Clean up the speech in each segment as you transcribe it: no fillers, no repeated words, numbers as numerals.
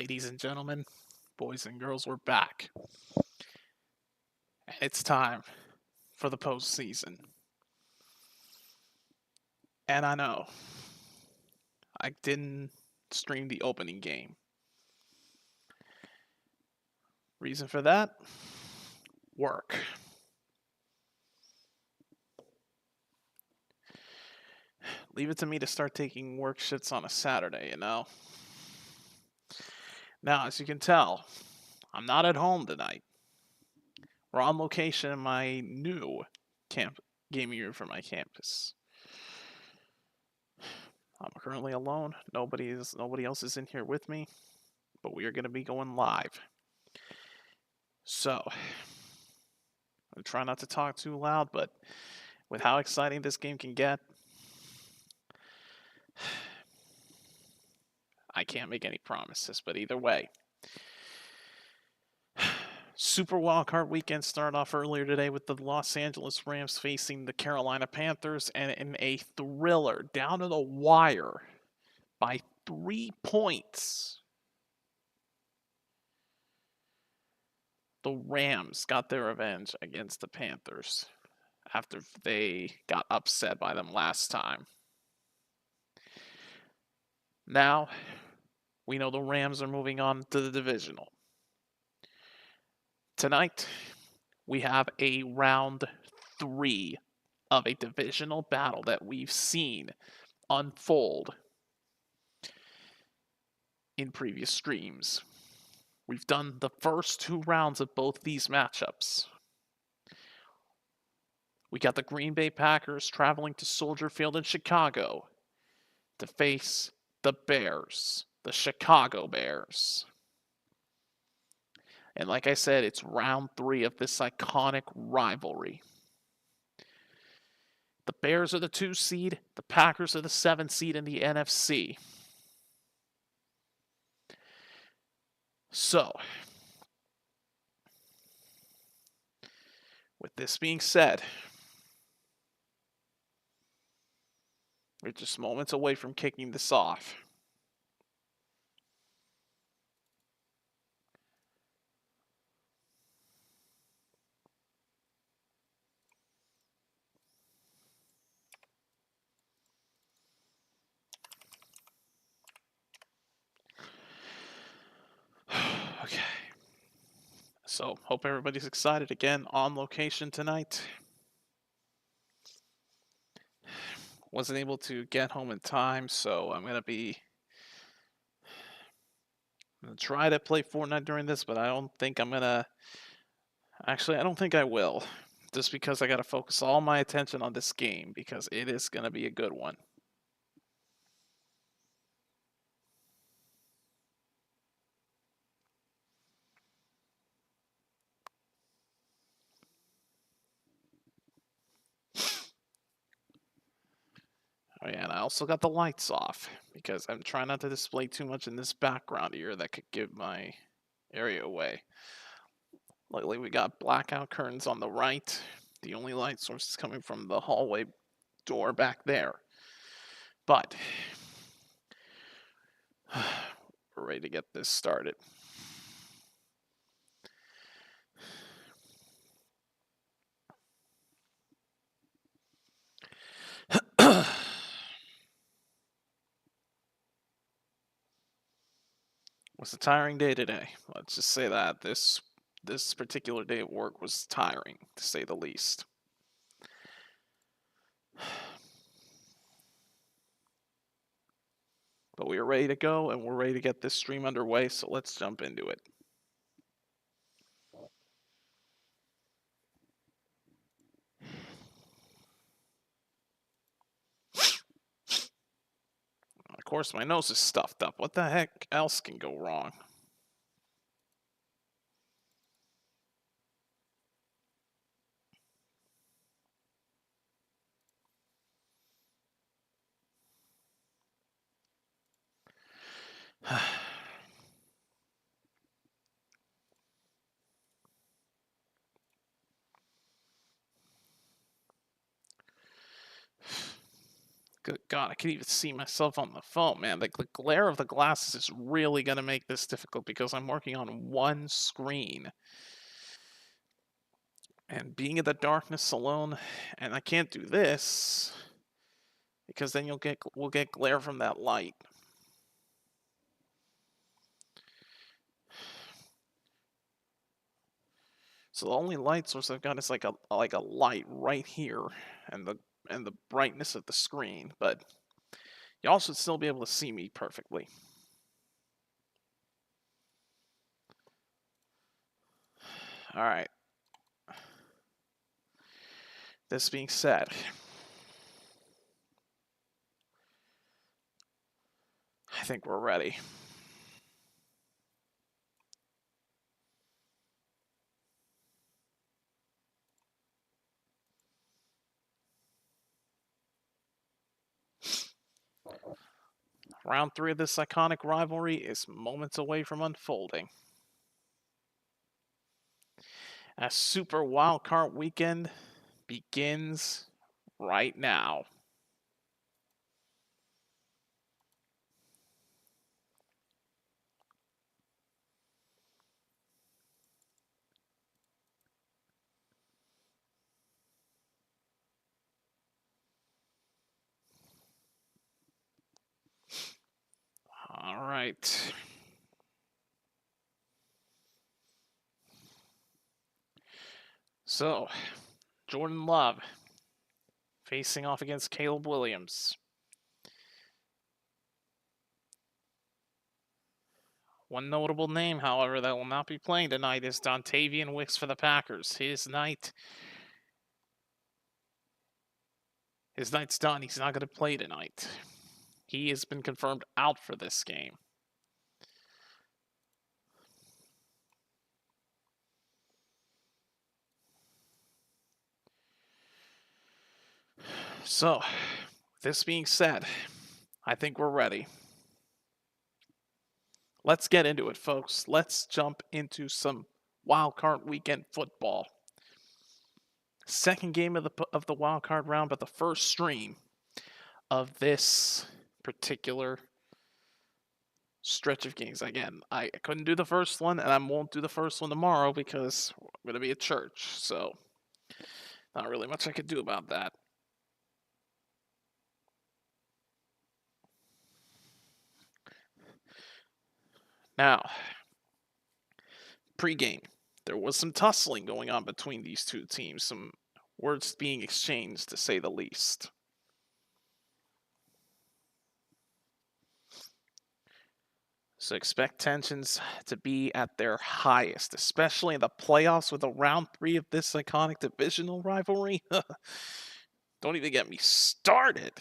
Ladies and gentlemen, boys and girls, we're back. And it's time for the postseason. And I know I didn't stream the opening game. Reason for that? Work. Leave it to me to start taking work shifts on a Saturday. Now, as you can tell, I'm not at home tonight. We're on location in my new gaming room for my campus. I'm currently alone. Nobody else is in here with me, but we are going to be going live. So, I try not to talk too loud, but with how exciting this game can get, I can't make any promises. But either way, Super Wildcard Weekend started off earlier today with the Los Angeles Rams facing the Carolina Panthers, and in a thriller down to the wire by 3 points, the Rams got their revenge against the Panthers after they got upset by them last time. Now, we know the Rams are moving on to the divisional. Tonight, we have a round 3 of a divisional battle that we've seen unfold in previous streams. We've done the first 2 rounds of both these matchups. We got the Green Bay Packers traveling to Soldier Field in Chicago to face the Bears, the Chicago Bears. And like I said, it's round 3 of this iconic rivalry. The Bears are the 2 seed, the Packers are the 7 seed in the NFC. So, with this being said, we're just moments away from kicking this off. Okay. So, hope everybody's excited again on location tonight. Wasn't able to get home in time, so I'm gonna try to play Fortnite during this, but I don't think I'm gonna. Actually, I don't think I will, just because I gotta focus all my attention on this game because it is gonna be a good one. Oh yeah, and I also got the lights off because I'm trying not to display too much in this background here that could give my area away. Luckily, we got blackout curtains on the right. The only light source is coming from the hallway door back there. But we're ready to get this started. Was a tiring day today. Let's just say that this particular day at work was tiring, to say the least. But we are ready to go, and we're ready to get this stream underway, so let's jump into it. Of course, my nose is stuffed up. What the heck else can go wrong? Good God, I can even see myself on the phone, man. The glare of the glasses is really going to make this difficult because I'm working on one screen. And being in the darkness alone, and I can't do this because then we'll get glare from that light. So the only light source I've got is like a light right here, and the brightness of the screen. But y'all should still be able to see me perfectly. All right. This being said, I think we're ready. Round 3 of this iconic rivalry is moments away from unfolding. As Super Wildcard Weekend begins right now. All right. So, Jordan Love facing off against Caleb Williams. One notable name, however, that will not be playing tonight is Dontavian Wicks for the Packers. His night's done. He's not going to play tonight. He has been confirmed out for this game. So, this being said, I think we're ready. Let's get into it, folks. Let's jump into some wildcard weekend football. Second game of the wildcard round, but the first stream of this particular stretch of games. Again, I couldn't do the first one, and I won't do the first one tomorrow because I'm going to be at church. So, not really much I could do about that. Now, pre-game, there was some tussling going on between these two teams, some words being exchanged, to say the least. So expect tensions to be at their highest, especially in the playoffs with a round 3 of this iconic divisional rivalry. Don't even get me started.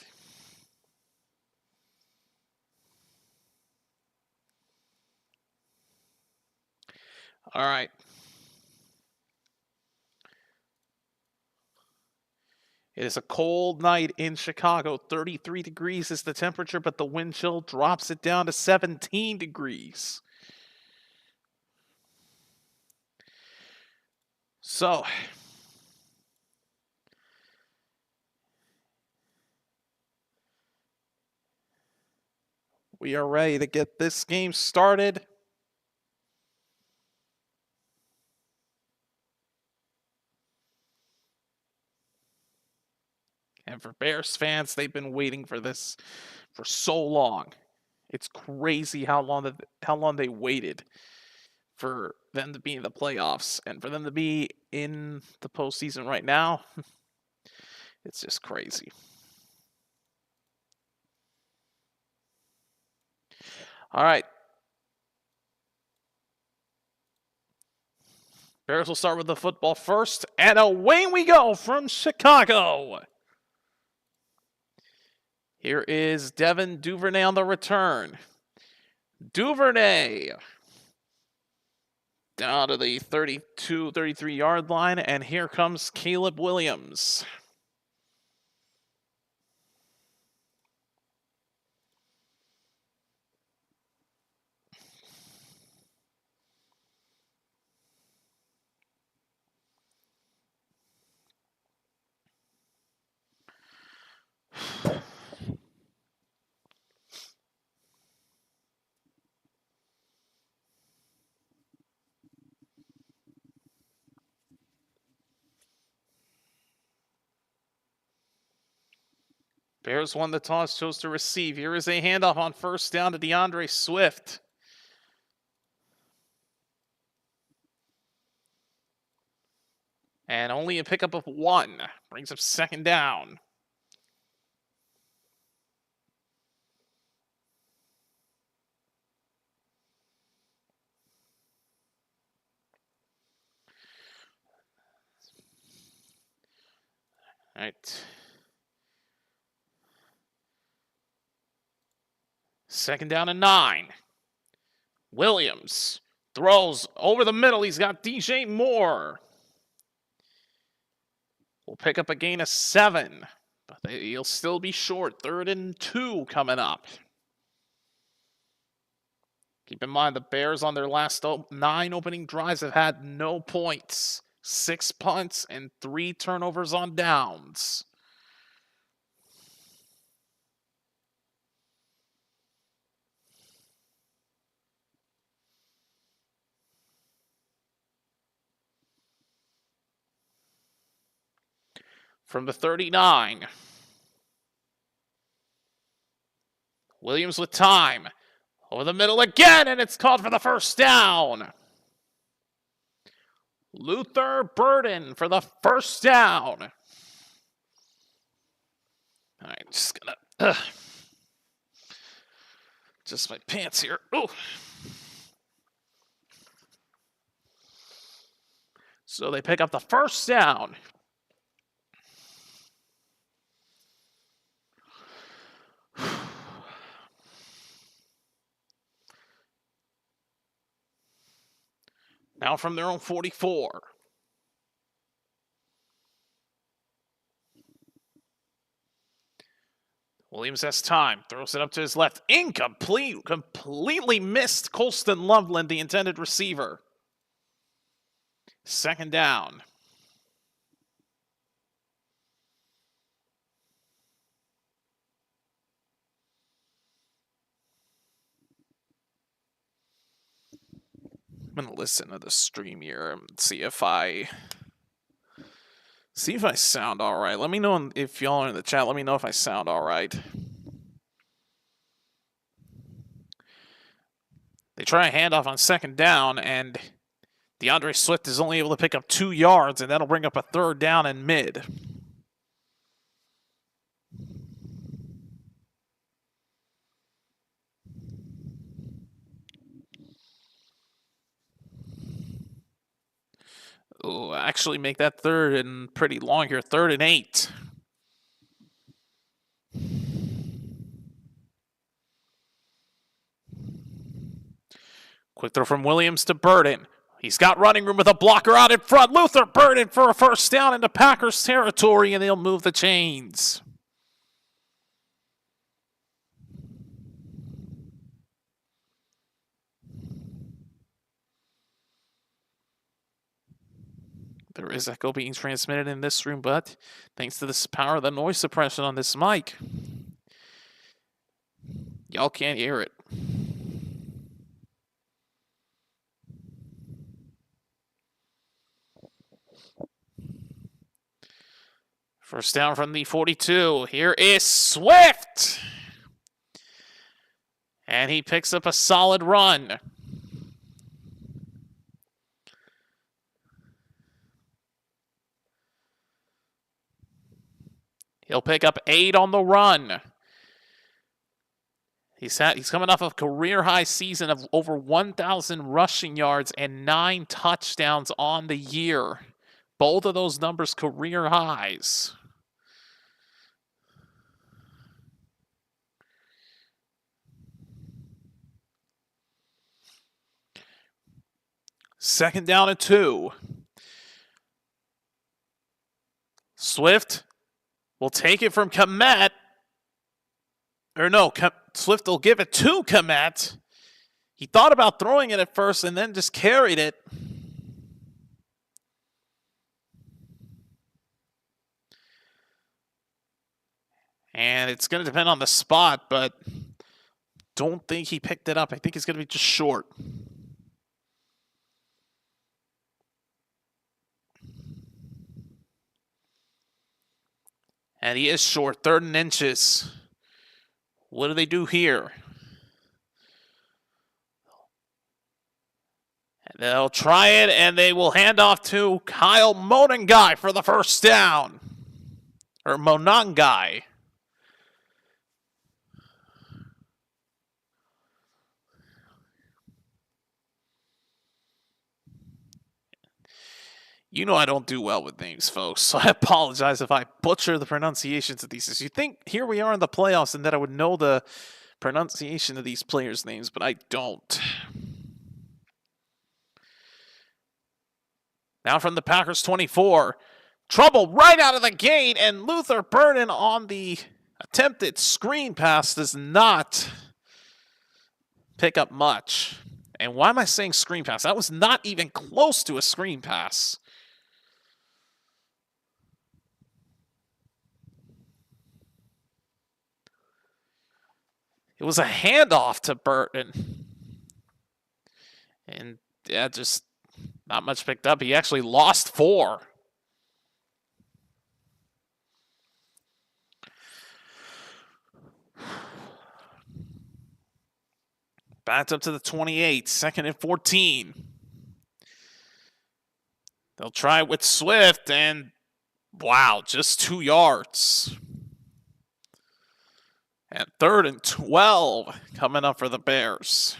All right. It is a cold night in Chicago. 33 degrees is the temperature, but the wind chill drops it down to 17 degrees. So, we are ready to get this game started. And for Bears fans, they've been waiting for this for so long. It's crazy how long they waited for them to be in the playoffs and for them to be in the postseason right now. It's just crazy. All right. Bears will start with the football first, and away we go from Chicago. Here is Devin Duvernay on the return. Duvernay down to the 32, 33-yard line, and here comes Caleb Williams. Bears won the toss, chose to receive. Here is a handoff on first down to DeAndre Swift. And only a pickup of 1 brings up second down. All right. Second down and 9. Williams throws over the middle. He's got DJ Moore. We'll pick up a gain of 7, but he'll still be short. 3rd and 2 coming up. Keep in mind, the Bears on their last 9 opening drives have had no points. 6 punts and 3 turnovers on downs. From the 39. Williams with time. Over the middle again, and it's called for the first down. Luther Burden for the first down. All right, just gonna just my pants here. Oh. So they pick up the first down. Now from their own 44. Williams has time. Throws it up to his left. Incomplete. Completely missed Colston Loveland, the intended receiver. Second down. I'm gonna listen to the stream here and see if I sound all right. Let me know if y'all are in the chat. Let me know if I sound all right. They try a handoff on second down, and DeAndre Swift is only able to pick up 2 yards, and that'll bring up a 3rd down and mid. Oh, actually make that 3rd and pretty long here. 3rd and 8. Quick throw from Williams to Burden. He's got running room with a blocker out in front. Luther Burden for a first down into Packers territory, and they'll move the chains. There is echo being transmitted in this room, but thanks to this power of the noise suppression on this mic, y'all can't hear it. First down from the 42. Here is Swift. And he picks up a solid run. He'll pick up 8 on the run. He's coming off a career-high season of over 1,000 rushing yards and 9 touchdowns on the year. Both of those numbers career highs. Second down and 2. Swift will take it from Kmet. Or no, Swift will give it to Kmet. He thought about throwing it at first and then just carried it. And it's going to depend on the spot, but don't think he picked it up. I think it's going to be just short. And he is short, 3rd and inches. What do they do here? And they'll try it, and they will hand off to Kyle Monangai for the first down. Or Monangai. You know I don't do well with names, folks, so I apologize if I butcher the pronunciations of these. You think here we are in the playoffs and that I would know the pronunciation of these players' names, but I don't. Now from the Packers 24. Trouble right out of the gate, and Luther Burden on the attempted screen pass does not pick up much. And why am I saying screen pass? That was not even close to a screen pass. It was a handoff to Burton. And yeah, just not much picked up. He actually lost 4. Backed up to the 28, 2nd and 14. They'll try it with Swift, and wow, just 2 yards. And 3rd and 12 coming up for the Bears.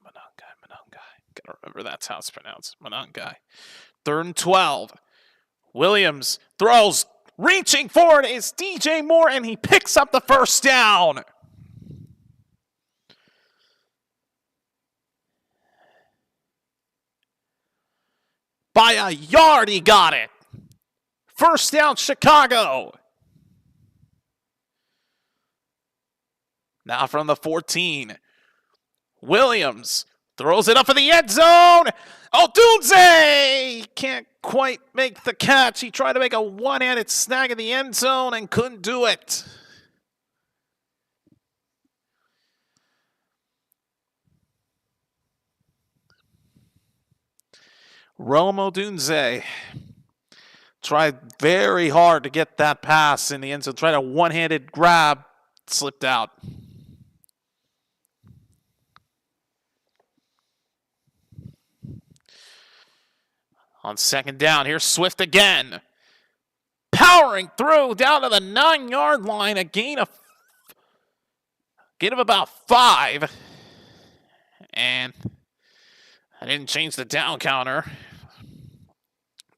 Monangai. Gotta remember that's how it's pronounced. Monangai. 3rd and 12. Williams throws. Reaching forward is DJ Moore, and he picks up the first down. By a yard, he got it. First down, Chicago. Now from the 14. Williams throws it up for the end zone. Odunze can't quite make the catch. He tried to make a one-handed snag in the end zone and couldn't do it. Rome Odunze tried very hard to get that pass in the end zone. Tried a one-handed grab, slipped out. On 2nd down, here's Swift again. Powering through down to the 9-yard line. A gain of about 5. And I didn't change the down counter.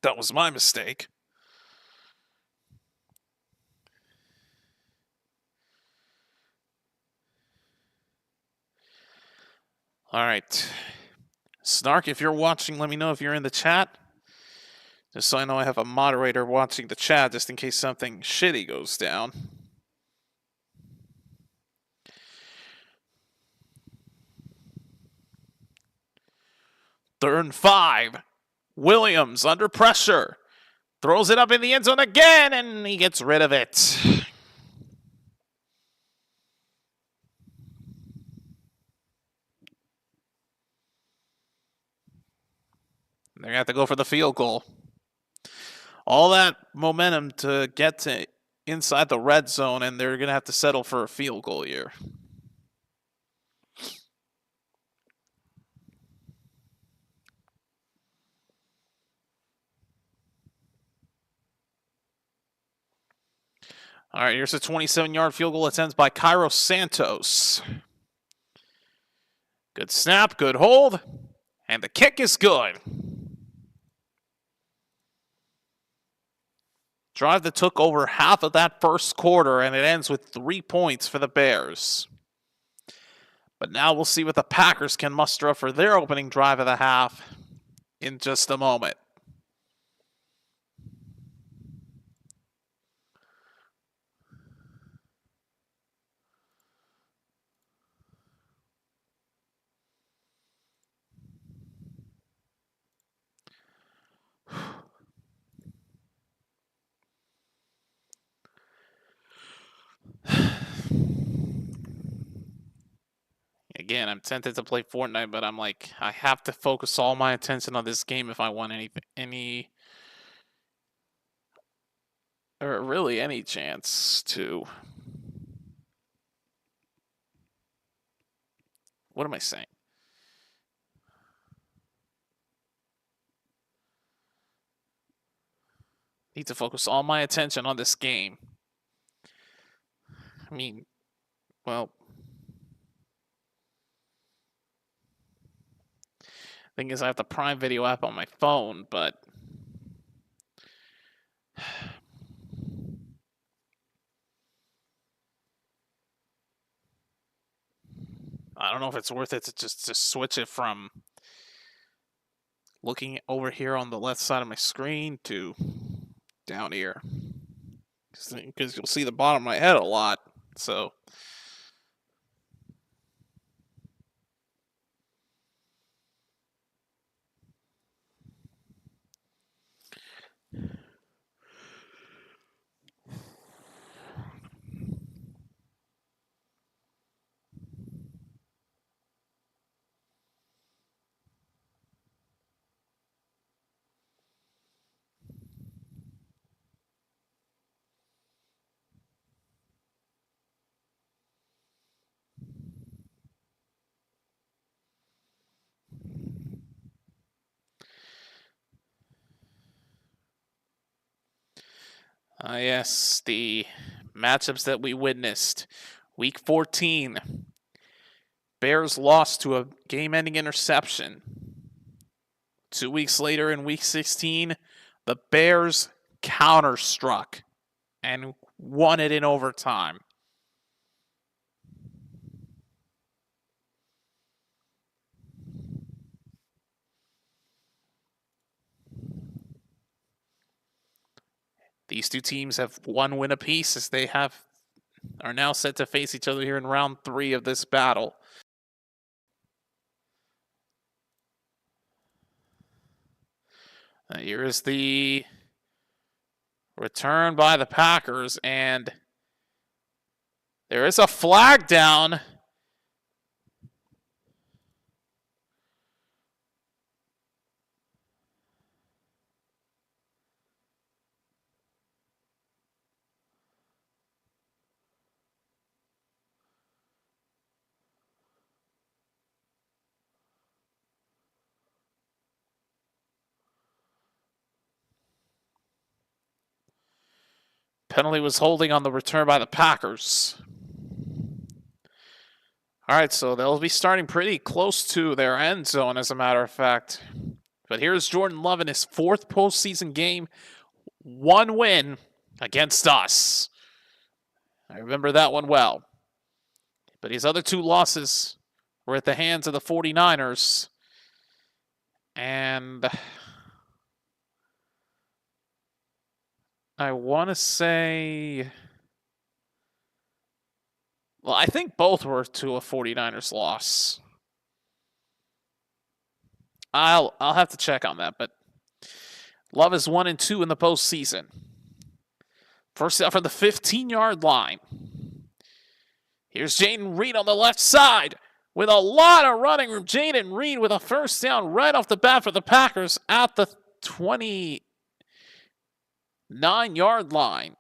That was my mistake. All right. Snark, if you're watching, let me know if you're in the chat. Just so I know I have a moderator watching the chat, just in case something shitty goes down. Third and 5. Williams under pressure. Throws it up in the end zone again, and he gets rid of it. They're going to have to go for the field goal. All that momentum to get to inside the red zone, and they're going to have to settle for a field goal here. All right, here's a 27-yard field goal attempted by Cairo Santos. Good snap, good hold, and the kick is good. Drive that took over half of that first quarter, and it ends with 3 points for the Bears. But now we'll see what the Packers can muster up for their opening drive of the half in just a moment. again, I'm tempted to play Fortnite, but I'm like, I have to focus all my attention on this game if I want or really any chance to. What am I saying? Need to focus all my attention on this game. I mean, well, thing is, I have the Prime Video app on my phone, but I don't know if it's worth it to just switch it from looking over here on the left side of my screen to down here, because you'll see the bottom of my head a lot. So. Yes, the matchups that we witnessed. Week 14, Bears lost to a game-ending interception. 2 weeks later in Week 16, the Bears counter-struck and won it in overtime. These two teams have one win apiece as they are now set to face each other here in round 3 of this battle. Here is the return by the Packers, and there is a flag down. Penalty was holding on the return by the Packers. All right, so they'll be starting pretty close to their end zone, as a matter of fact. But here's Jordan Love in his 4th postseason game. 1 win against us. I remember that one well. But his other 2 losses were at the hands of the 49ers. And I want to say, well, I think both were to a 49ers loss. I'll have to check on that, but Love is 1-2 in the postseason. First out from the 15-yard line. Here's Jayden Reed on the left side with a lot of running room. Jayden Reed with a first down right off the bat for the Packers at the 29-yard line.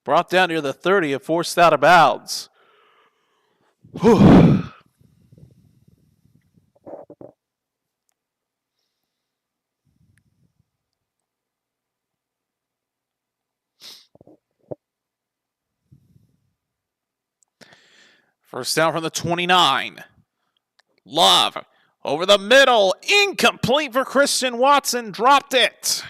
Brought down near the 30 and forced out of bounds. Whew. First down from the 29. Love over the middle. Incomplete for Christian Watson. Dropped it.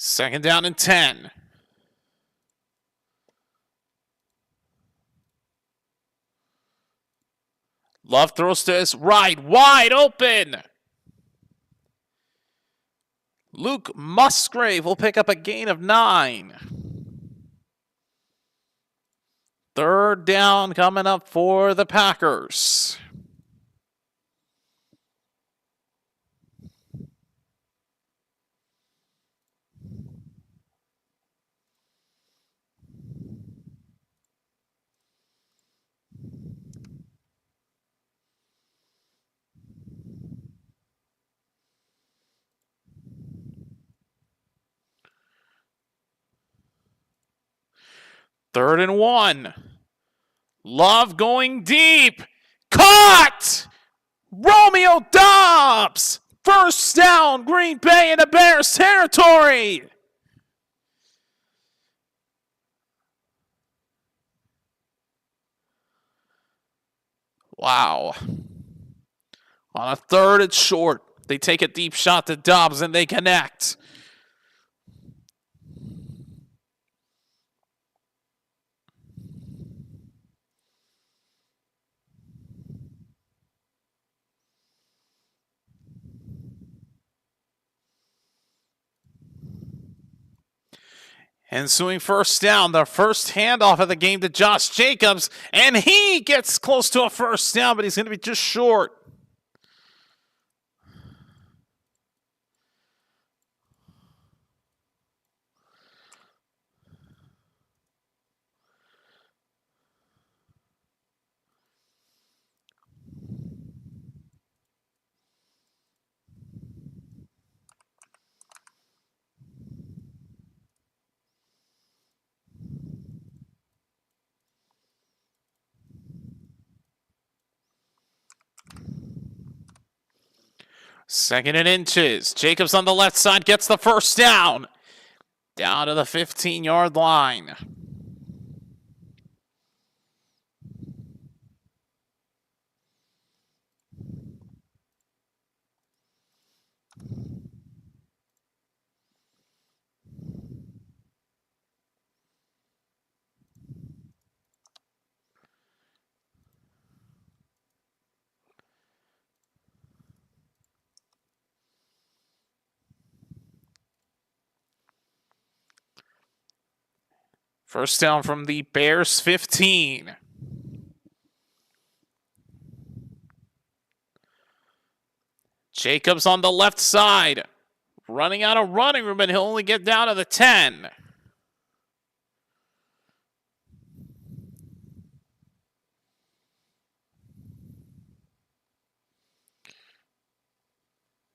Second down and 10. Love throws to his right, wide open. Luke Musgrave will pick up a gain of 9. Third down coming up for the Packers. Third and 1. Love going deep. Caught! Romeo Doubs! First down, Green Bay in the Bears territory. Wow. On a third and short, they take a deep shot to Doubs and they connect. Ensuing first down, the first handoff of the game to Josh Jacobs, and he gets close to a first down, but he's going to be just short. Second and inches. Jacobs on the left side gets the first down. Down to the 15-yard line. First down from the Bears 15. Jacobs on the left side. Running out of running room, and he'll only get down to the 10.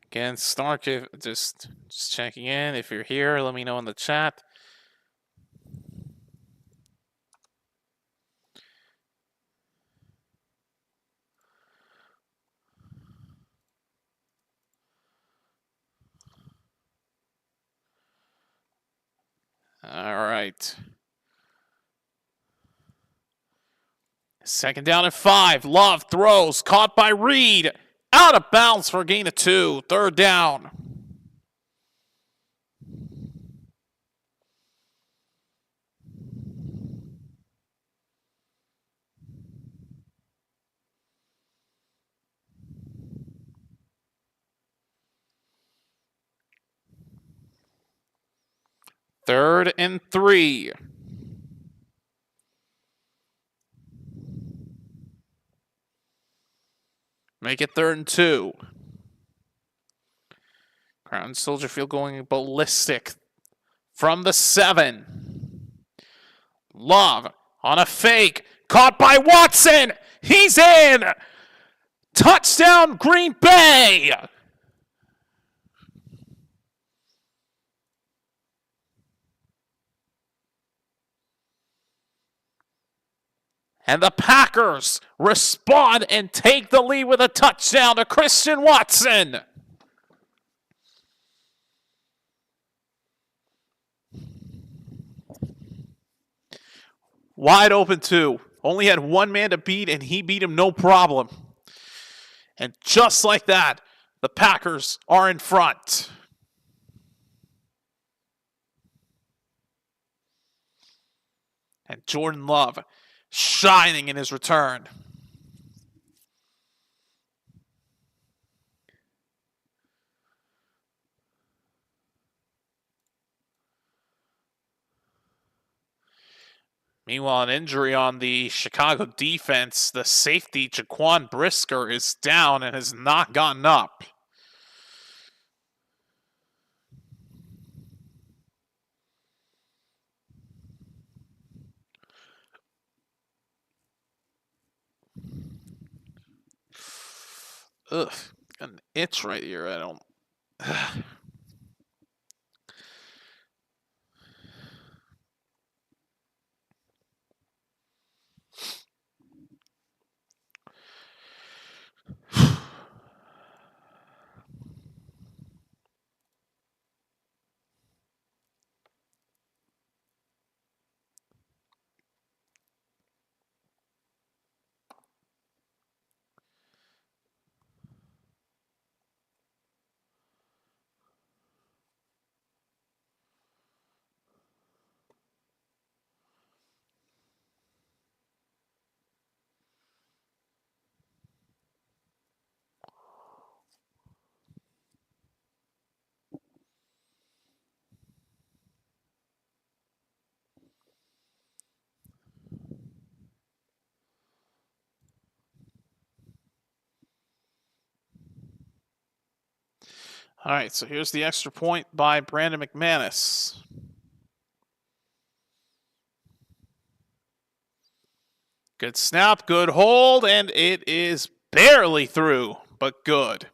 Again, Stark, just checking in. If you're here, let me know in the chat. All right. Second down and 5. Love throws. Caught by Reed. Out of bounds for a gain of 2. Third down. Third and 3. Make it third and 2. Crown Soldier Field going ballistic from the 7. Love on a fake. Caught by Watson. He's in. Touchdown, Green Bay. And the Packers respond and take the lead with a touchdown to Christian Watson. Wide open too. Only had one man to beat, and he beat him no problem. And just like that, the Packers are in front. And Jordan Love shining in his return. Meanwhile, an injury on the Chicago defense. The safety, Jaquan Brisker, is down and has not gotten up. Ugh, an itch right here. I don't. All right, so here's the extra point by Brandon McManus. Good snap, good hold, and it is barely through, but good.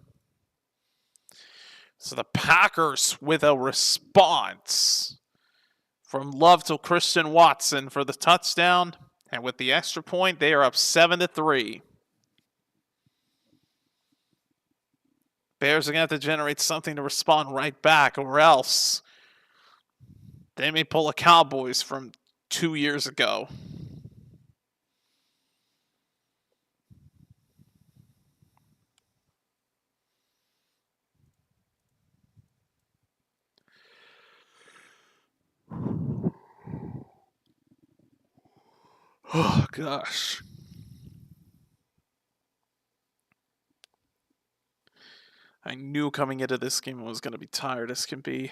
So the Packers with a response from Love to Christian Watson for the touchdown. And with the extra point, they are up 7-3. Bears are going to have to generate something to respond right back, or else they may pull a Cowboys from 2 years ago. Oh, gosh. I knew coming into this game I was going to be tired as can be.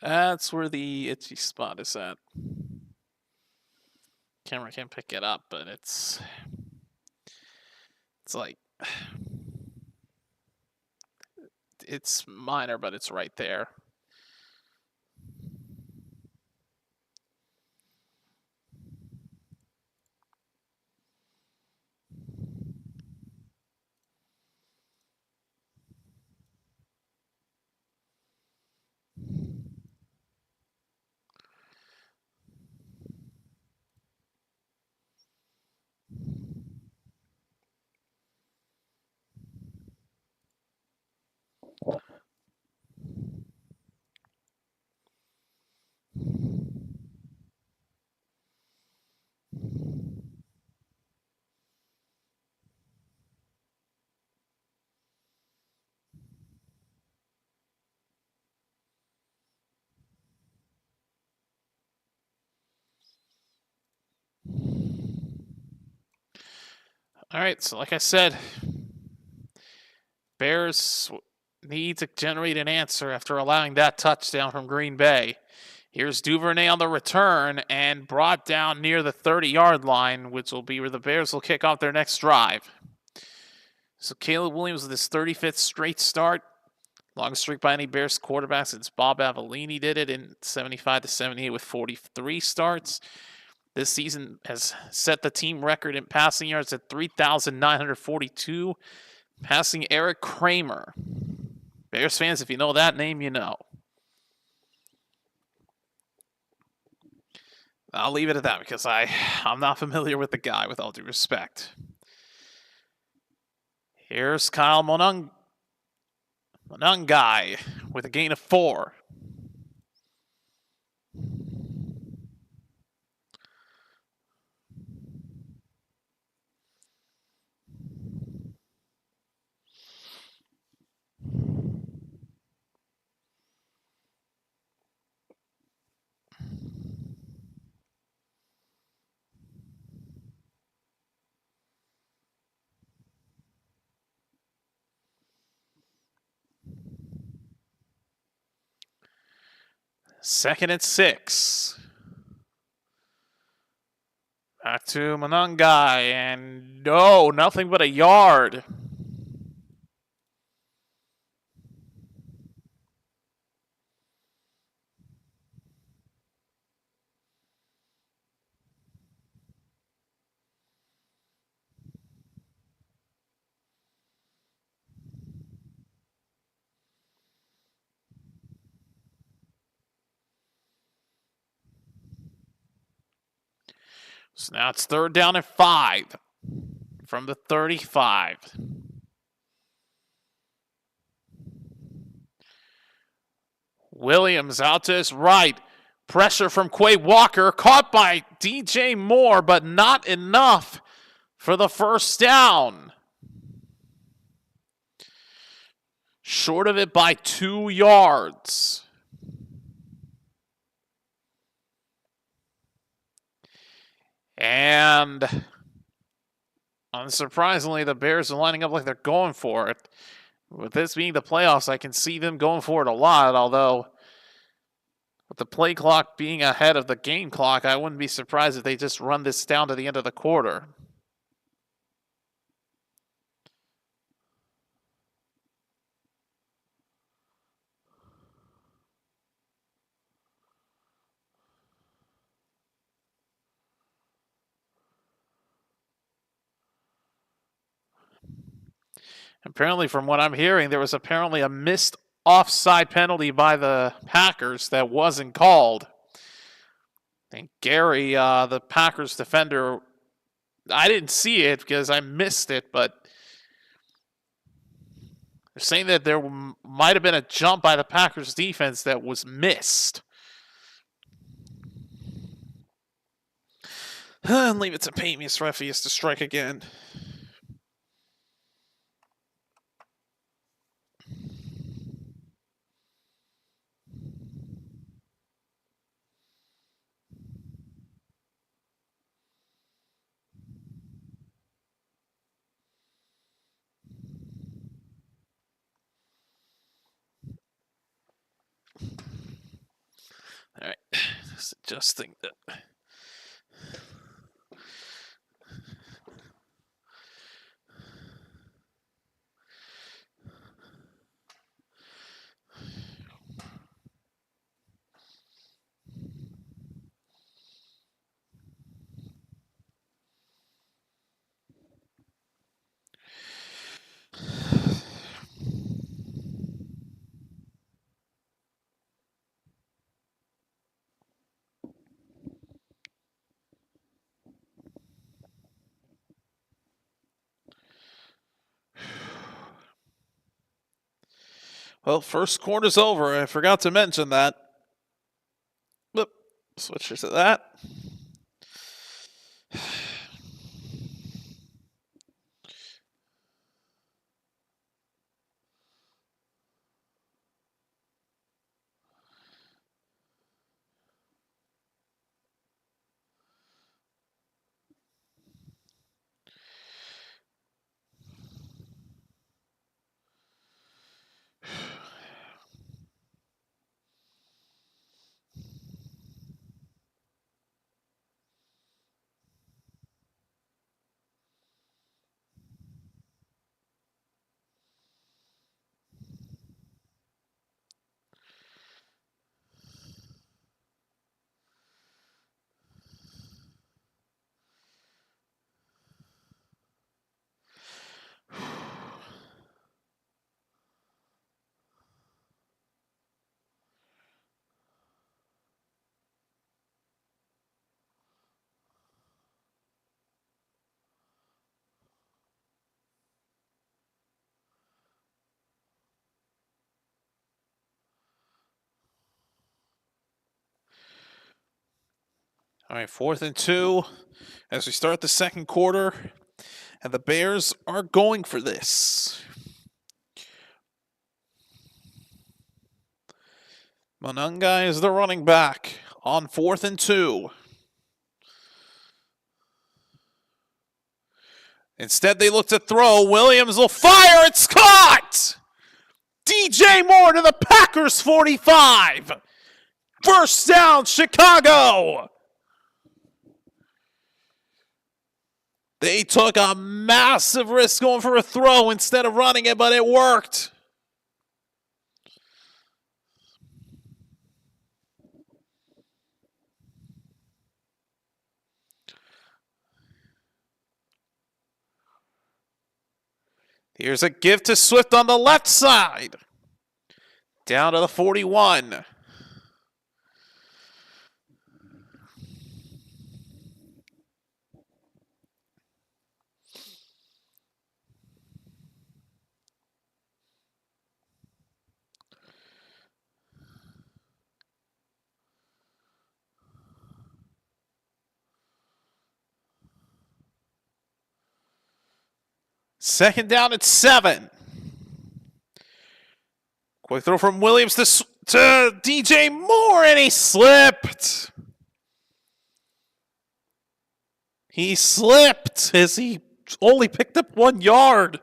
That's where the itchy spot is at. Camera can't pick it up, but it's like, it's minor, but it's right there. All right, so like I said, Bears need to generate an answer after allowing that touchdown from Green Bay. Here's Duvernay on the return and brought down near the 30-yard line, which will be where the Bears will kick off their next drive. So Caleb Williams with his 35th straight start. Longest streak by any Bears quarterback since Bob Avellini did it in 75-78 with 43 starts. This season has set the team record in passing yards at 3,942, passing Eric Kramer. Bears fans, if you know that name, you know. I'll leave it at that because I'm not familiar with the guy, with all due respect. Here's Kyle Monangai with a gain of 4. Second and 6. Back to Monangai, and no, nothing but a yard. So now it's 3rd down and 5 from the 35. Williams out to his right. Pressure from Quay Walker, caught by DJ Moore, but not enough for the first down. Short of it by 2 yards. And unsurprisingly, the Bears are lining up like they're going for it. With this being the playoffs, I can see them going for it a lot, although with the play clock being ahead of the game clock, I wouldn't be surprised if they just run this down to the end of the quarter. Apparently, from what I'm hearing, there was apparently a missed offside penalty by the Packers that wasn't called. And Gary, the Packers defender, I didn't see it because I missed it, but they're saying that there might have been a jump by the Packers defense that was missed. And leave it to Pamius Refius to strike again. All right, just adjusting that. Well, first quarter's over. I forgot to mention that. Whoop. Switch to that. All right, 4th and 2 as we start the second quarter, and the Bears are going for this. Monunga is the running back on 4th and 2. Instead, they look to throw. Williams will fire. It's caught! DJ Moore to the Packers 45. First down, Chicago. They took a massive risk going for a throw instead of running it, but it worked. Here's a give to Swift on the left side. Down to the 41. Second down at 7. Quick throw from Williams to DJ Moore, and he slipped. He slipped as he only picked up 1 yard.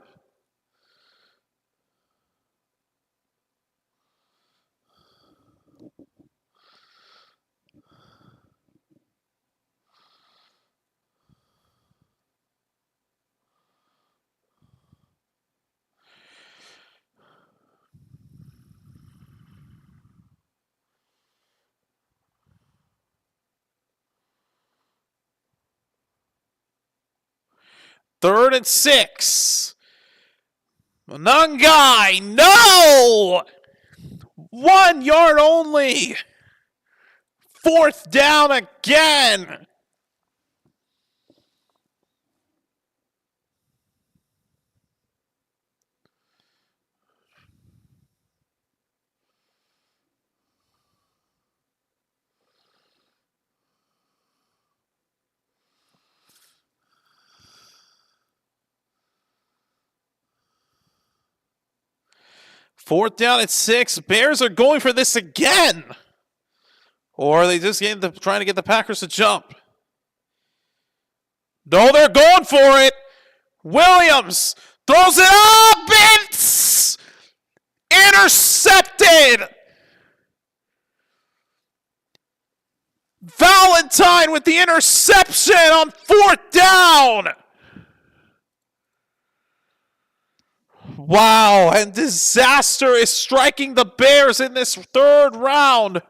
Third and 6. Monungai, no! 1 yard only. Fourth down again. Fourth down at 6. Bears are going for this again. Or are they just trying to get the Packers to jump? No, they're going for it. Williams throws it up. It's intercepted. Valentine with the interception on 4th down. Wow, and disaster is striking the Bears in this 3rd round.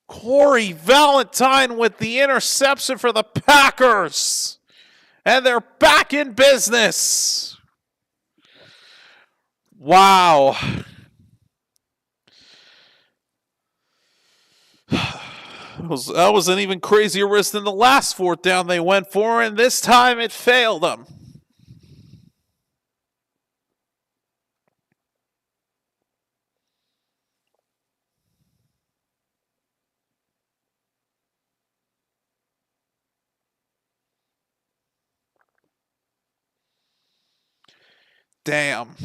Corey Valentine with the interception for the Packers. And they're back in business. Wow. That was an even crazier risk than the last 4th down they went for, and this time it failed them. Damn.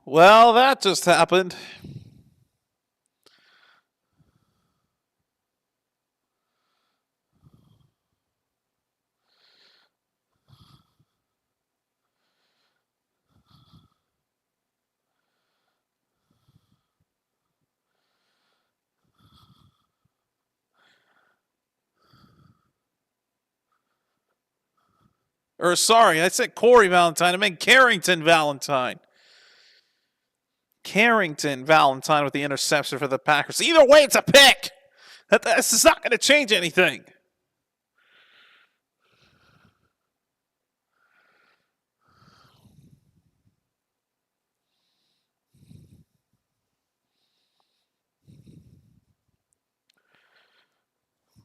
Well, that just happened. Or sorry, I said Corey Valentine. I meant Carrington Valentine. Carrington Valentine with the interception for the Packers. Either way, it's a pick. This is not going to change anything.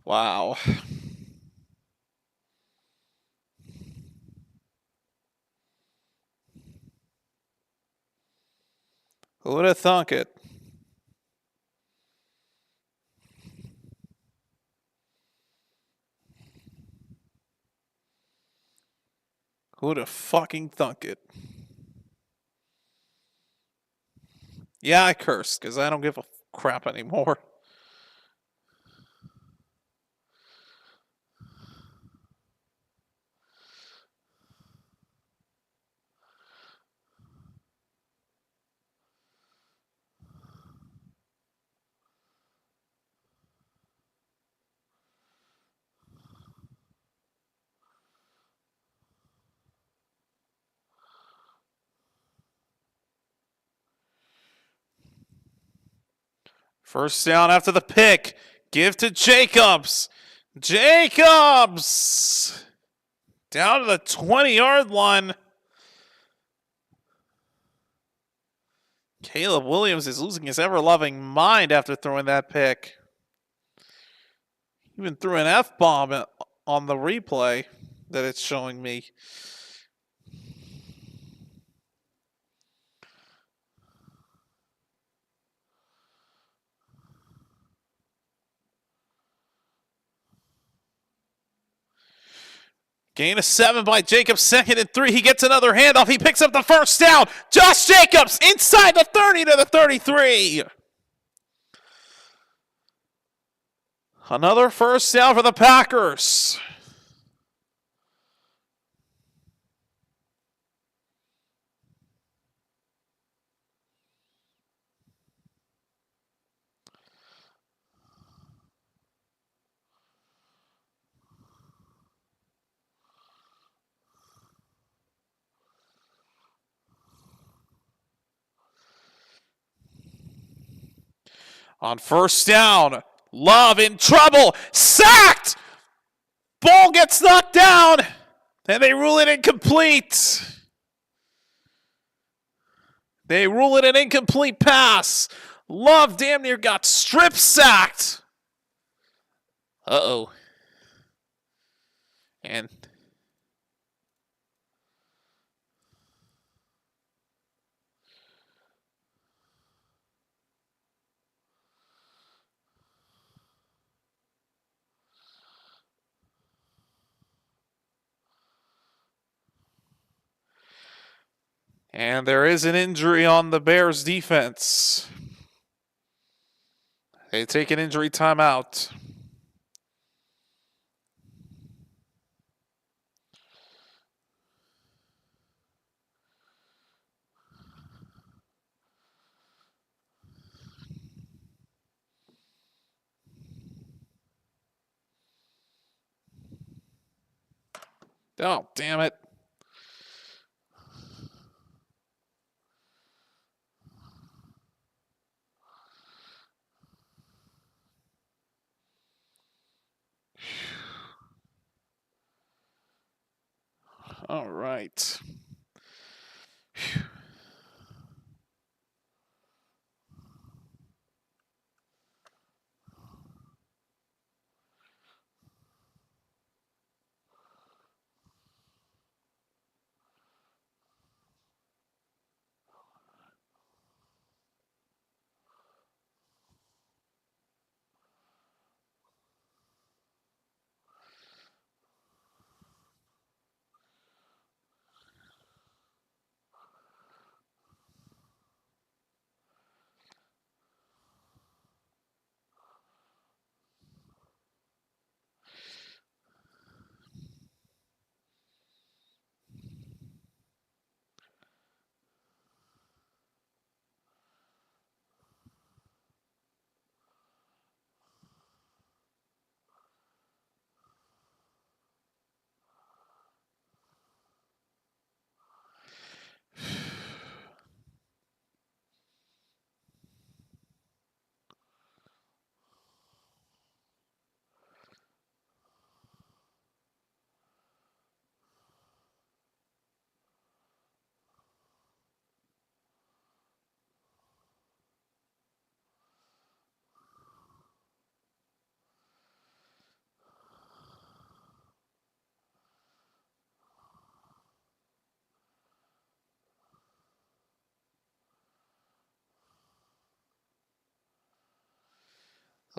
Wow. Who would have thunk it? Who would have fucking thunk it? Yeah, I cursed because I don't give a crap anymore. First down after the pick. Give to Jacobs. Jacobs! Down to the 20-yard line. Caleb Williams is losing his ever-loving mind after throwing that pick. Even threw an F-bomb on the replay that it's showing me. Gain of 7 by Jacobs, 2nd and 3. He gets another handoff. He picks up the first down. Josh Jacobs inside the 30 to the 33. Another first down for the Packers. On first down, Love in trouble, sacked! Ball gets knocked down, and they rule it incomplete. They rule it an incomplete pass. Love damn near got strip sacked. Uh-oh. And there is an injury on the Bears defense. They take an injury timeout. Oh, damn it. All right.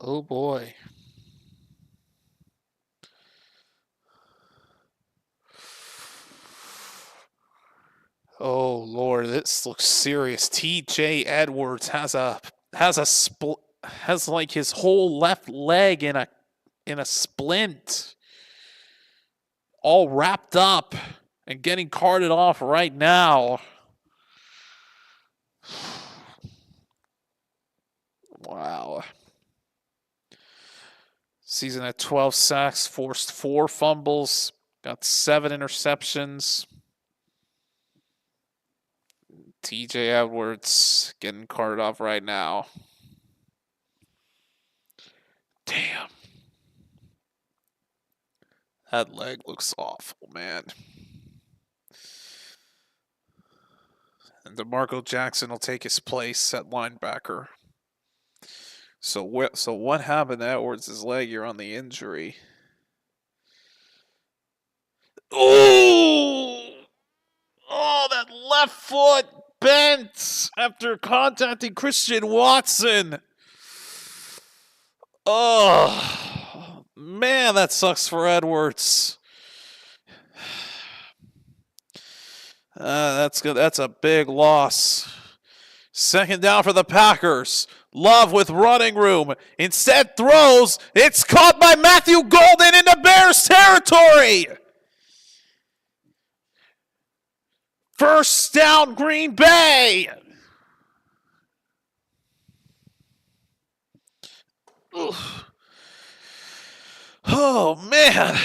Oh boy. Oh Lord, this looks serious. TJ Edwards has like his whole left leg in a splint, all wrapped up and getting carted off right now. Wow. Season at 12 sacks, forced 4 fumbles, got 7 interceptions. TJ Edwards getting carted off right now. Damn. That leg looks awful, man. And DeMarco Jackson will take his place at linebacker. So what happened to Edwards' leg? You're on the injury. Oh! Oh, that left foot bent after contacting Christian Watson. Oh, man, that sucks for Edwards. That's good. That's a big loss. Second down for the Packers. Love with running room. Instead throws. It's caught by Matthew Golden into Bears territory. First down, Green Bay. Ugh. Oh, man.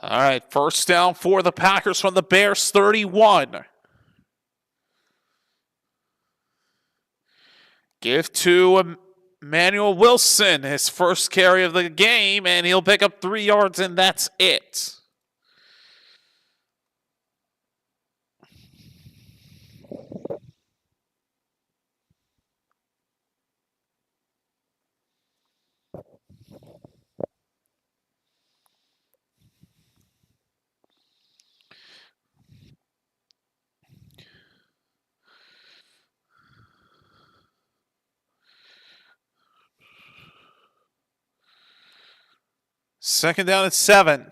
All right, first down for the Packers from the Bears 31. Give to Emmanuel Wilson his first carry of the game, and he'll pick up 3 yards, and that's it. Second down at 7.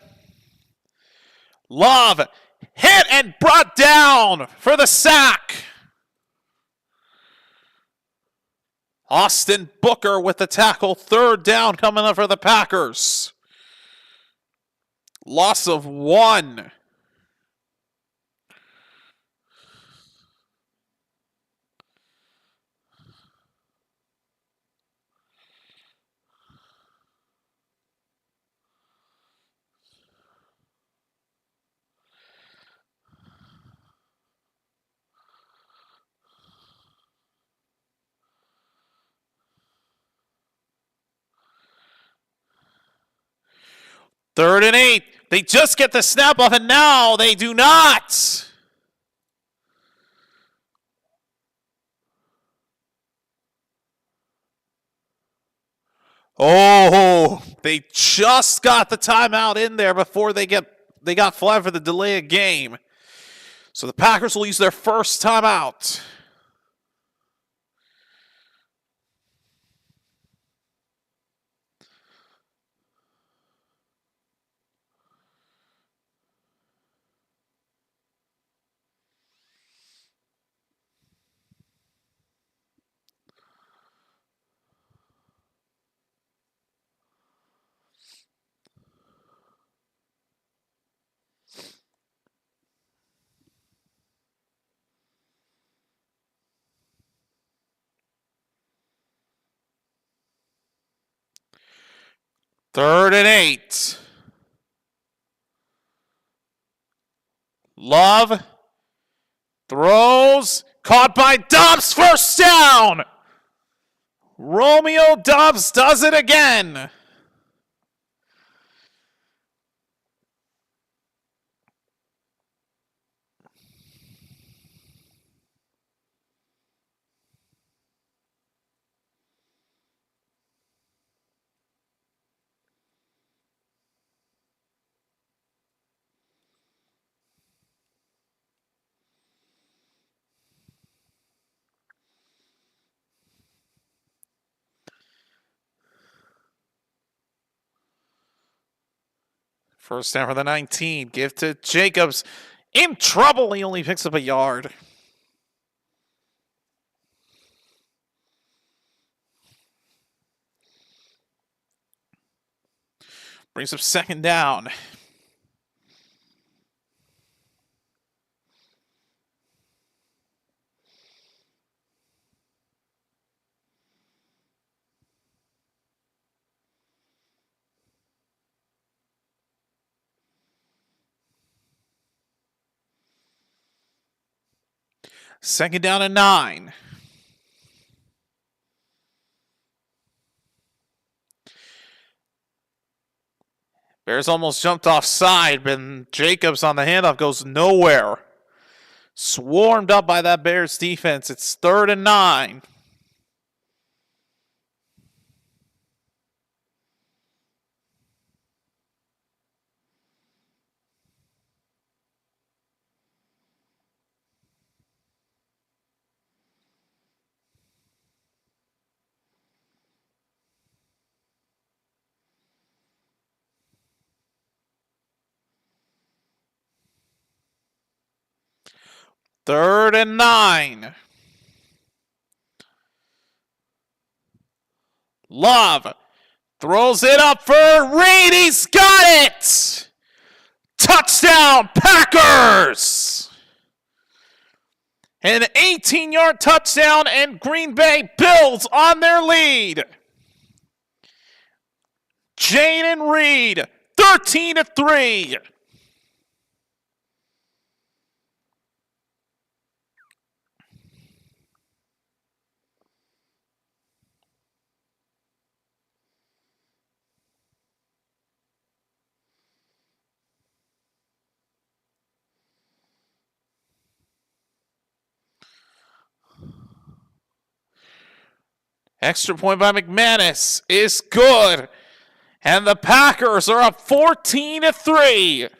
Love hit and brought down for the sack. Austin Booker with the tackle. Third down coming up for the Packers. Loss of 1. Third and 8. They just get the snap off, and now they do not. Oh, they just got the timeout in there before they got flagged for the delay of game. So the Packers will use their first timeout. Third and 8. Love Throws. Caught by Dobbs. First down. Romeo Dobbs does it again. First down for the 19. Give to Jacobs. In trouble. He only picks up a yard. Brings up second down. Second down and 9. Bears almost jumped offside, but Jacobs on the handoff goes nowhere. Swarmed up by that Bears defense. It's 3rd and 9. Third and 9. Love throws it up for Reed. He's got it! Touchdown, Packers! An 18-yard touchdown, and Green Bay builds on their lead. Jaden Reed, 13-3. Extra point by McManus is good. And the Packers are up 14-3.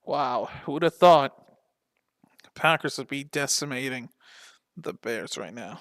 Wow, who would have thought the Packers would be decimating the Bears right now?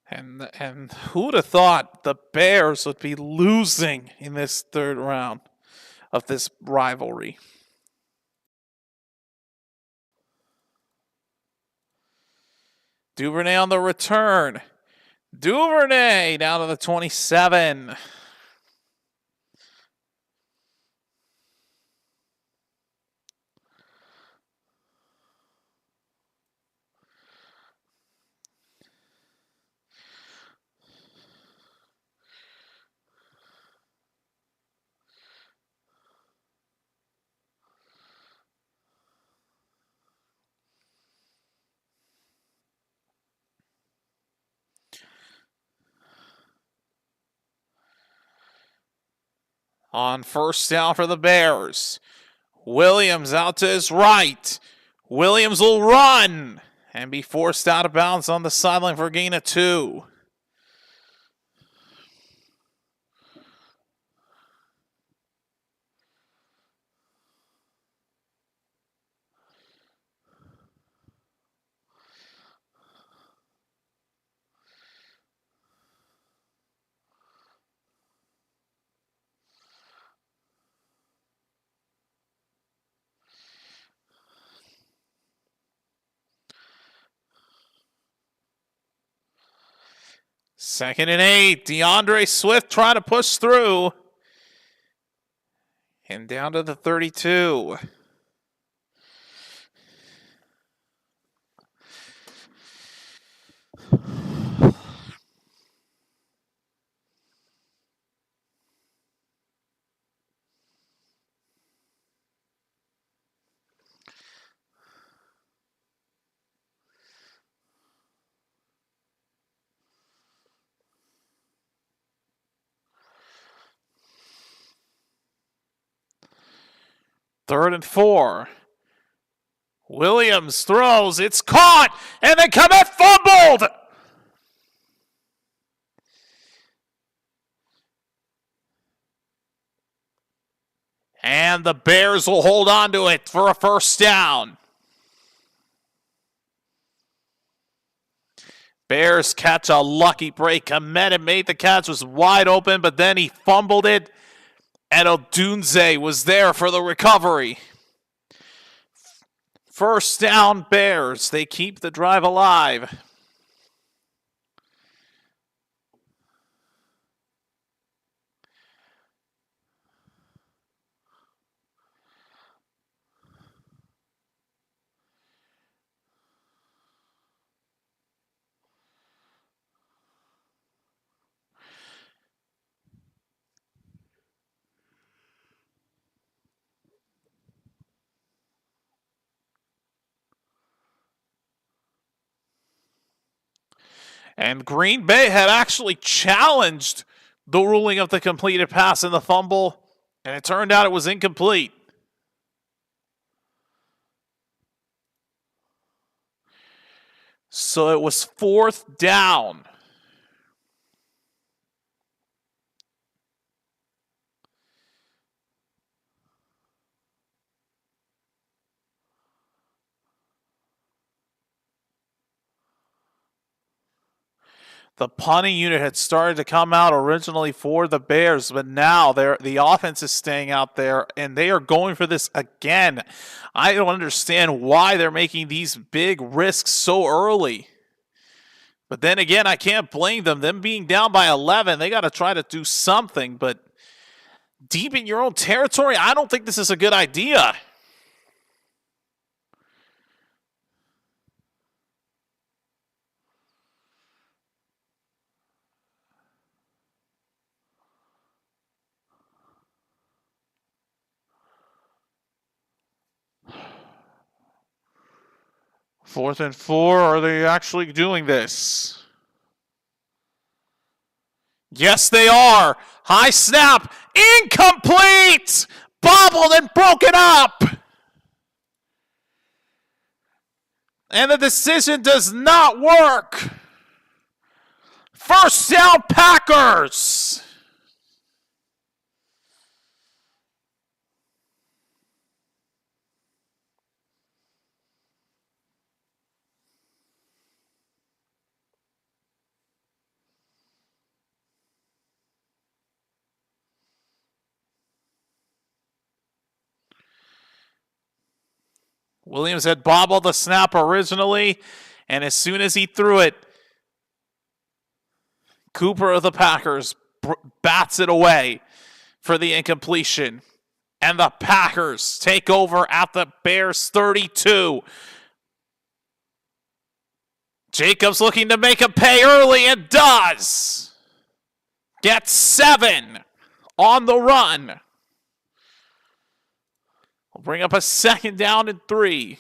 And who would have thought the Bears would be losing in this third round of this rivalry? Duvernay on the return. Duvernay down to the 27. On first down for the Bears. Williams out to his right. Williams will run and be forced out of bounds on the sideline for a gain of 2. Second and 8. DeAndre Swift trying to push through. And down to the 32. Third and 4. Williams throws. It's caught. And then Kmet fumbled. And the Bears will hold on to it for a first down. Bears catch a lucky break. Kmet had made the catch, was wide open, but then he fumbled it. And Odunze was there for the recovery. First down, Bears. They keep the drive alive. And Green Bay had actually challenged the ruling of the completed pass and the fumble, and it turned out it was incomplete. So it was fourth down. The punting unit had started to come out originally for the Bears, but now the offense is staying out there, and they are going for this again. I don't understand why they're making these big risks so early. But then again, I can't blame them. Them being down by 11, they got to try to do something. But deep in your own territory, I don't think this is a good idea. Fourth and 4, are they actually doing this? Yes, they are. High snap, incomplete! Bobbled and broken up! And the decision does not work. First down, Packers! Williams had bobbled the snap originally, and as soon as he threw it, Cooper of the Packers bats it away for the incompletion. And the Packers take over at the Bears 32. Jacobs looking to make a pay early and does. Gets 7 on the run. We'll bring up a 2nd down and 3.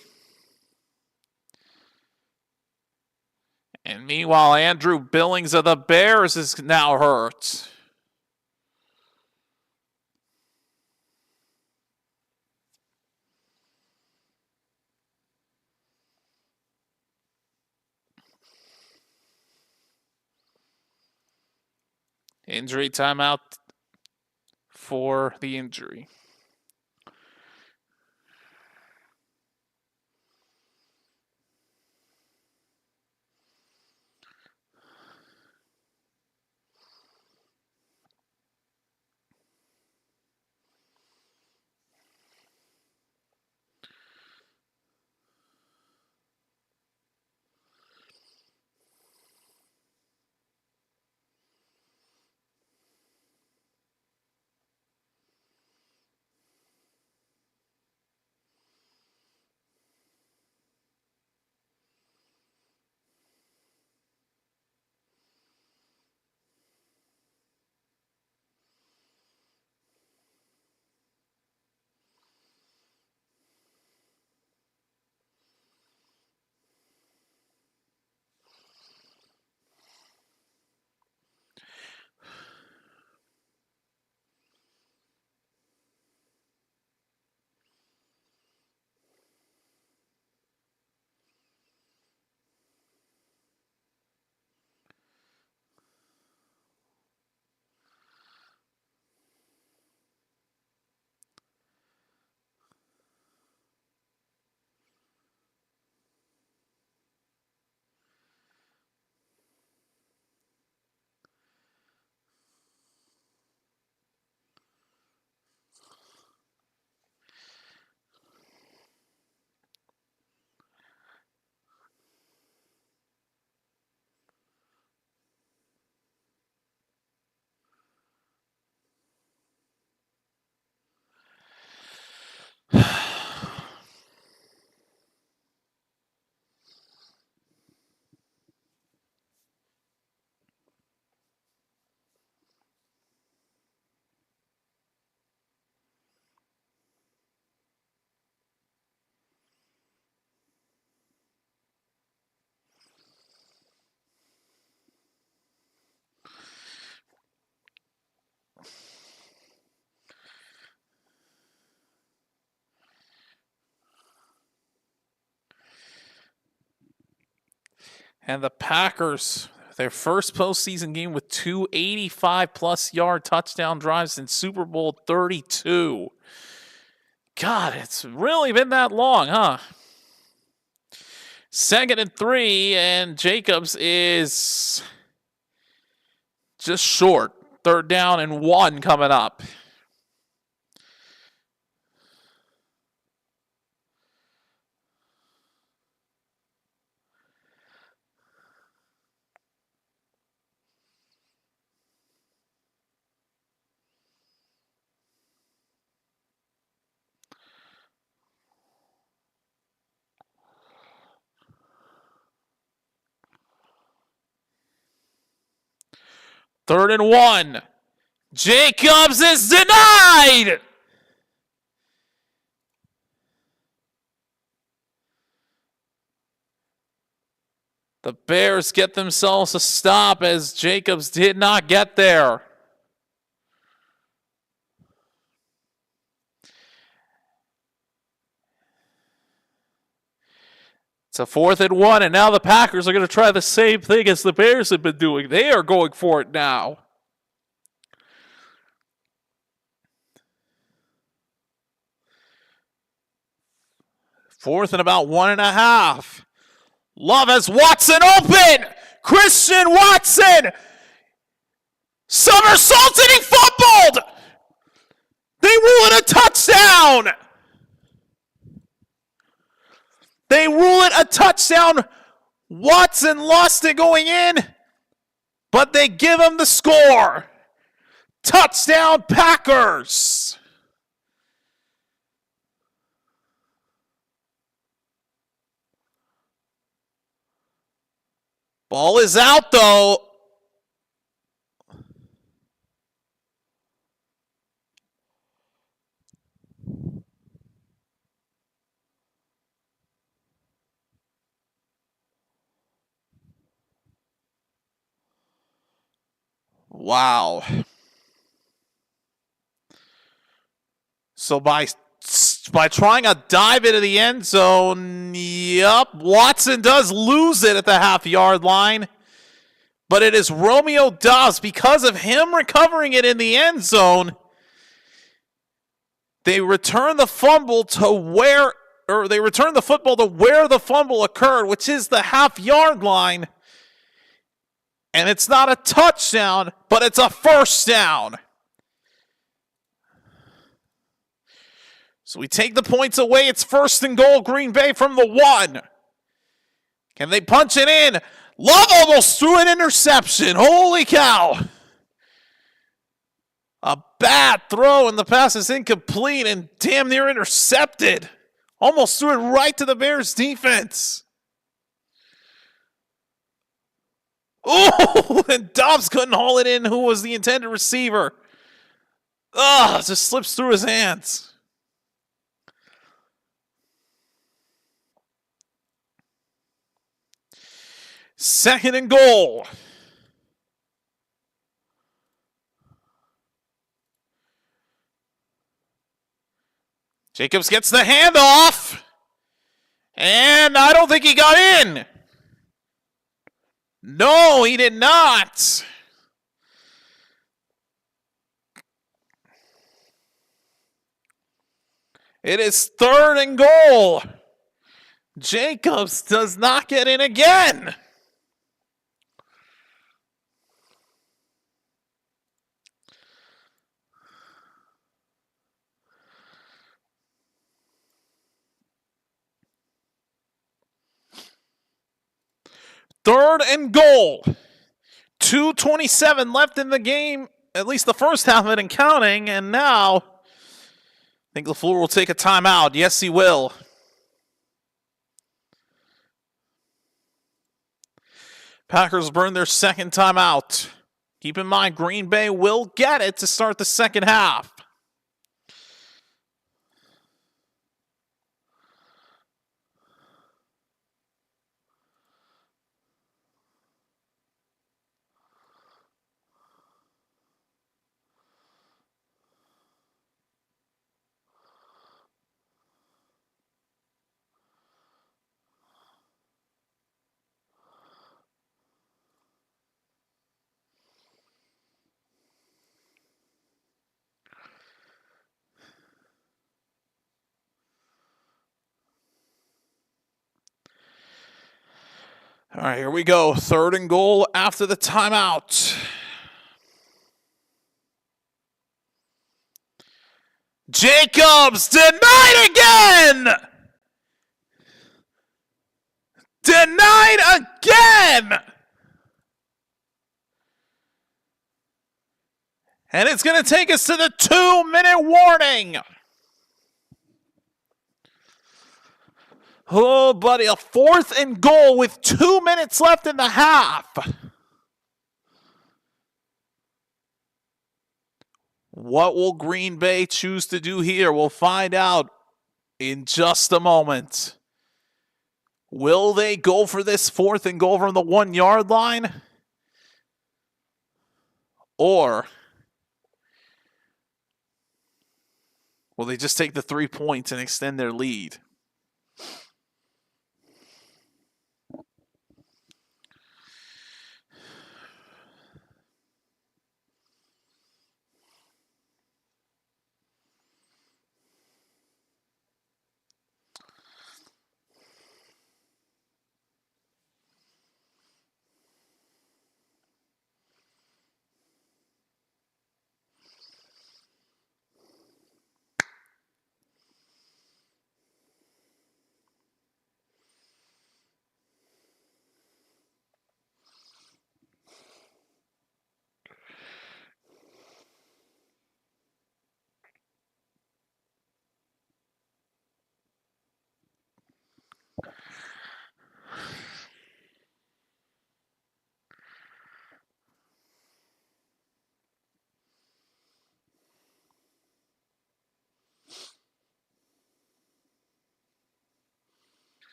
And meanwhile, Andrew Billings of the Bears is now hurt. Injury timeout for the injury. And the Packers, their first postseason game with 2 85-plus yard touchdown drives in Super Bowl 32. God, it's really been that long, huh? 2nd and 3, and Jacobs is just short. 3rd down and 1 coming up. Third and 1. Jacobs is denied. The Bears get themselves a stop as Jacobs did not get there. It's a 4th and 1, and now the Packers are going to try the same thing as the Bears have been doing. They are going for it now. Fourth and about 1.5. Love has Watson open. Christian Watson somersaulted. He fumbled. They rule it a touchdown. They rule it a touchdown. Watson lost it going in, but they give him the score. Touchdown, Packers. Ball is out, though. Wow. So by trying a dive into the end zone, yep, Watson does lose it at the half-yard line. But it is Romeo Doubs. Because of him recovering it in the end zone, they return the football to where the fumble occurred, which is the half-yard line. And it's not a touchdown, but it's a first down. So we take the points away. It's 1st and goal, Green Bay from the 1. Can they punch it in? Love almost threw an interception. Holy cow. A bad throw, and the pass is incomplete and damn near intercepted. Almost threw it right to the Bears defense. Oh, and Doubs couldn't haul it in, who was the intended receiver. Ugh, just slips through his hands. Second and goal. Jacobs gets the handoff. And I don't think he got in. No, he did not. It is 3rd and goal. Jacobs does not get in again. Third and goal. 2:27 left in the game, at least the first half of it and counting, and now I think LaFleur will take a timeout. Yes, he will. Packers burn their second timeout. Keep in mind, Green Bay will get it to start the second half. All right, here we go. 3rd and goal after the timeout. Jacobs denied again! Denied again! And it's going to take us to the 2-minute warning. Oh, buddy, a 4th and goal with 2 minutes left in the half. What will Green Bay choose to do here? We'll find out in just a moment. Will they go for this 4th and goal from the 1-yard line? Or will they just take the 3 points and extend their lead?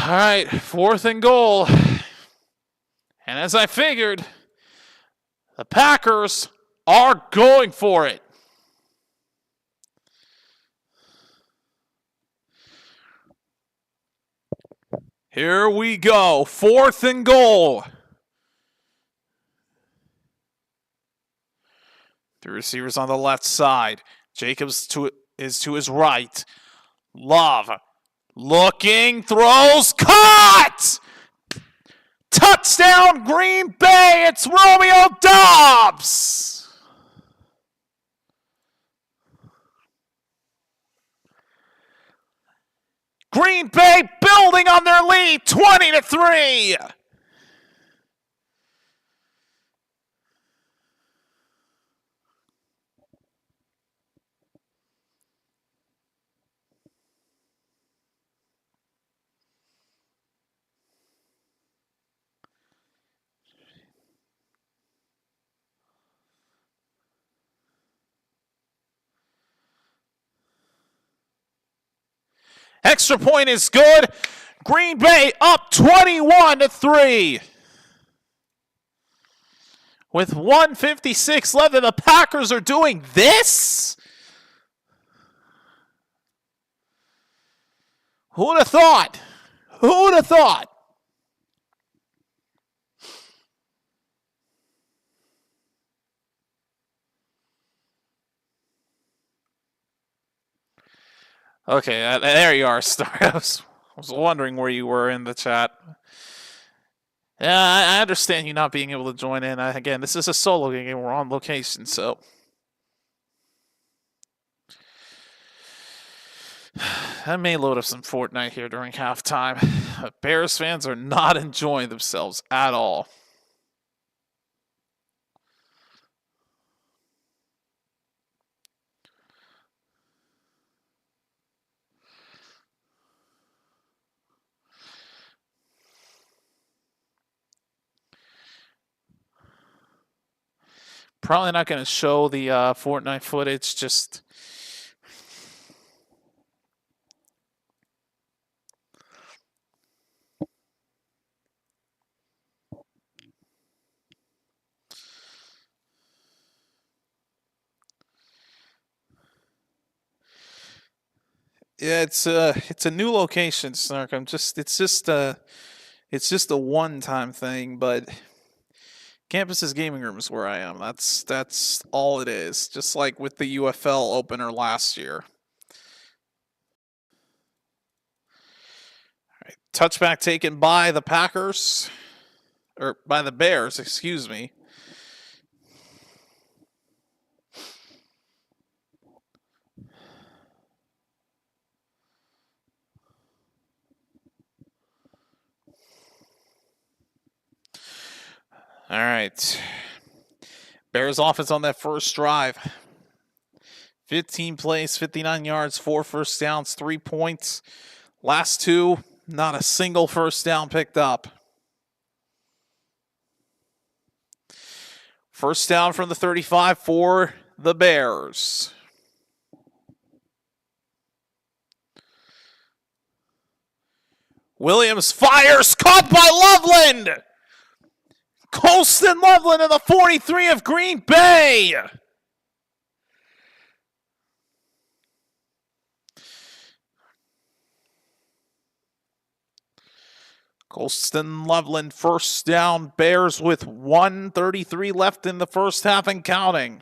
All right, 4th and goal. And as I figured, the Packers are going for it. Here we go. 4th and goal. The receivers on the left side. Jacobs is to his right. Love. Looking, throws, caught! Touchdown, Green Bay! It's Romeo Doubs! Green Bay building on their lead, 20-3. Extra point is good. Green Bay up 21-3. With 1:56 left, and the Packers are doing this? Who would have thought? Who would have thought? Okay, there you are, Star. I was wondering where you were in the chat. Yeah, I understand you not being able to join in. Again, this is a solo game. We're on location, so. I may load up some Fortnite here during halftime. But Bears fans are not enjoying themselves at all. Probably not going to show the Fortnite footage, just... Yeah, it's a new location, Snark. It's just a one-time thing, but Campus's gaming room is where I am. That's all it is. Just like with the UFL opener last year. All right, touchback taken by the Packers, or by the Bears, excuse me. All right. Bears offense on that first drive. 15 plays, 59 yards, 4 first downs, 3 points. Last 2, not a single first down picked up. First down from the 35 for the Bears. Williams fires, caught by Loveland! Colston Loveland in the 43 of Green Bay. Colston Loveland first down. Bears with 1:33 left in the first half and counting.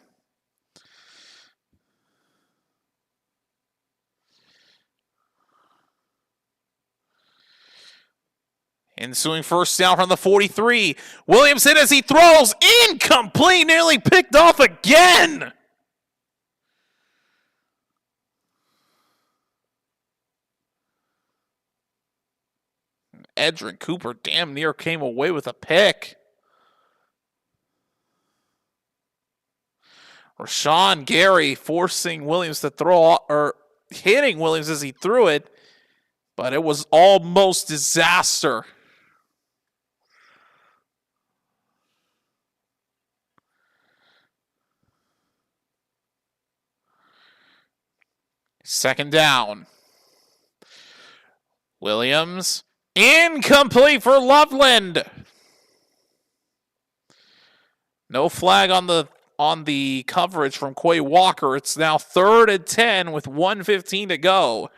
Ensuing first down from the 43. Williams hit as he throws. Incomplete. Nearly picked off again. Edrin Cooper damn near came away with a pick. Rashawn Gary forcing Williams to throw, or hitting Williams as he threw it, but it was almost disaster. Second down. Williams Incomplete for Loveland. No flag on the coverage from Quay Walker. It's now 3rd and 10 with 1:15 to go.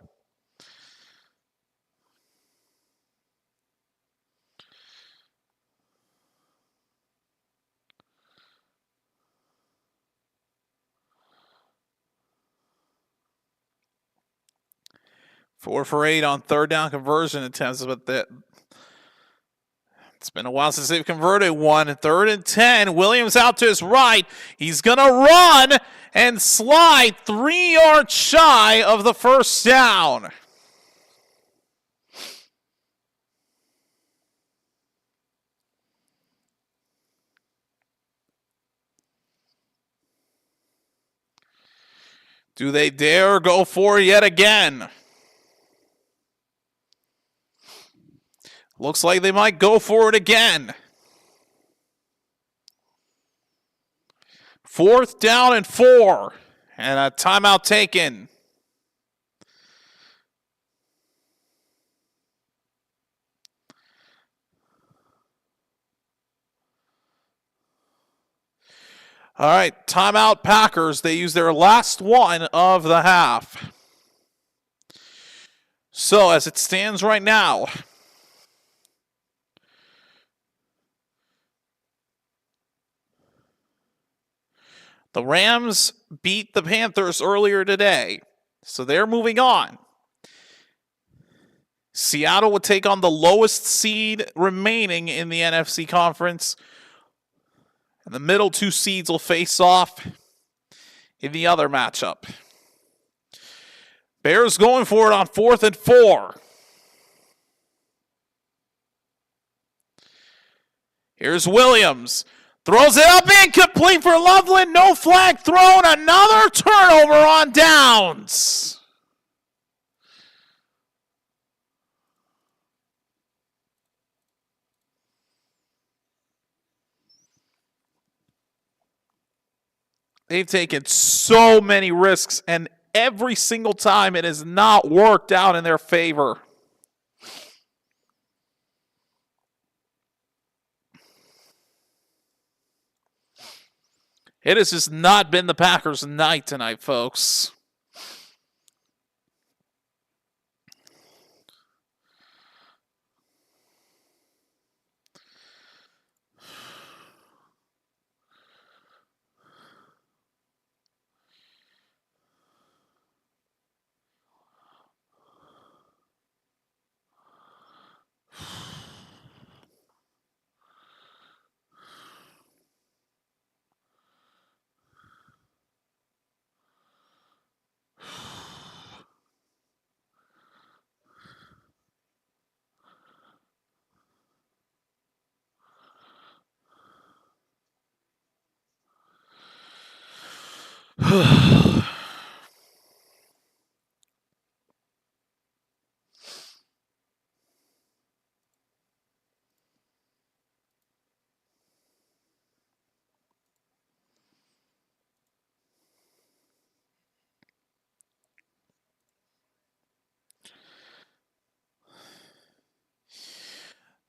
Four for 8 on 3rd down conversion attempts, but it's been a while since they've converted one. 3rd and 10. Williams out to his right. He's going to run and slide 3 yards shy of the first down. Do they dare go for it yet again? Looks like they might go for it again. 4th down and 4. And a timeout taken. All right, timeout Packers. They use their last one of the half. So as it stands right now, the Rams beat the Panthers earlier today, so they're moving on. Seattle would take on the lowest seed remaining in the NFC conference. And the middle 2 seeds will face off in the other matchup. Bears going for it on 4th and 4. Here's Williams. Throws it up, incomplete for Loveland. No flag thrown. Another turnover on downs. They've taken so many risks, and every single time it has not worked out in their favor. It has just not been the Packers' night tonight, folks.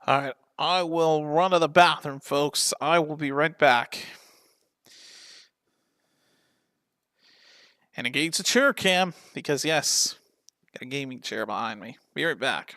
All right, I will run to the bathroom, folks. I will be right back. And engage the chair cam, because yes, got a gaming chair behind me. Be right back.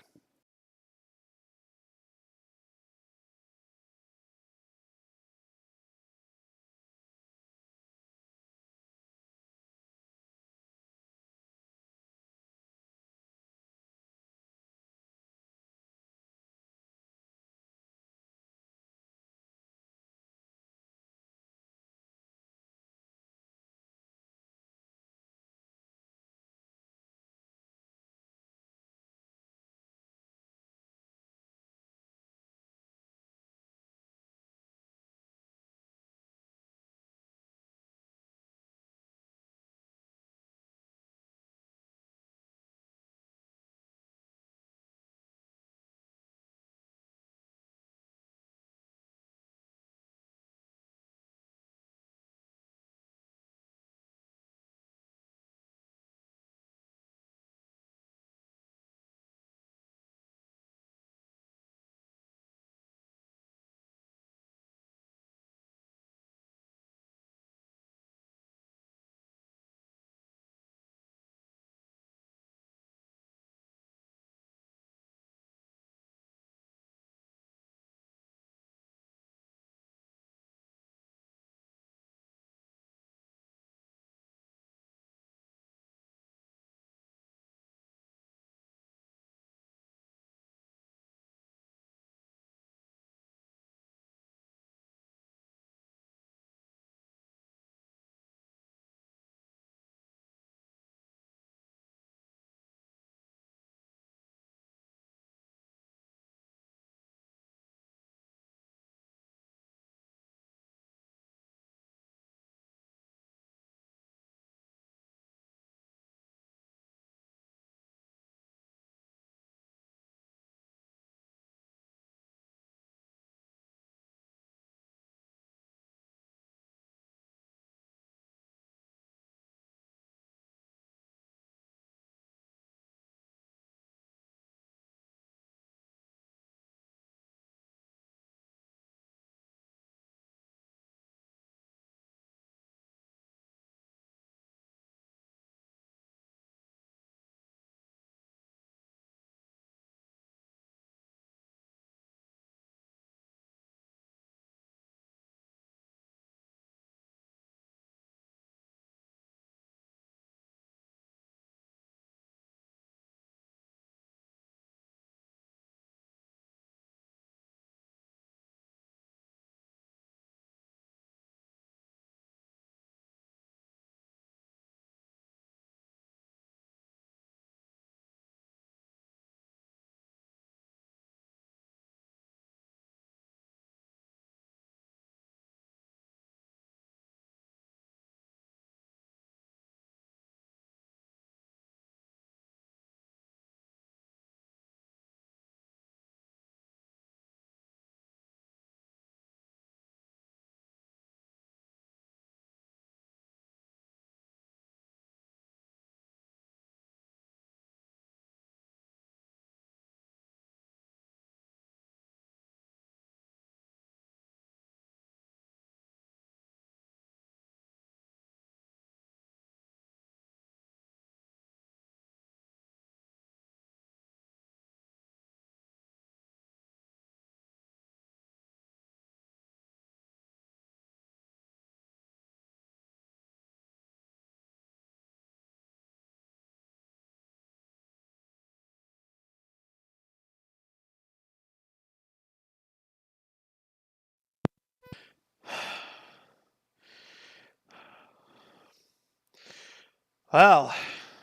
Well,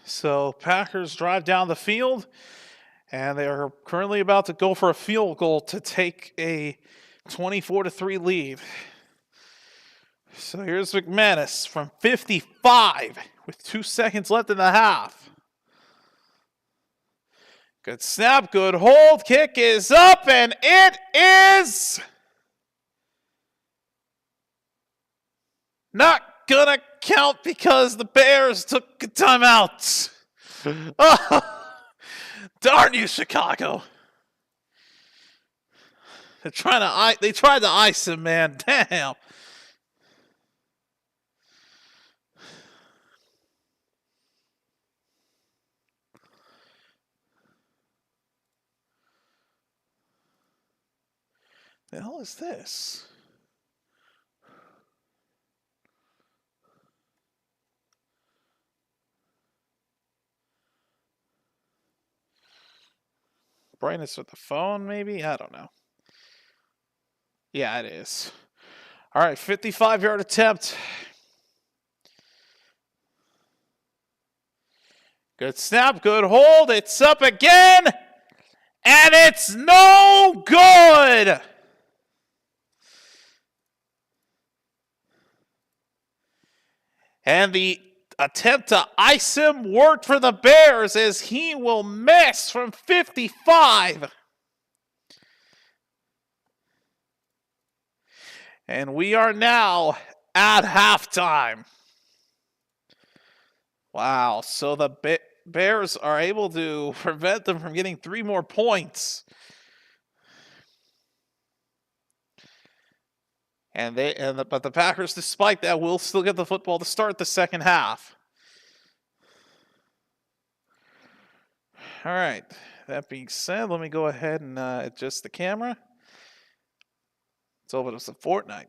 so Packers drive down the field, and they are currently about to go for a field goal to take a 24-3 lead. So here's McManus from 55 with 2 seconds left in the half. Good snap, good hold, kick is up, and it is not gonna count because the Bears took a timeout. Oh, darn you, Chicago. They tried to ice him, man. Damn. The hell is this? Brightness with the phone, maybe? I don't know. Yeah, it is. All right, 55-yard attempt. Good snap, good hold. It's up again, and it's no good. And the attempt to ice him worked for the Bears as he will miss from 55. And we are now at halftime. Wow, so the Bears are able to prevent them from getting 3 more points. But the Packers, despite that, will still get the football to start the second half. All right, that being said, let me go ahead and adjust the camera. Let's open up some Fortnite.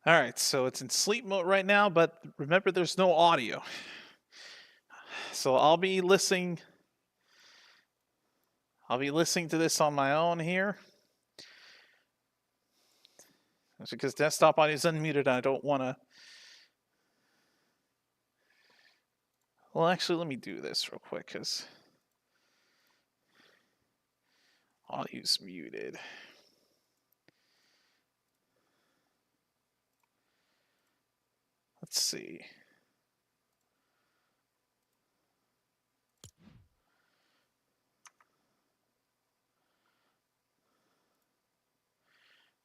All right, so it's in sleep mode right now, but remember there's no audio. So I'll be listening to this on my own here. That's because desktop audio is unmuted. I don't want to. Well, actually, let me do this real quick because audio's muted. Let's see.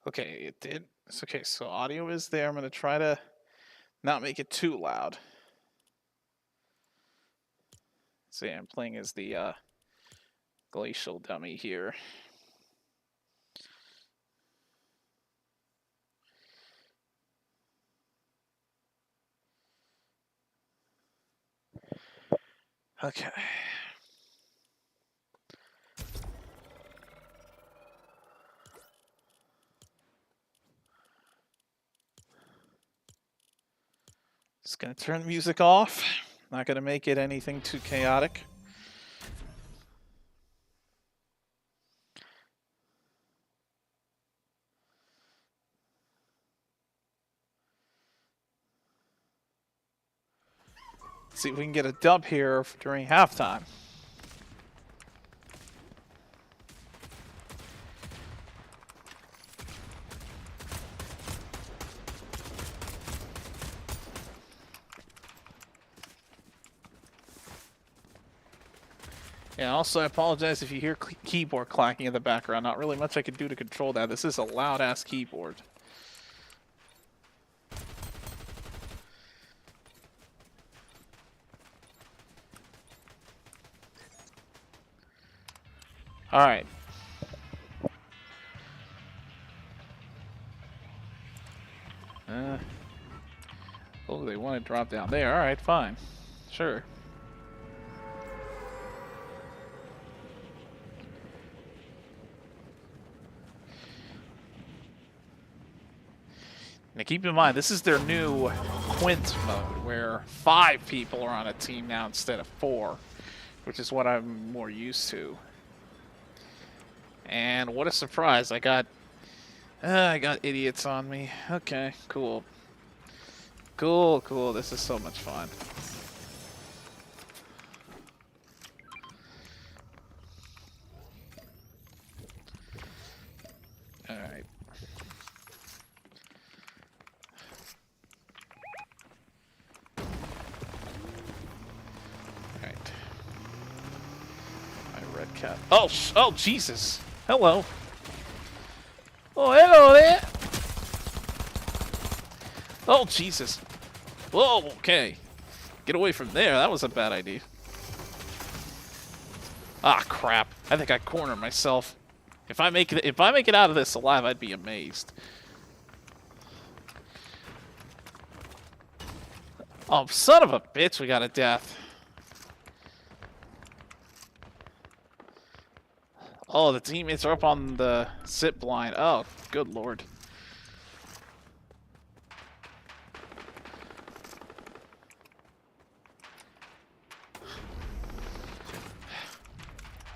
Okay, it did. It's okay, so audio is there. I'm going to try to not make it too loud. So yeah, I'm playing as the glacial dummy here. Okay. Just gonna turn the music off. Not gonna make it anything too chaotic. Let's see if we can get a dub here during halftime. Yeah, also I apologize if you hear keyboard clacking in the background. Not really much I could do to control that. This is a loud-ass keyboard. All right. Drop down there. All right, fine. Sure. Now keep in mind, this is their new Quint mode, where 5 people are on a team now instead of 4, which is what I'm more used to. And what a surprise! I got idiots on me. Okay, cool. Cool. This is so much fun. All right. Alright. My red cap. Oh, Jesus. Hello. Oh, hello there. Oh, Jesus. Whoa, okay. Get away from there. That was a bad idea. Ah, crap. I think I cornered myself. If I make it out of this alive, I'd be amazed. Oh, son of a bitch, we got a death. Oh, the teammates are up on the zip line. Oh, good lord.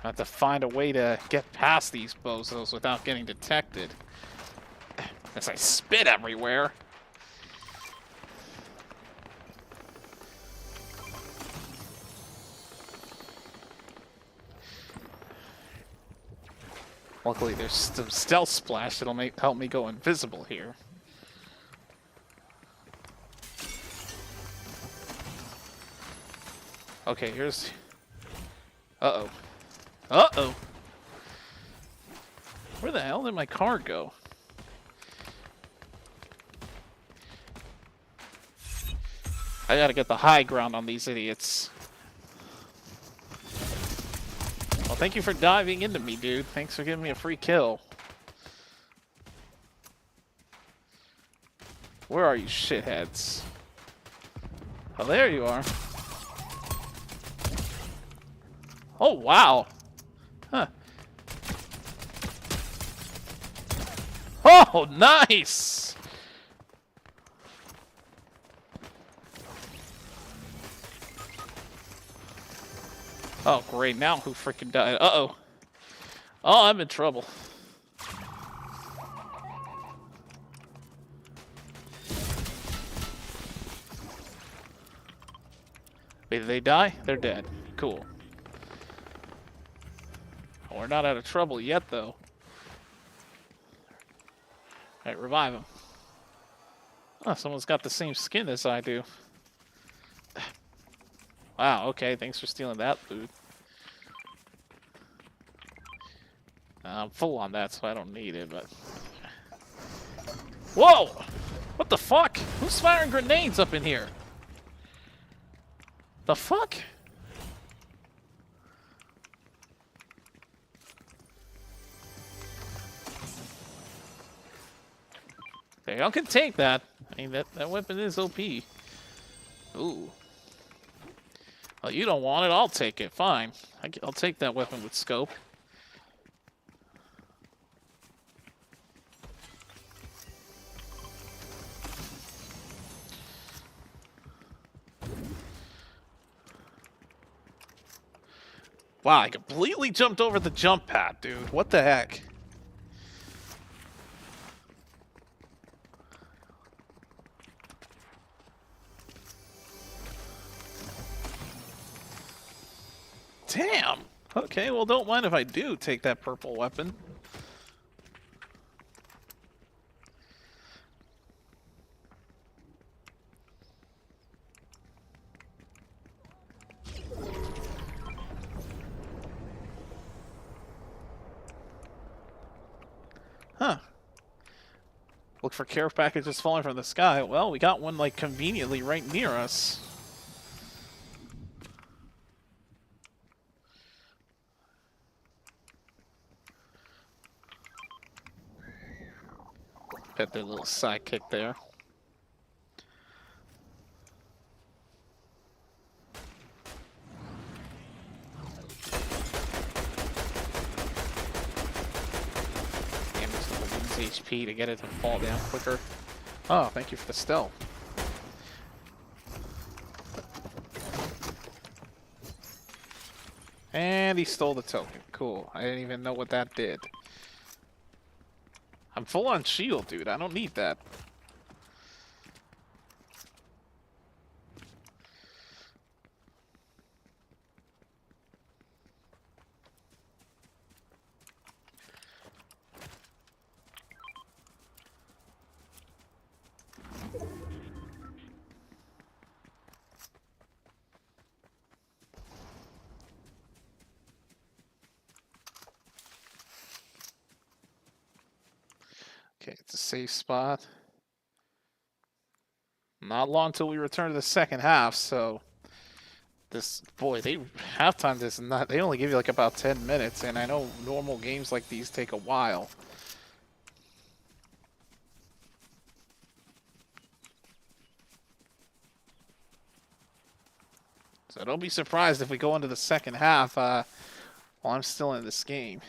I have to find a way to get past these bozos without getting detected. As I spit everywhere. Luckily, there's some stealth splash that'll help me go invisible here. Okay, here's... Uh-oh. Uh-oh! Where the hell did my car go? I gotta get the high ground on these idiots. Well, thank you for diving into me, dude. Thanks for giving me a free kill. Where are you, shitheads? Oh, there you are. Oh, wow. Huh. Oh, nice! Oh, great. Now who freaking died? Uh-oh. Oh, I'm in trouble. Wait, did they die? They're dead. Cool. We're not out of trouble yet, though. Alright, revive him. Oh, someone's got the same skin as I do. Wow, okay, thanks for stealing that loot. I'm full on that, so I don't need it, but... Whoa! What the fuck? Who's firing grenades up in here? The fuck? Okay, I can take that. I mean, that weapon is OP. Ooh. Oh, you don't want it? I'll take it. Fine. I'll take that weapon with scope. Wow, I completely jumped over the jump pad, dude. What the heck? Damn! Okay, well, don't mind if I do take that purple weapon. Huh. Look for care packages falling from the sky. Well, we got one, like, conveniently right near us. Pet their little sidekick there. HP to get it to fall down quicker. Oh, thank you for the stealth. And he stole the token. Cool. I didn't even know what that did. I'm full on shield, dude. I don't need that. Okay, it's a safe spot. Not long till we return to the second half, so this halftime is not, they only give you like about 10 minutes, and I know normal games like these take a while. So don't be surprised if we go into the second half while I'm still in this game.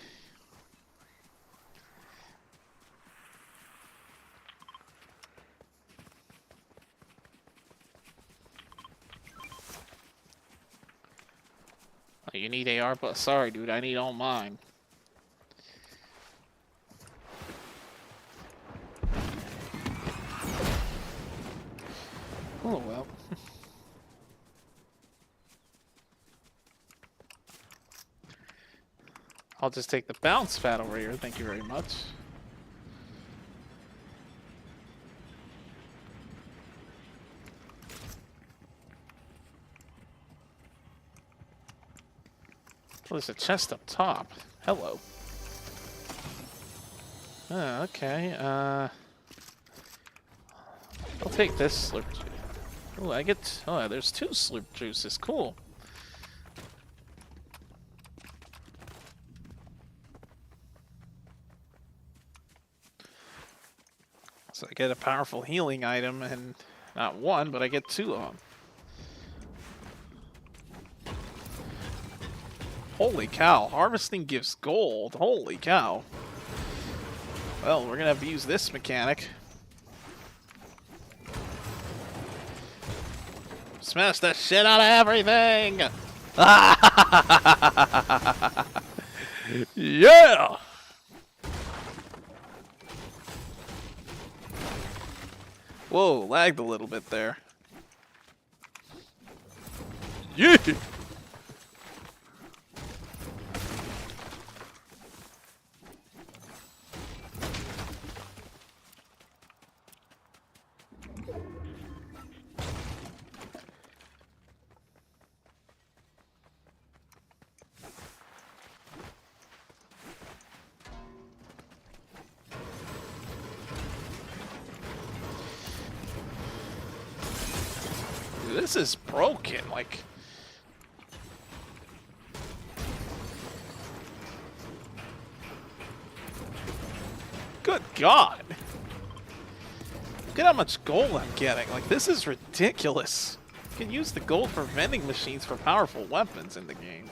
You need AR, but sorry, dude, I need all mine. Oh, well. I'll just take the bounce pad over here, thank you very much. Oh, there's a chest up top. Hello. Oh, okay, I'll take this slurp juice. Oh, oh, there's 2 slurp juices, cool. So I get a powerful healing item, and not 1, but I get 2 of them. Holy cow, harvesting gives gold. Holy cow. Well, we're gonna have to use this mechanic. Smash the shit out of everything! Yeah! Whoa, lagged a little bit there. Yeah! This is broken, like... Good God! Look at how much gold I'm getting. Like, this is ridiculous. You can use the gold for vending machines for powerful weapons in the game.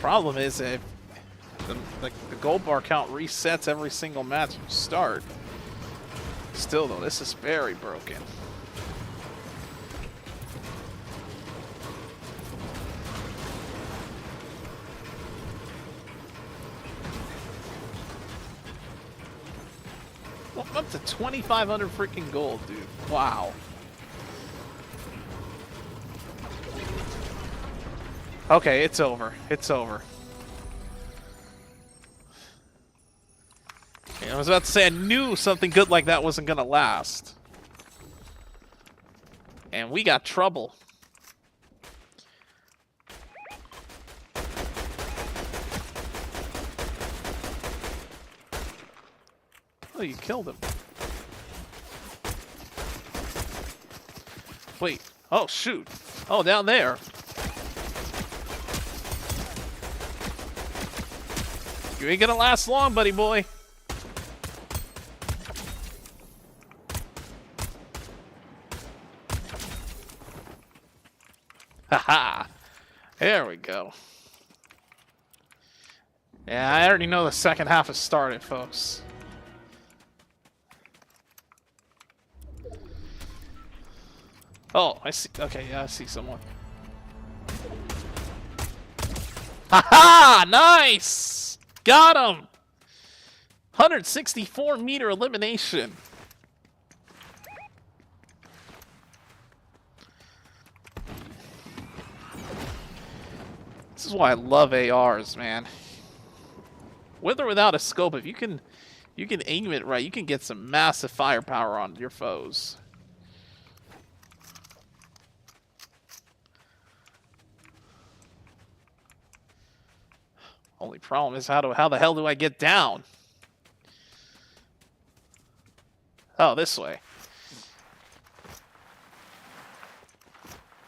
Problem is, if the gold bar count resets every single match you start. Still though, this is very broken. Well, I'm up to 2,500 freaking gold, dude. Wow. Okay, it's over. It's over. I was about to say, I knew something good like that wasn't gonna last. And we got trouble. Oh, you killed him. Wait. Oh, shoot. Oh, down there. You ain't gonna last long, buddy boy. Haha! There we go. Yeah, I already know the second half has started, folks. Oh, I see. Okay, yeah, I see someone. Haha! Nice! Got him! 164-meter elimination. This is why I love ARs, man. With or without a scope, if you can aim it right, you can get some massive firepower on your foes. Only problem is how the hell do I get down? Oh, this way.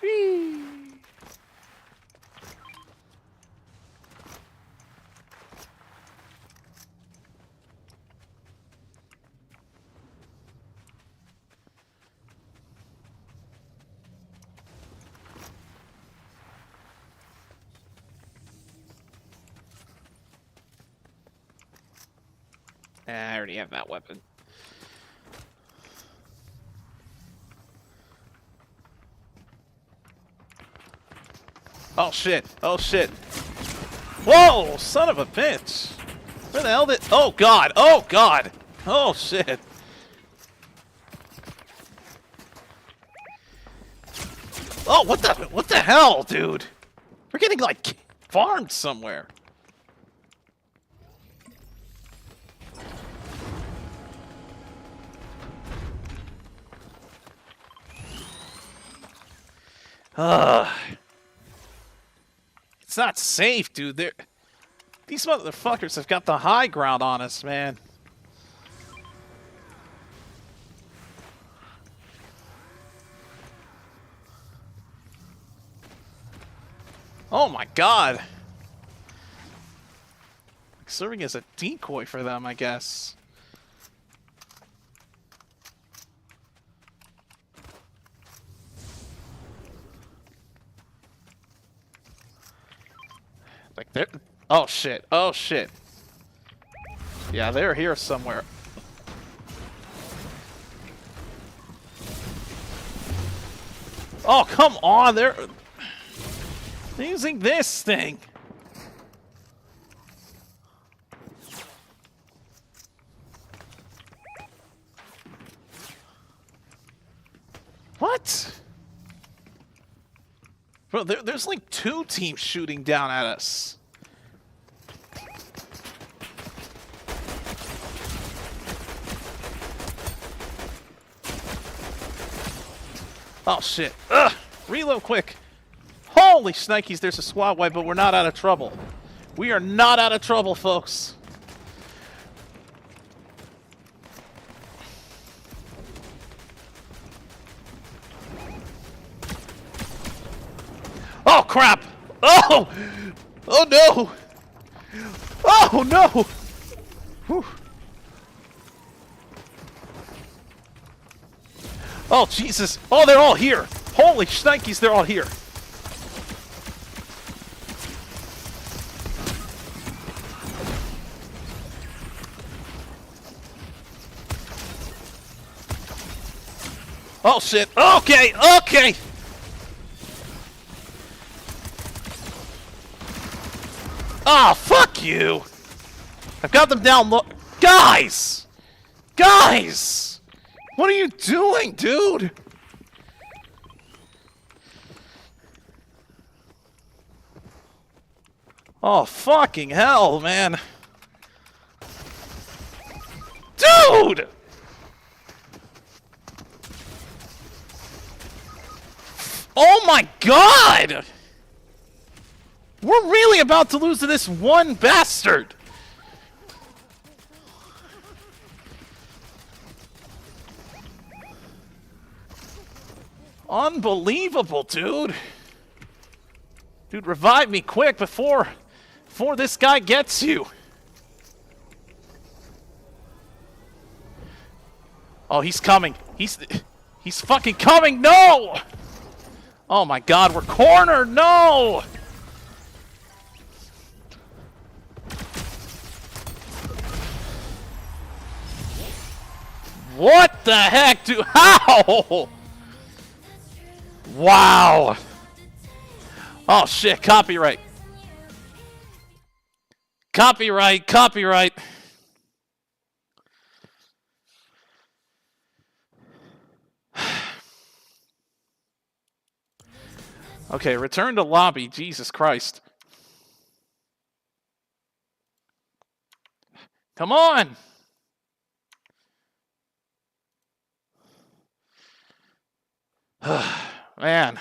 Whee! I already have that weapon. Oh shit! Oh shit! Whoa! Son of a bitch! Where the hell did? Oh god! Oh god! Oh shit! Oh, what the hell, dude? We're getting like farmed somewhere. It's not safe, dude. These motherfuckers have got the high ground on us, man. Oh my god. Serving as a decoy for them, I guess. Like they're... Oh shit. Oh shit. Yeah, they're here somewhere. Oh, come on. They're using this thing. What? Bro, there's like 2 teams shooting down at us. Oh shit. Ugh! Reload quick. Holy shnikes, there's a squad wipe, but we're not out of trouble. We are not out of trouble, folks. Oh crap! Oh! Oh no! Oh no! Whew. Oh Jesus! Oh, they're all here! Holy shnikes, they're all here! Oh shit! Okay, okay! Ah, fuck you! I've got them down low. Guys! Guys! What are you doing, dude? Oh, fucking hell, man. Dude! Oh my god! We're really about to lose to this one bastard! Unbelievable, dude! Dude, revive me quick before this guy gets you! Oh, he's coming. He's fucking coming! No! Oh my god, we're cornered! No! What the heck, dude? How? Wow. Oh, shit. Copyright. Copyright. Copyright. Okay, return to lobby. Jesus Christ. Come on. Man.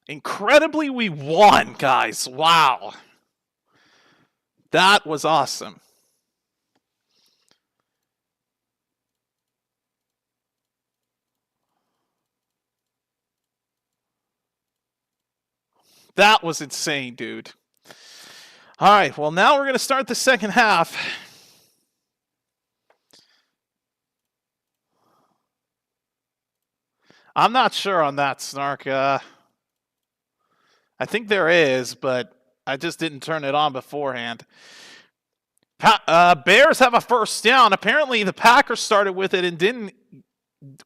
Incredibly, we won, guys. Wow. That was awesome. That was insane, dude. All right, well, now we're going to start the second half. I'm not sure on that, Snark. I think there is, but I just didn't turn it on beforehand. Bears have a first down. Apparently, the Packers started with it and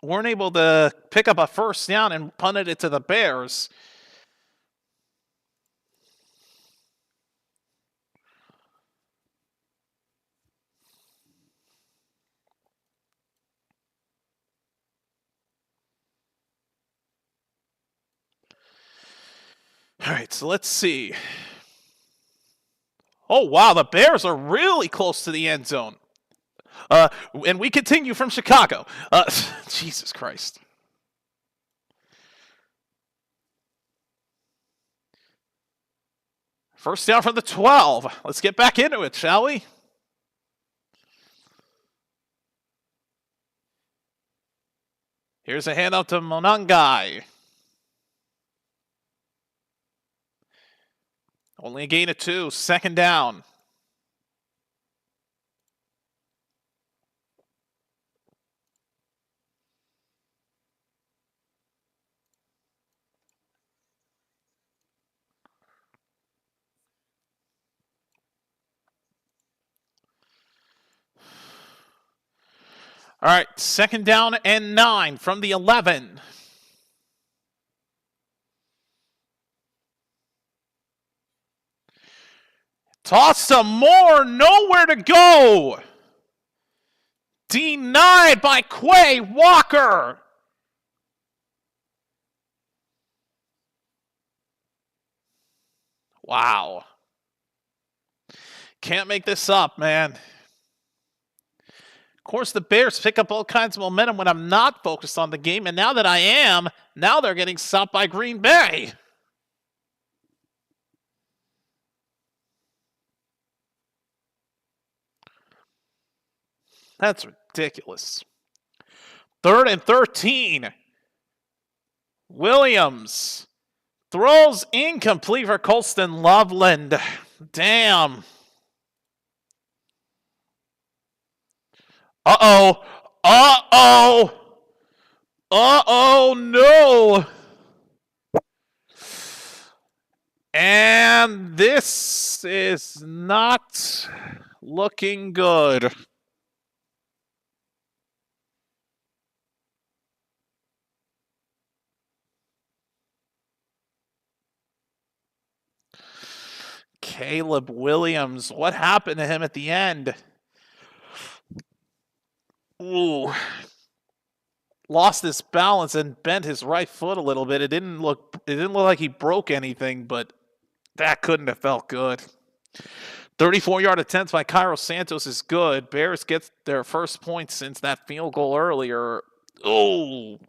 weren't able to pick up a first down and punted it to the Bears. All right, so let's see. Oh, wow, the Bears are really close to the end zone. And we continue from Chicago. Jesus Christ. First down from the 12. Let's get back into it, shall we? Here's a handout to Monangai. Only a gain of 2. Second down. All right, second down and 9 from the 11. Toss some more, nowhere to go. Denied by Quay Walker. Wow. Can't make this up, man. Of course, the Bears pick up all kinds of momentum when I'm not focused on the game, and now that I am, now they're getting stopped by Green Bay. That's ridiculous. 3rd and 13. Williams throws incomplete for Colston Loveland. Damn. Uh-oh. Uh-oh. Uh-oh, no. And this is not looking good. Caleb Williams, what happened to him at the end? Ooh. Lost his balance and bent his right foot a little bit. It didn't look like he broke anything, but that couldn't have felt good. 34-yard attempt by Cairo Santos is good. Bears get their first point since that field goal earlier. Oh.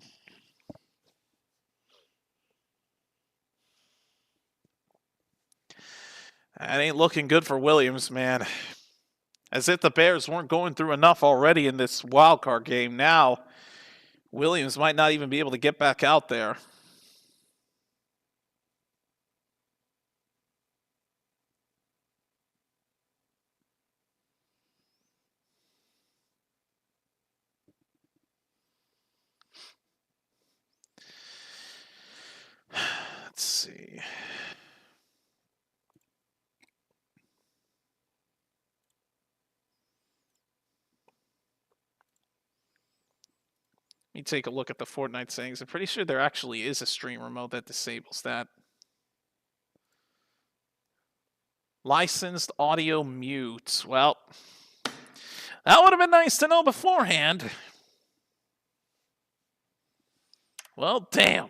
That ain't looking good for Williams, man. As if the Bears weren't going through enough already in this wild card game. Now, Williams might not even be able to get back out there. Let's see. me take a look at the Fortnite settings. I'm pretty sure there actually is a streamer mode that disables that. Licensed audio mute. Well, that would have been nice to know beforehand. Well, damn.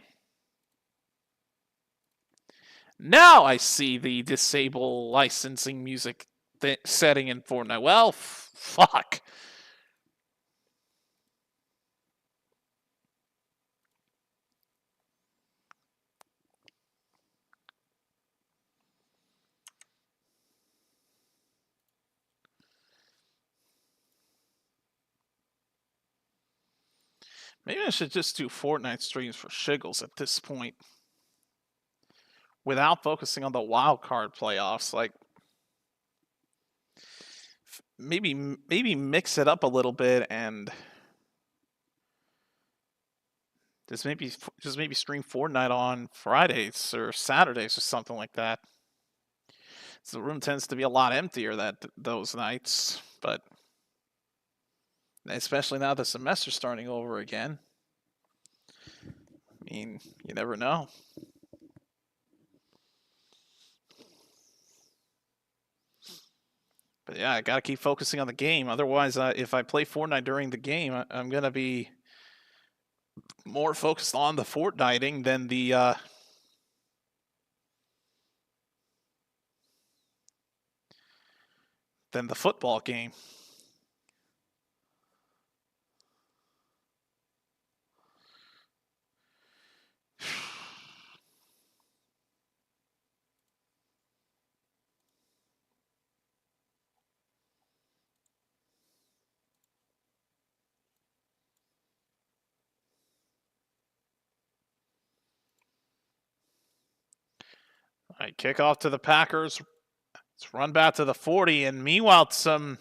Now I see the disable licensing music setting in Fortnite. Well, fuck. Maybe I should just do Fortnite streams for shiggles at this point. Without focusing on the wild card playoffs. Like, maybe mix it up a little bit and just maybe stream Fortnite on Fridays or Saturdays or something like that. So the room tends to be a lot emptier those nights, but especially now the semester's starting over again. I mean, you never know. But yeah, I gotta keep focusing on the game. Otherwise, if I play Fortnite during the game, I'm gonna be more focused on the Fortniting than the football game. All right, kickoff to the Packers. Let's run back to the 40, and meanwhile, some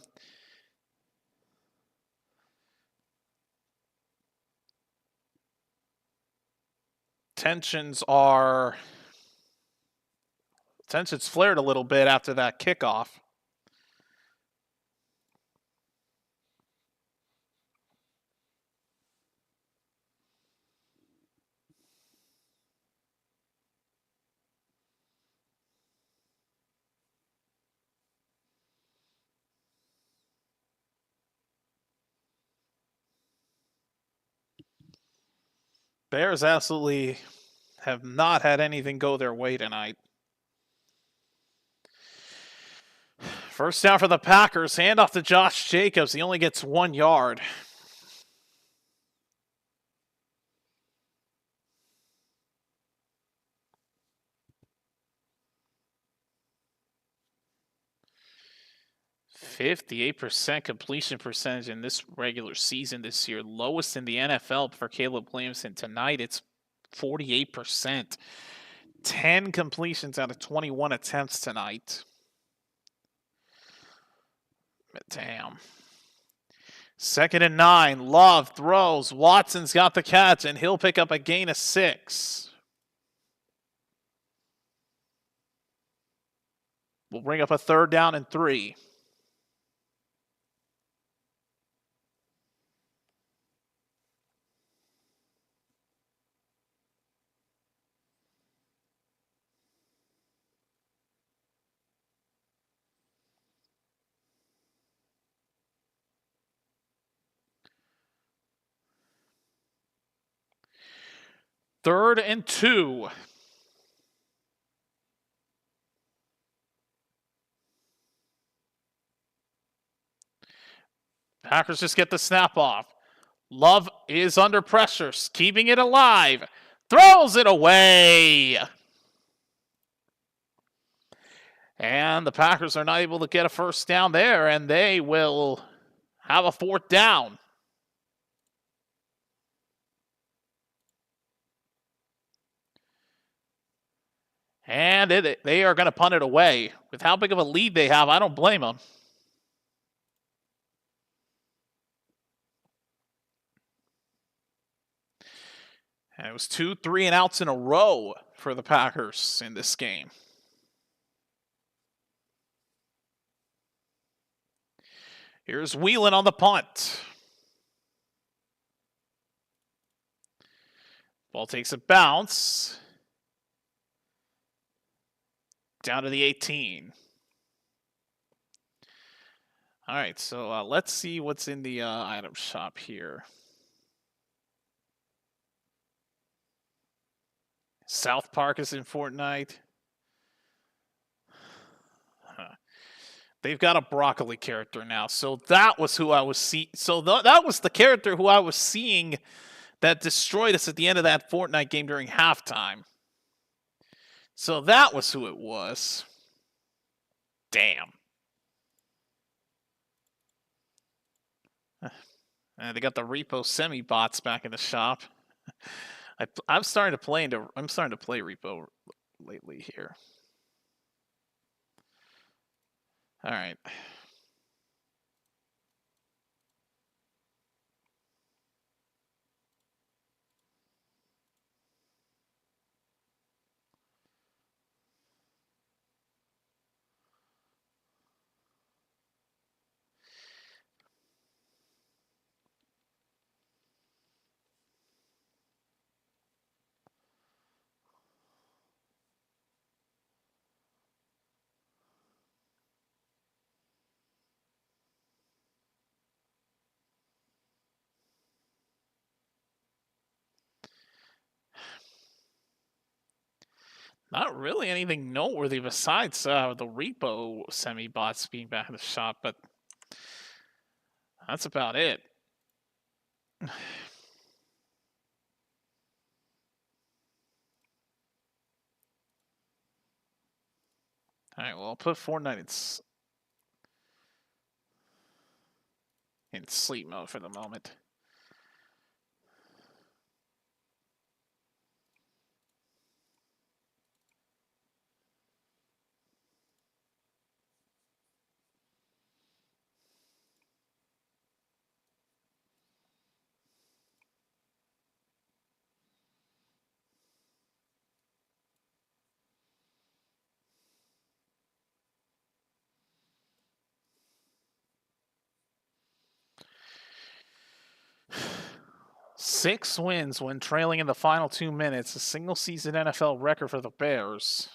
tensions flared a little bit after that kickoff. Bears absolutely have not had anything go their way tonight. First down for the Packers. Handoff to Josh Jacobs. He only gets 1 yard. .58% completion percentage in this regular season this year. Lowest in the NFL for Caleb Williamson. Tonight, it's 48%. 10 completions out of 21 attempts tonight. Damn. 2nd and 9. Love throws. Watson's got the catch, and he'll pick up a gain of 6. We'll bring up a 3rd down and 3. Third and 2. Packers just get the snap off. Love is under pressure, keeping it alive. Throws it away. And the Packers are not able to get a first down there, and they will have a 4th down. And they are going to punt it away. With how big of a lead they have, I don't blame them. And it was 2 3-and-outs in a row for the Packers in this game. Here's Whelan on the punt. Ball takes a bounce. Down to the 18. All right, so let's see what's in the item shop here. South Park is in Fortnite. They've got a broccoli character now. So that was who I was seeing. So that was the character who I was seeing that destroyed us at the end of that Fortnite game during halftime. So that was who it was. Damn. They got the repo semi bots back in the shop. I'm starting to play repo lately here. All right. Not really anything noteworthy besides the repo semi-bots being back in the shop, but that's about it. All right, well, I'll put Fortnite in sleep mode for the moment. Six wins when trailing in the final 2 minutes, a single-season NFL record for the Bears.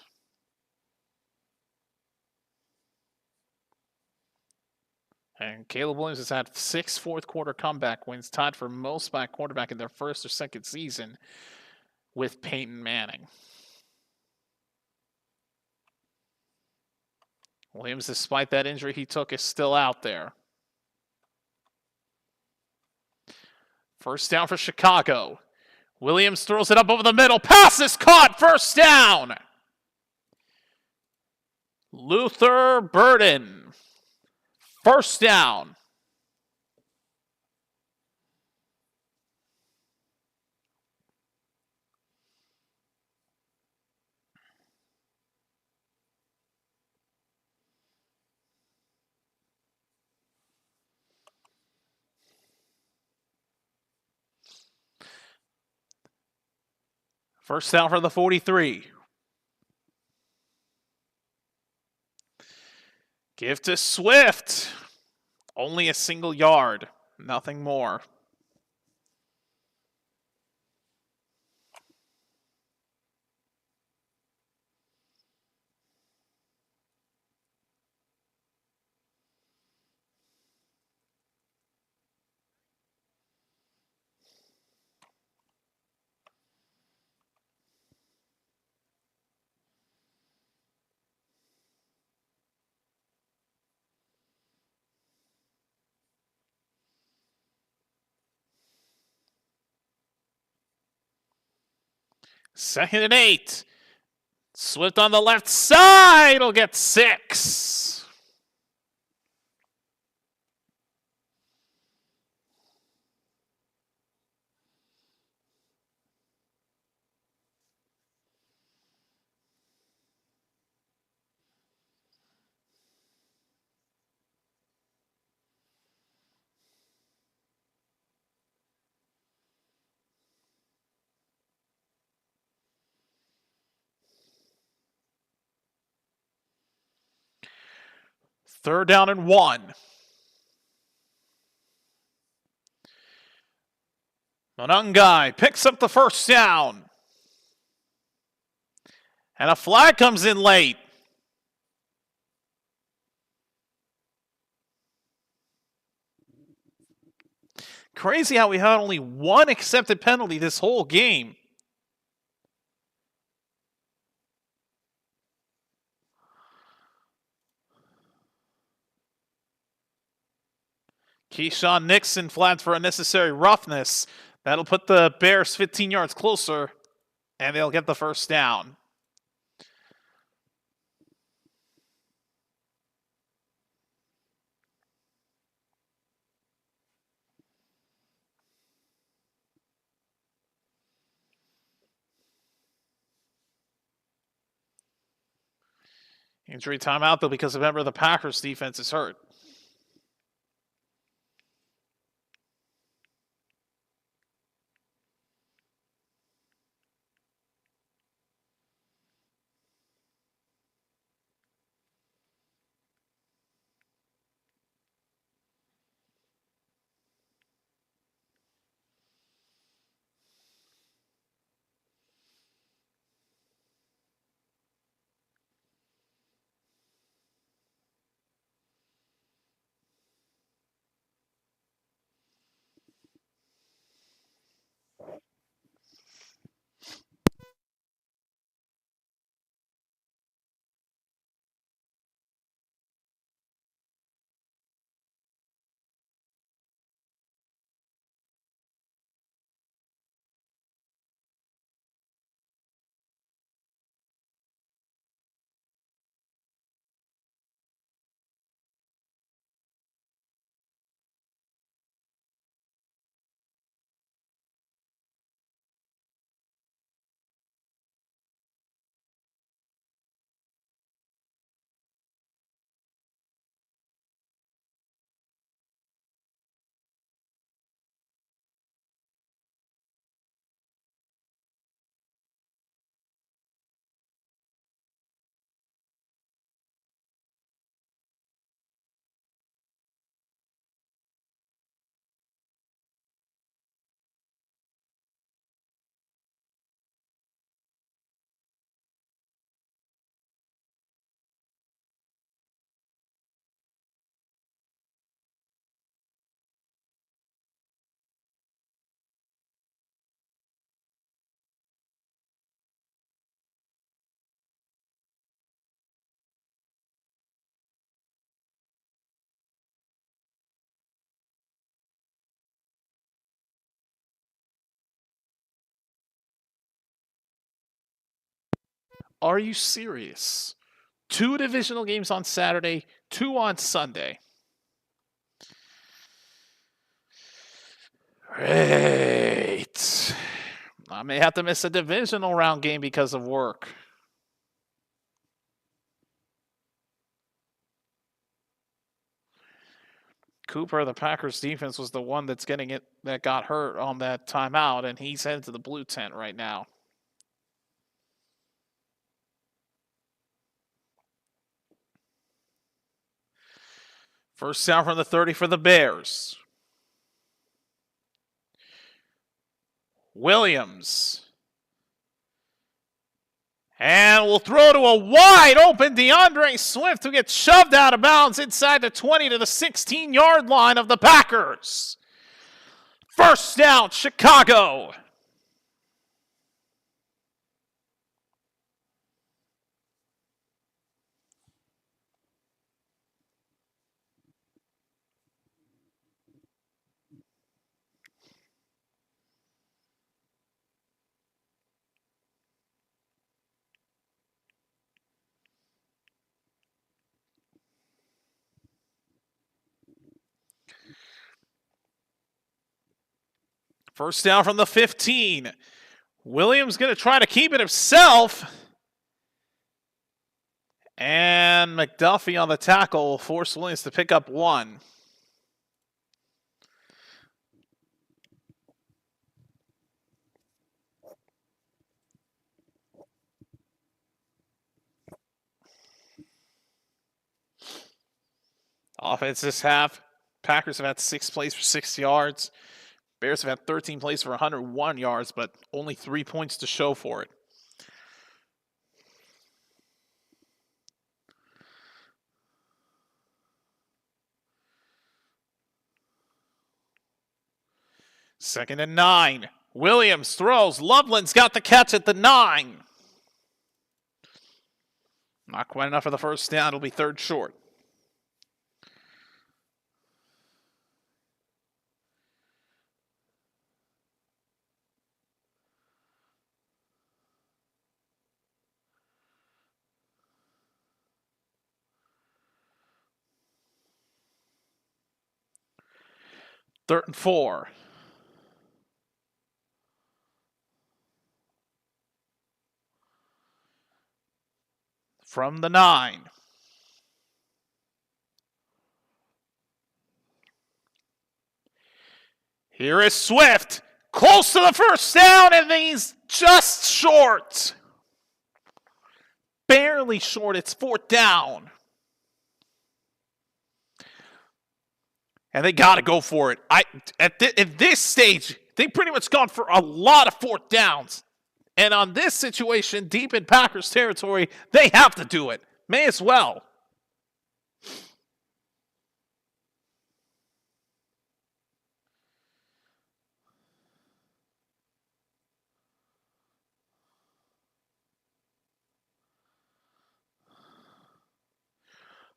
And Caleb Williams has had 6 fourth-quarter comeback wins, tied for most by a quarterback in their first or second season with Peyton Manning. Williams, despite that injury he took, is still out there. First down for Chicago. Williams throws it up over the middle. Pass is caught. First down. Luther Burden. First down. First down for the 43. Give to Swift. Only a single yard. Nothing more. Second and 8. Swift on the left side will get 6. Third down and 1. Monungai picks up the first down. And a flag comes in late. Crazy how we had only one accepted penalty this whole game. Keyshawn Nixon flagged for unnecessary roughness. That'll put the Bears 15 yards closer, and they'll get the first down. Injury timeout, though, because a member of the Packers defense is hurt. Are you serious? 2 divisional games on Saturday, 2 on Sunday. Great. I may have to miss a divisional round game because of work. Cooper, the Packers defense, was the one that's getting it, that got hurt on that timeout, and he's headed to the blue tent right now. First down from the 30 for the Bears. Williams. And we'll throw to a wide open DeAndre Swift, who gets shoved out of bounds inside the 20 to the 16-yard line of the Packers. First down, Chicago. First down from the 15. Williams going to try to keep it himself. And McDuffie on the tackle will force Williams to pick up 1. Offense this half. Packers have had 6 plays for 6 yards. Bears have had 13 plays for 101 yards, but only 3 points to show for it. Second and 9. Williams throws. Loveland's got the catch at the 9. Not quite enough for the first down. It'll be third short. Third and 4. From the 9. Here is Swift. Close to the first down, and he's just short. Barely short. It's fourth down. And they got to go for it. At this stage, they pretty much gone for a lot of fourth downs. And on this situation, deep in Packers territory, they have to do it. May as well.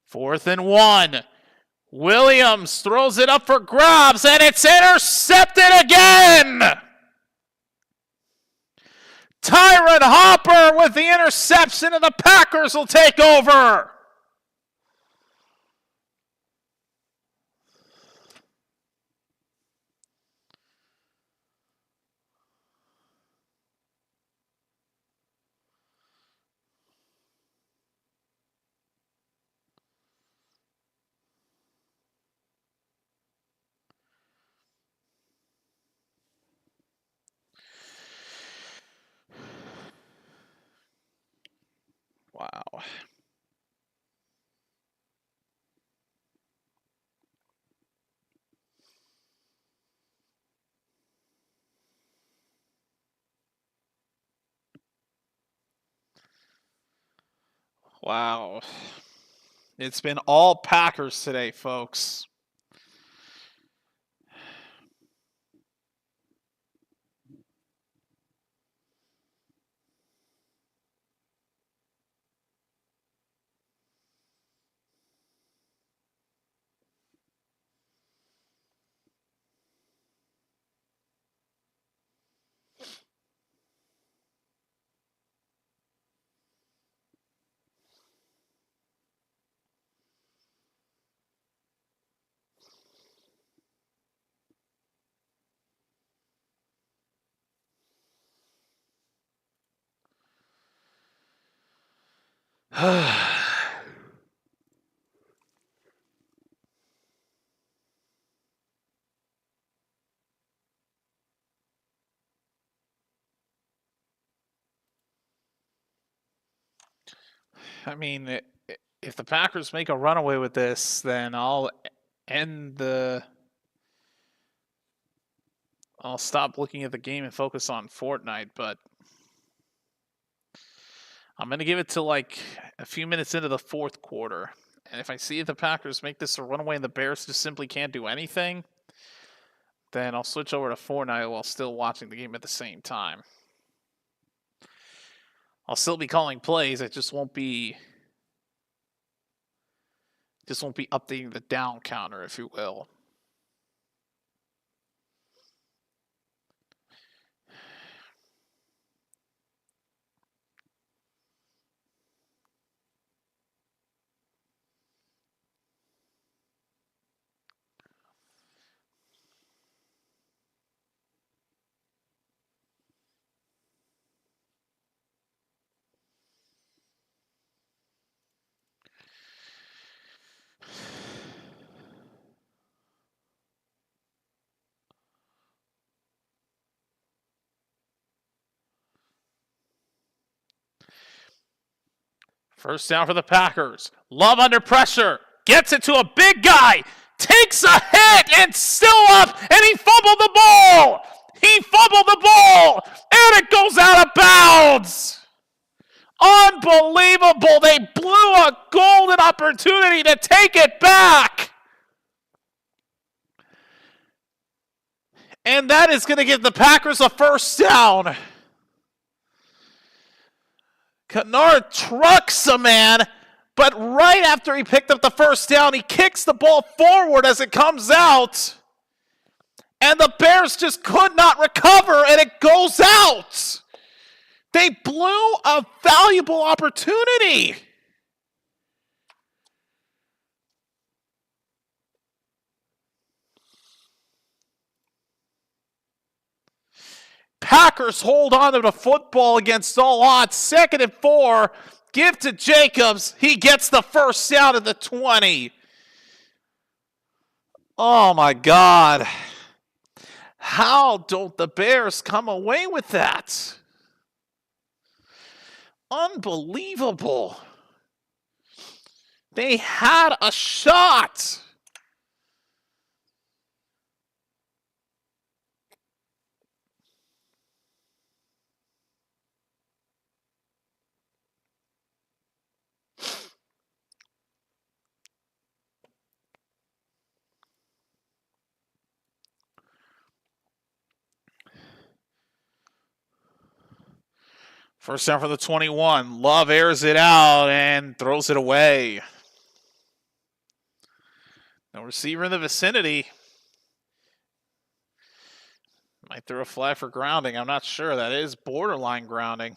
Fourth and 1. Williams throws it up for grabs, and it's intercepted again! Tyron Hopper with the interception, and the Packers will take over. Wow. Wow. It's been all Packers today, folks. I mean, if the Packers make a runaway with this, then I'll stop looking at the game and focus on Fortnite, but I'm going to give it to like a few minutes into the fourth quarter. And if I see the Packers make this a runaway and the Bears just simply can't do anything, then I'll switch over to Fortnite while still watching the game at the same time. I'll still be calling plays. It just won't be updating the down counter, if you will. First down for the Packers. Love under pressure. Gets it to a big guy. Takes a hit. hit and still up, and he fumbled the ball. He fumbled the ball, and it goes out of bounds. Unbelievable. They blew a golden opportunity to take it back. And that is going to give the Packers a first down. Kennard trucks a man, but right after he picked up the first down, he kicks the ball forward as it comes out. And the Bears just could not recover, and it goes out. They blew a valuable opportunity. Packers hold on to the football against all odds. 2nd and 4. Give to Jacobs. He gets the first down at the 20. Oh, my God. How don't the Bears come away with that? Unbelievable. They had a shot. First down for the 21. Love airs it out and throws it away. No receiver in the vicinity. Might throw a flag for grounding. I'm not sure. That is borderline grounding.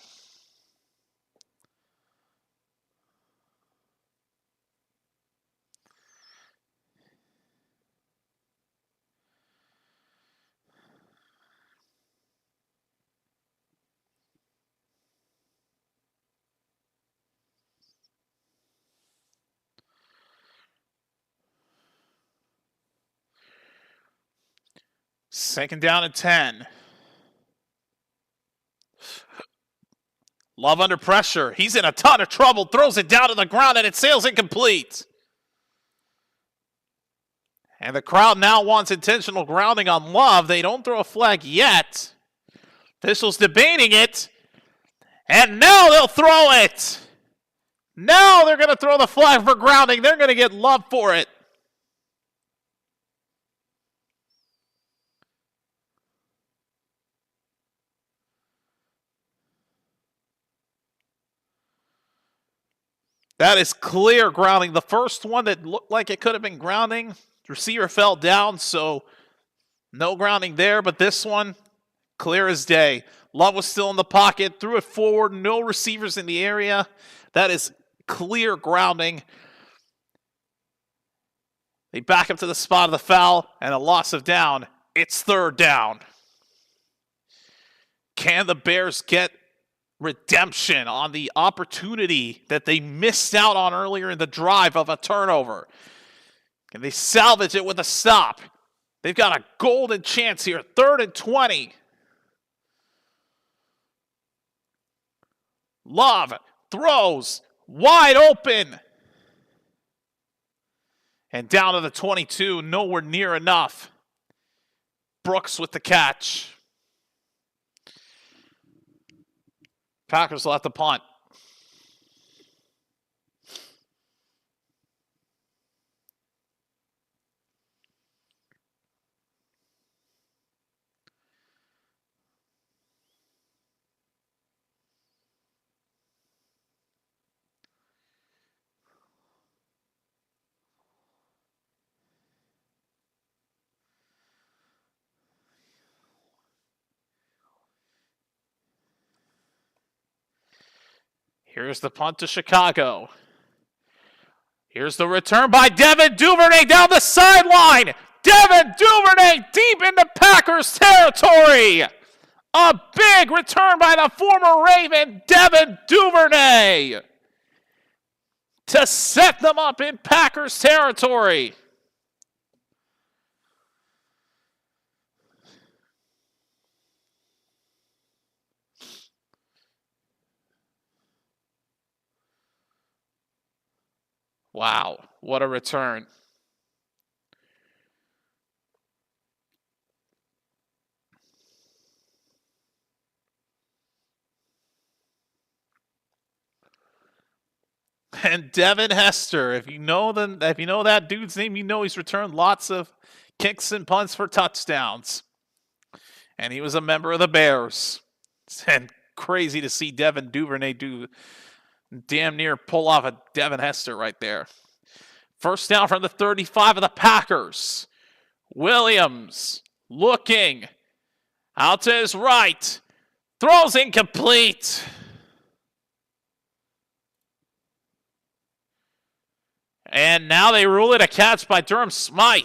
Second down and 10. Love under pressure. He's in a ton of trouble. Throws it down to the ground and it sails incomplete. And the crowd now wants intentional grounding on Love. They don't throw a flag yet. Officials debating it. And now they'll throw it. Now they're going to throw the flag for grounding. They're going to get Love for it. That is clear grounding. The first one that looked like it could have been grounding, the receiver fell down, so no grounding there. But this one, clear as day. Love was still in the pocket, threw it forward, no receivers in the area. That is clear grounding. They back up to the spot of the foul and a loss of down. It's third down. Can the Bears get redemption on the opportunity that they missed out on earlier in the drive of a turnover? Can they salvage it with a stop? They've got a golden chance here. 3rd and 20. Love throws wide open. And down to the 22, nowhere near enough. Brooks with the catch. Packers will have to punt. Here's the punt to Chicago. Here's the return by Devin Duvernay down the sideline. Devin Duvernay deep into Packers territory. A big return by the former Raven, Devin Duvernay, to set them up in Packers territory. Wow, what a return. And Devin Hester, if you know that dude's name, you know he's returned lots of kicks and punts for touchdowns. And he was a member of the Bears. And crazy to see Devin Duvernay do damn near pull off a Devin Hester right there. First down from the 35 of the Packers. Williams looking out to his right. Throws incomplete. And now they rule it a catch by Durham Smythe.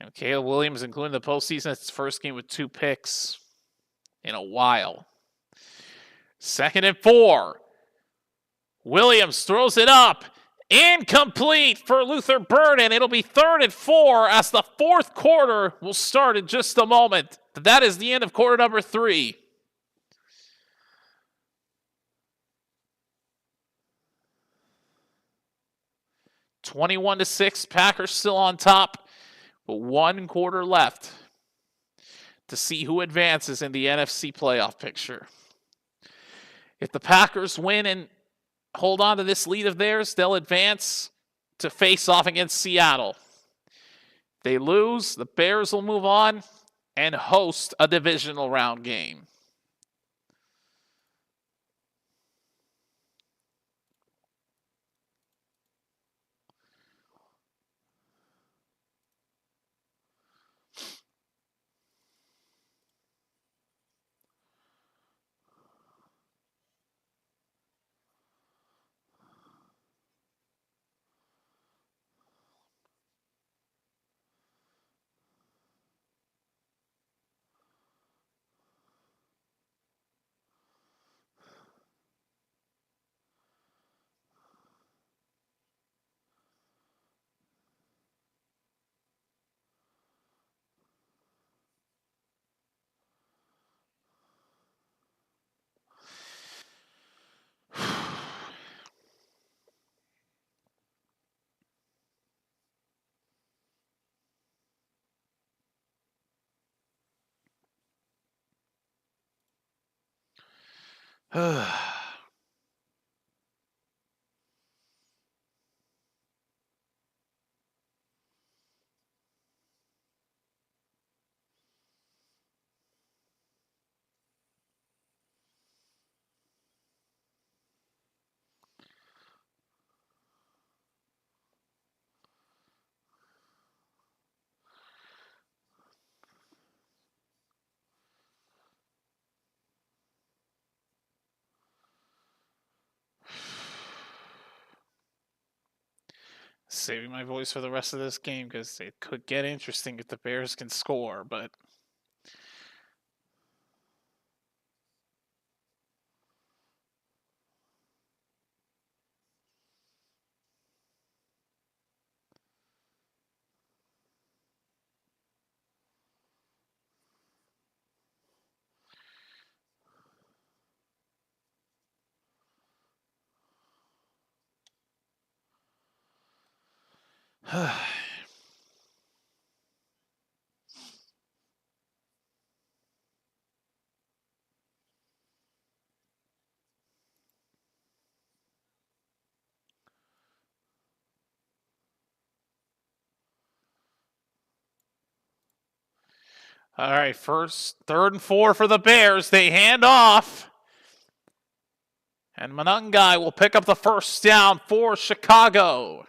And Caleb Williams, including the postseason, it's his first game with 2 picks in a while. 2nd and 4. Williams throws it up. Incomplete for Luther Burden. And it'll be 3rd and 4 as the 4th quarter will start in just a moment. That is the end of quarter number 3. (21-6), Packers still on top, but 1 quarter left to see who advances in the NFC playoff picture. If the Packers win and hold on to this lead of theirs, they'll advance to face off against Seattle. If they lose, the Bears will move on and host a divisional round game. Saving my voice for the rest of this game because it could get interesting if the Bears can score, but all right, 3rd and 4 for the Bears. They hand off. And Monangai will pick up the first down for Chicago.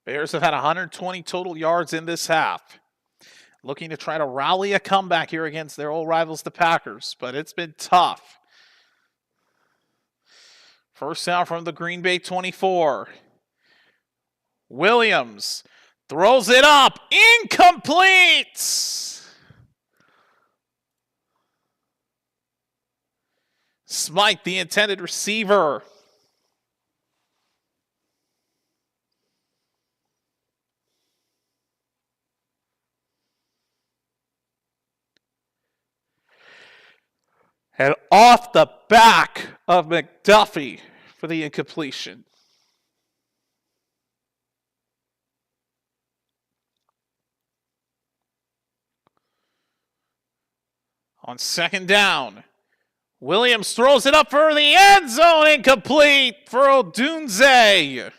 Bears have had 120 total yards in this half. Looking to try to rally a comeback here against their old rivals, the Packers, but it's been tough. First down from the Green Bay 24. Williams throws it up. Incomplete! Smythe, the intended receiver. And off the back of McDuffie for the incompletion. On second down, Williams throws it up for the end zone, incomplete for Odunze.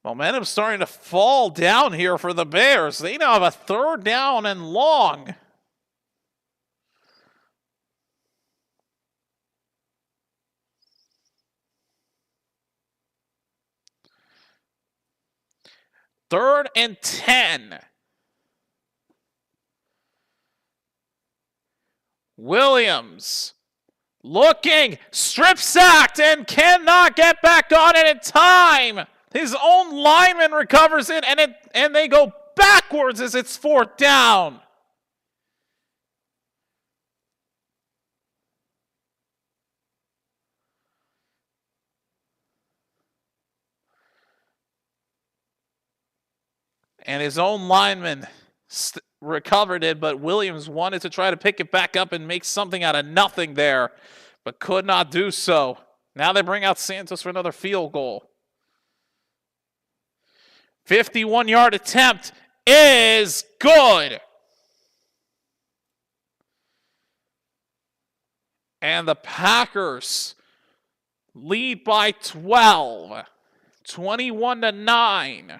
Momentum starting to fall down here for the Bears. They now have a third down and long. Third and 10. Williams looking, strip sacked, and cannot get back on it in time. His own lineman recovers it, and they go backwards as it's fourth down. And his own lineman recovered it, but Williams wanted to try to pick it back up and make something out of nothing there, but could not do so. Now they bring out Santos for another field goal. 51-yard attempt is good. And the Packers lead by 12, 21-9.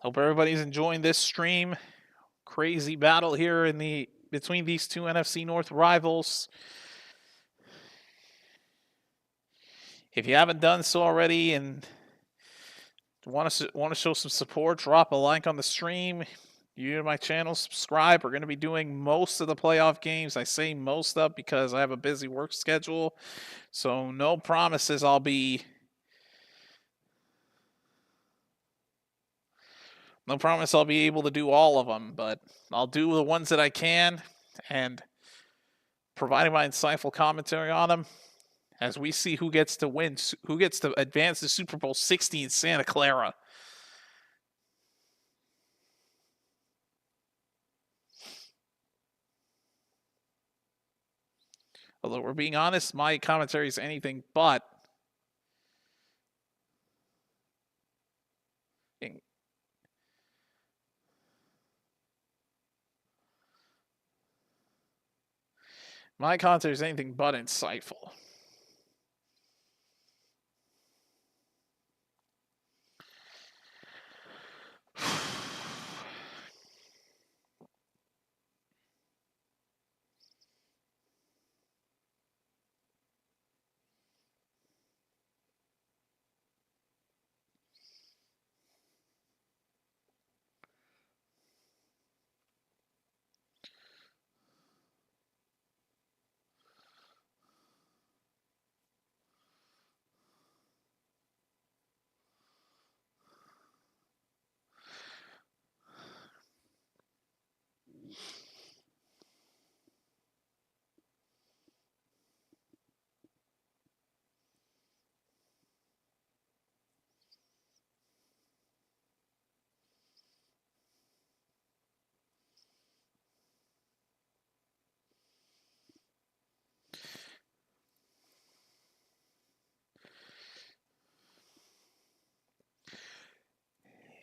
Hope everybody's enjoying this stream. Crazy battle here in between these two NFC North rivals. If you haven't done so already and want to show some support, drop a like on the stream. You to my channel, subscribe. We're going to be doing most of the playoff games. I say most of because I have a busy work schedule. So no promises I'll be able to do all of them, but I'll do the ones that I can and providing my insightful commentary on them as we see who gets to win, who gets to advance to Super Bowl 60 in Santa Clara. Although we're being honest, my commentary is anything but. My commentary is anything but insightful.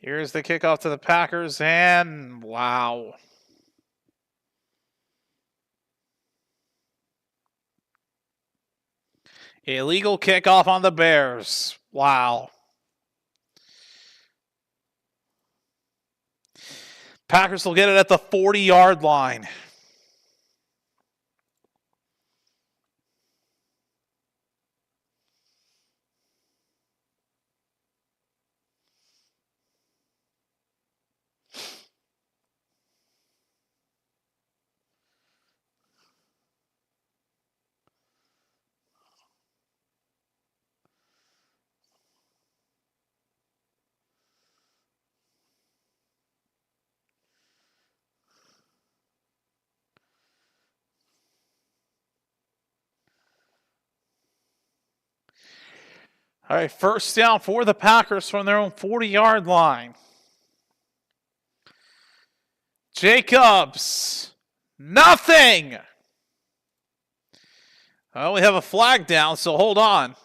Here's the kickoff to the Packers, and wow. Illegal kickoff on the Bears. Wow. Packers will get it at the 40-yard line. All right, first down for the Packers from their own 40-yard line. Jacobs, nothing. Well, we have a flag down, so hold on.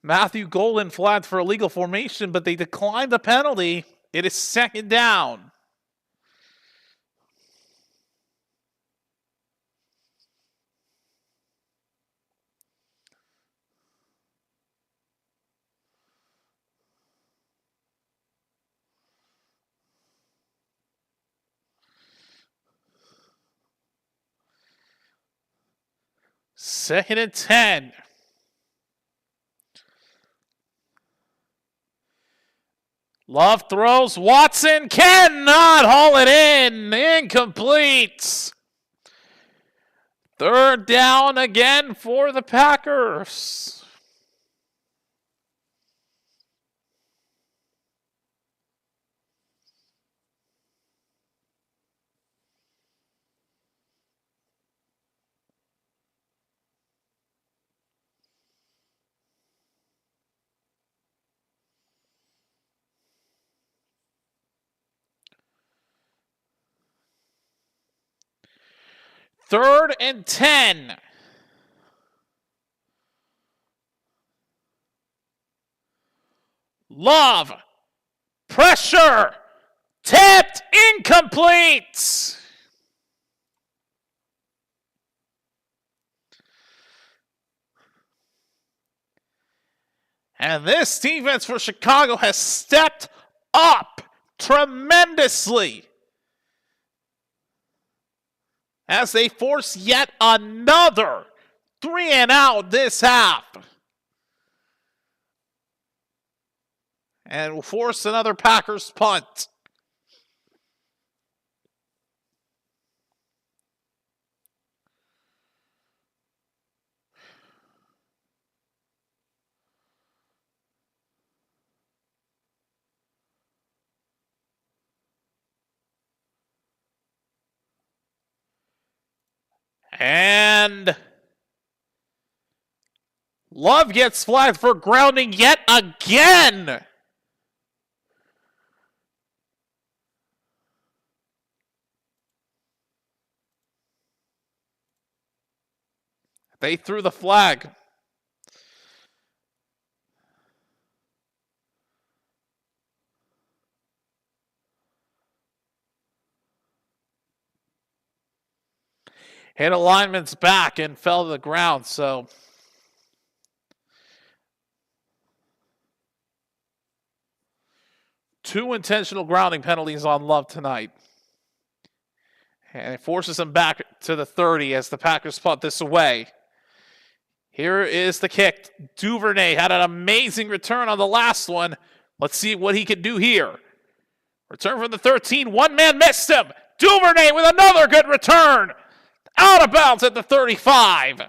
Matthew Golden flagged for illegal formation, but they declined the penalty. It is second down. Second and 10. Love throws. Watson cannot haul it in. Incomplete. Third down again for the Packers. Third and 10. Love. Pressure. Tipped. Incomplete. And this defense for Chicago has stepped up tremendously as they force yet another 3-and-out this half. And will force another Packers punt. And Love gets flagged for grounding yet again. They threw the flag. Hit a lineman's back and fell to the ground, so two intentional grounding penalties on Love tonight. And it forces him back to the 30 as the Packers punt this away. Here is the kick. Duvernay had an amazing return on the last one. Let's see what he can do here. Return from the 13. One man missed him. Duvernay with another good return. Out of bounds at the 35.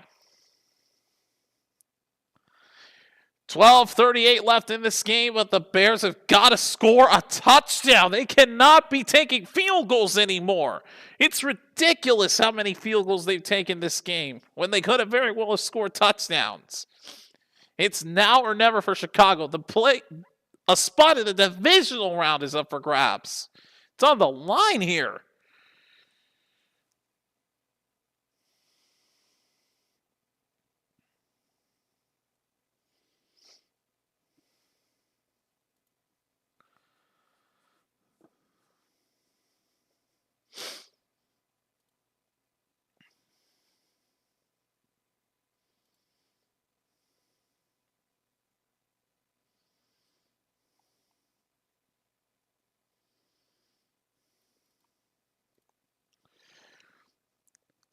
12:38 left in this game, but the Bears have got to score a touchdown. They cannot be taking field goals anymore. It's ridiculous how many field goals they've taken this game when they could have very well have scored touchdowns. It's now or never for Chicago. A spot in the divisional round is up for grabs. It's on the line here.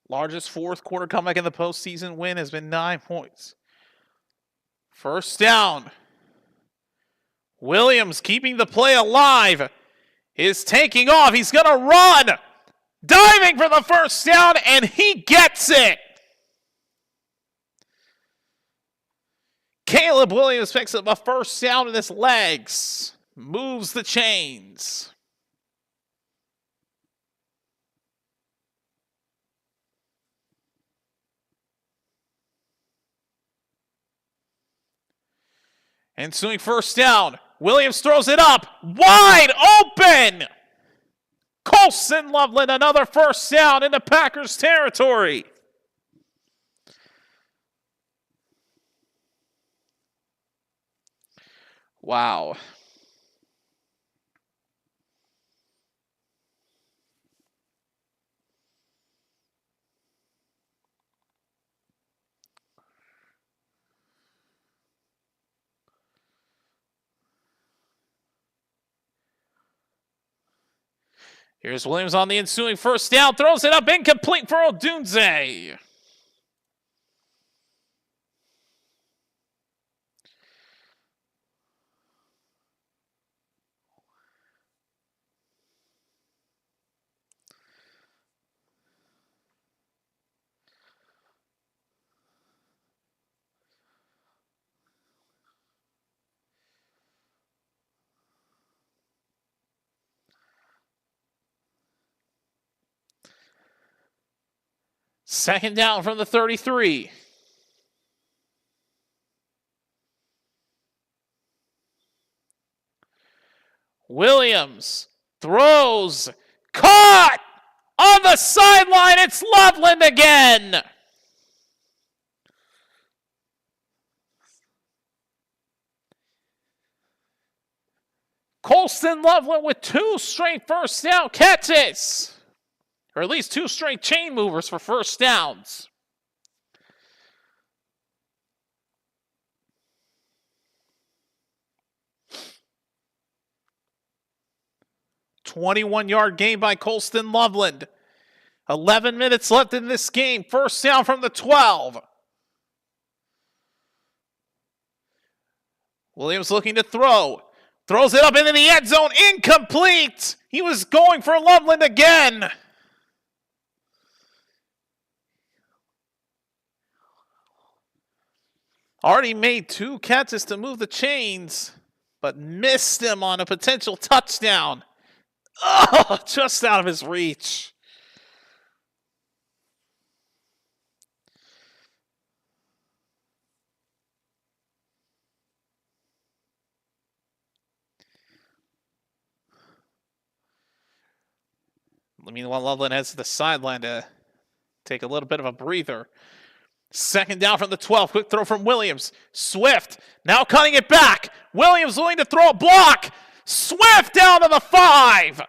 Largest fourth quarter comeback in the postseason win has been 9 points. First down. Williams keeping the play alive. Is taking off. He's going to run. Diving for the first down, and he gets it. Caleb Williams picks up a first down in his legs. Moves the chains. Ensuing first down. Williams throws it up. Wide open! Colston Loveland, another first down into Packers territory. Wow. Here's Williams on the ensuing first down. Throws it up incomplete for Odunze. Second down from the 33. Williams throws. Caught! On the sideline, it's Loveland again! Colston Loveland with 2 straight first down catches. Or at least 2 straight chain movers for first downs. "21-yard gain by Colston Loveland. 11 minutes left in this game. First down from the 12. Williams looking to throw. Throws it up into the end zone. Incomplete. He was going for Loveland again. Already made 2 catches to move the chains, but missed him on a potential touchdown. Oh, just out of his reach. Meanwhile, Loveland heads to the sideline to take a little bit of a breather. Second down from the 12. Quick throw from Williams. Swift now cutting it back. Williams willing to throw a block. Swift down to the 5.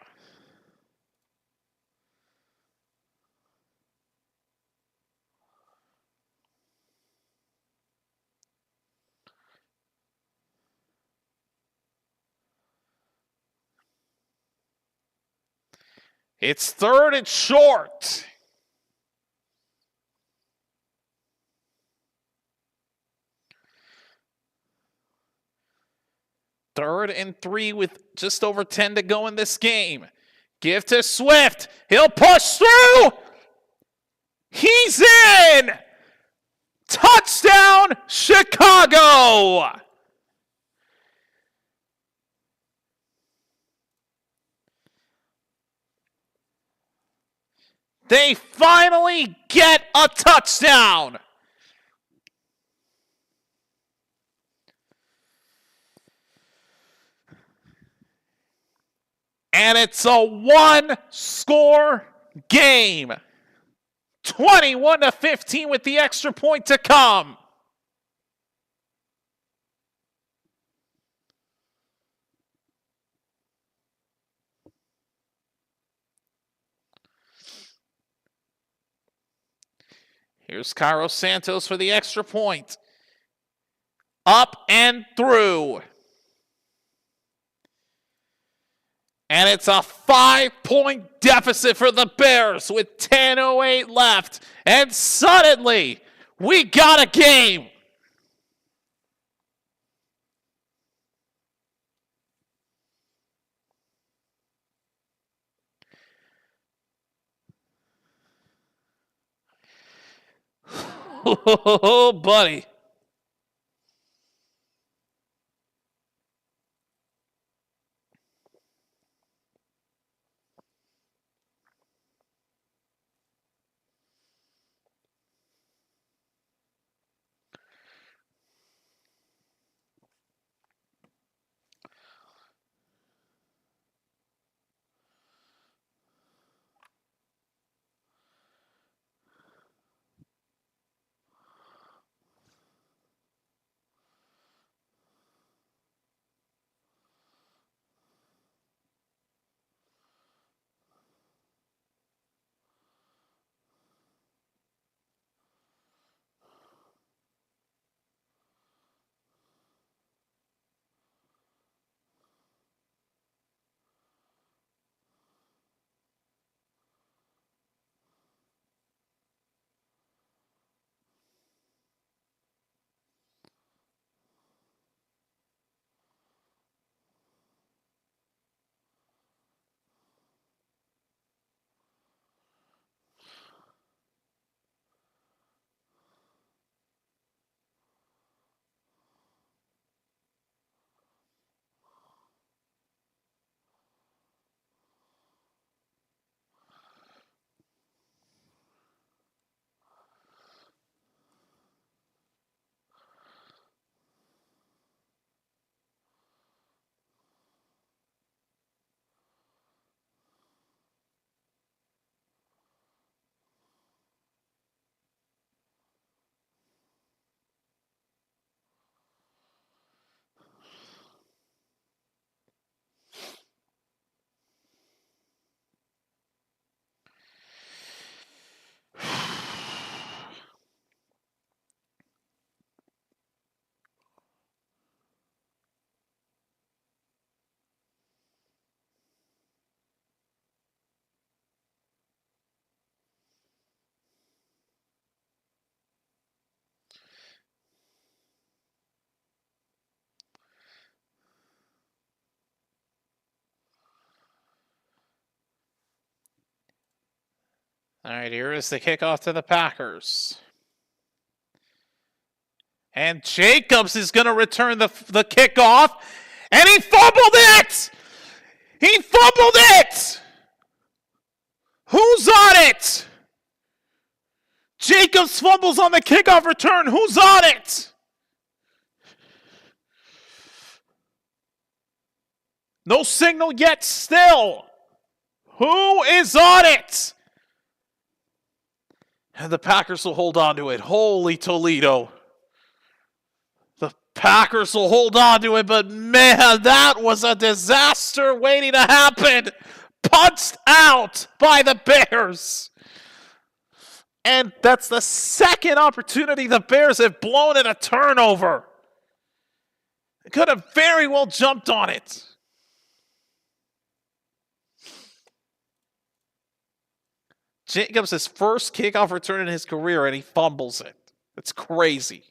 It's 3rd and short. Third and 3 with just over 10 to go in this game. Give to Swift. He'll push through. He's in. Touchdown, Chicago. They finally get a touchdown. And it's a 1-score game. 21-15 with the extra point to come. Here's Cairo Santos for the extra point. Up and through. And it's a 5-point deficit for the Bears with 10:08 left. And suddenly, we got a game. Oh, buddy. All right, here is the kickoff to the Packers. And Jacobs is going to return the kickoff. And he fumbled it! He fumbled it! Who's on it? Jacobs fumbles on the kickoff return. Who's on it? No signal yet still. Who is on it? And the Packers will hold on to it. Holy Toledo. The Packers will hold on to it, but man, that was a disaster waiting to happen. Punched out by the Bears. And that's the second opportunity the Bears have blown in a turnover. They could have very well jumped on it. Jacobs' his first kickoff return in his career, and he fumbles it. That's crazy.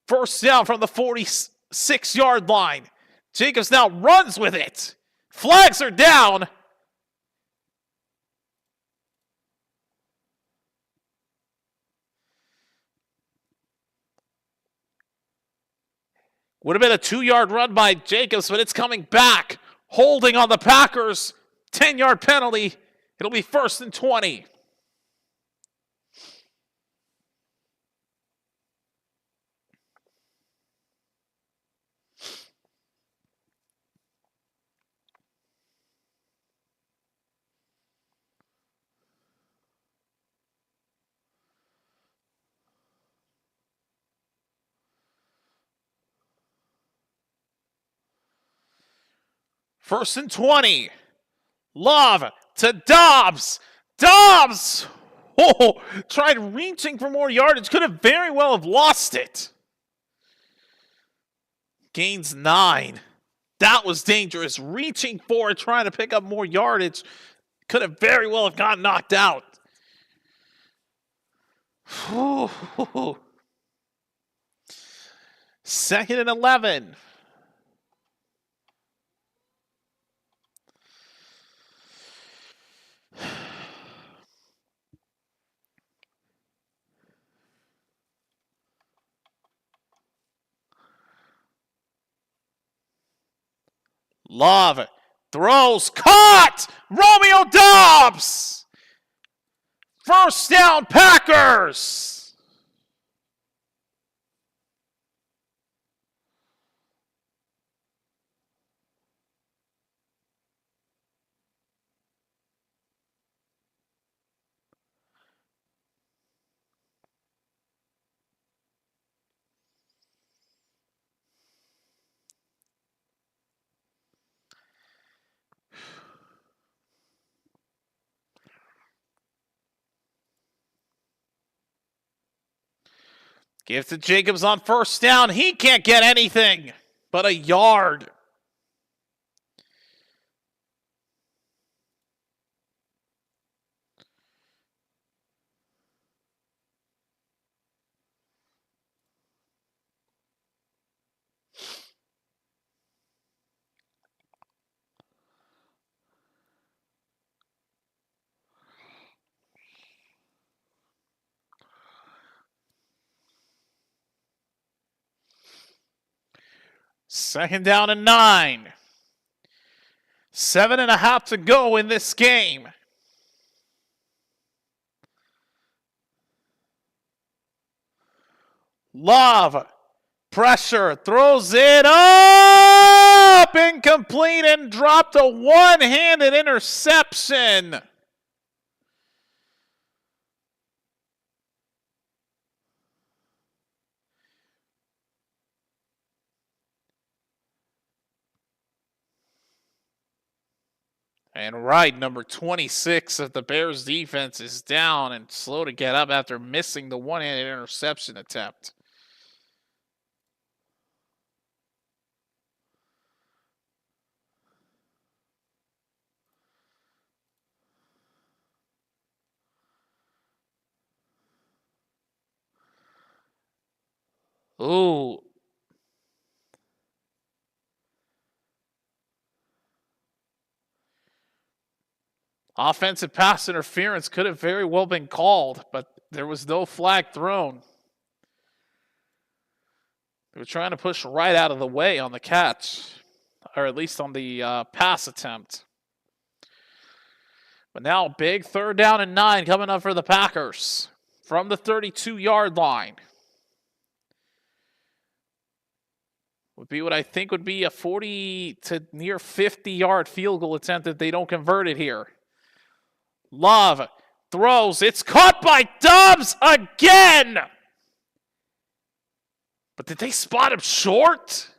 First down from the 46-yard line. Jacobs now runs with it. Flags are down. Would have been a 2-yard run by Jacobs, but it's coming back. Holding on the Packers. 10-yard penalty. It'll be 1st and 20. First and 20. Love to Dobbs. Dobbs! Oh, tried reaching for more yardage. Could have very well have lost it. Gains 9. That was dangerous. Reaching for it, trying to pick up more yardage. Could have very well have gotten knocked out. Second and 11. Love throws, caught! Romeo Dobbs! First down, Packers! Give to Jacobs on first down. He can't get anything but a yard. Second down and 9. 7.5 to go in this game. Love, pressure, throws it up, incomplete, and dropped a one-handed interception. And right, number 26 of the Bears defense is down and slow to get up after missing the one-handed interception attempt. Ooh. Offensive pass interference could have very well been called, but there was no flag thrown. They were trying to push right out of the way on the catch, or at least on the pass attempt. But now, big 3rd down and 9 coming up for the Packers from the 32-yard line. Would be what I think would be a 40 to near 50-yard field goal attempt if they don't convert it here. Love throws. It's caught by Dobbs again. But did they spot him short?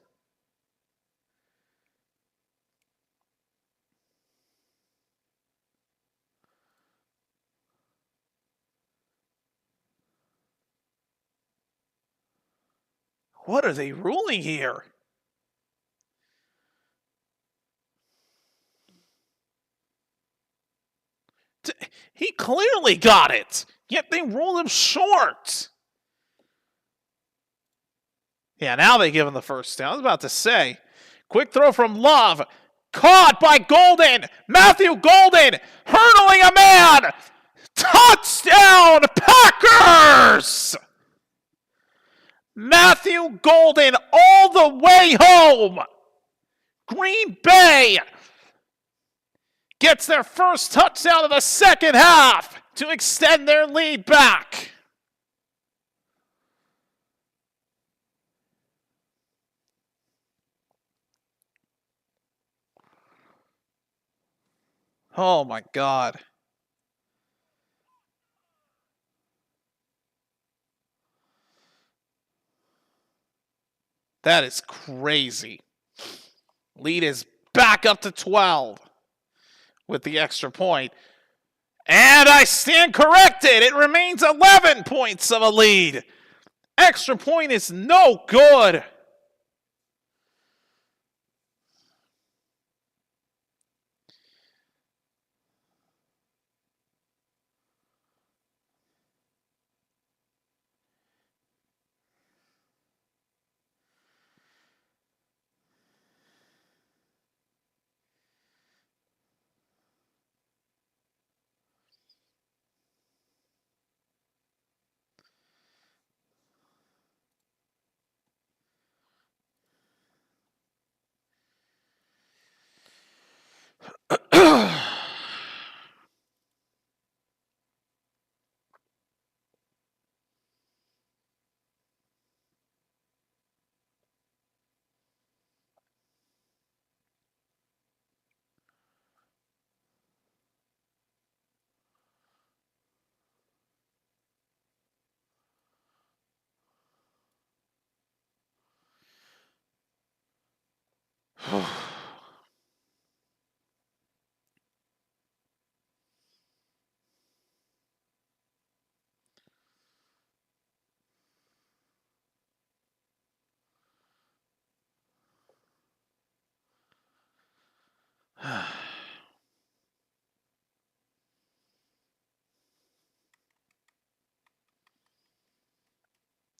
What are they ruling here? He clearly got it, yet they ruled him short. Yeah, now they give him the first down. I was about to say, quick throw from Love. Caught by Golden. Matthew Golden hurdling a man. Touchdown, Packers! Matthew Golden all the way home. Green Bay gets their first touchdown of the second half to extend their lead back. Oh my God. That is crazy. Lead is back up to 12 with the extra point. And I stand corrected. It remains 11 points of a lead. Extra point is no good.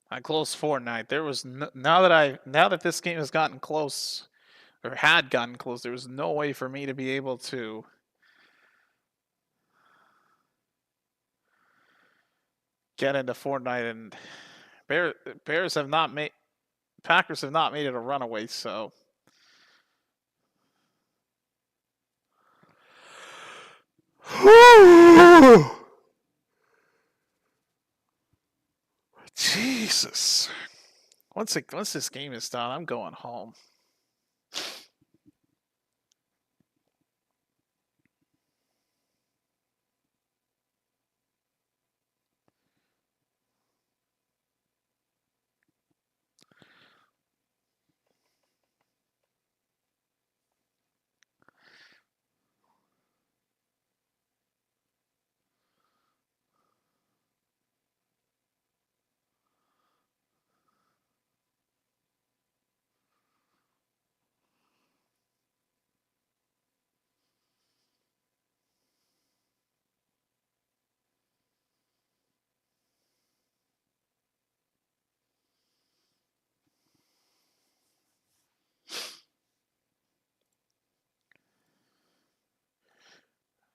I closed Fortnite. There was now that this game has gotten close, or had gotten close, there was no way for me to be able to get into Fortnite, and Packers have not made it a runaway, so Jesus. Once this game is done, I'm going home.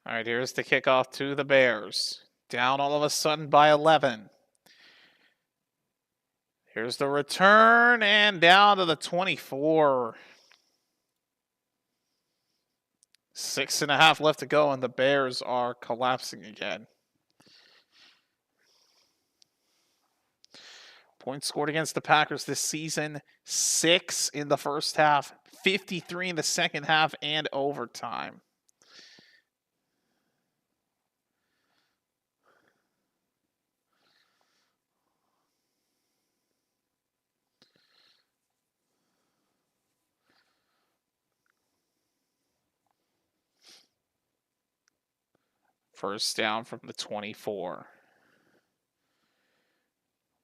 All right, here's the kickoff to the Bears. Down all of a sudden by 11. Here's the return and down to the 24. 6.5 left to go, and the Bears are collapsing again. Points scored against the Packers this season, 6 in the first half, 53 in the second half, and overtime. First down from the 24.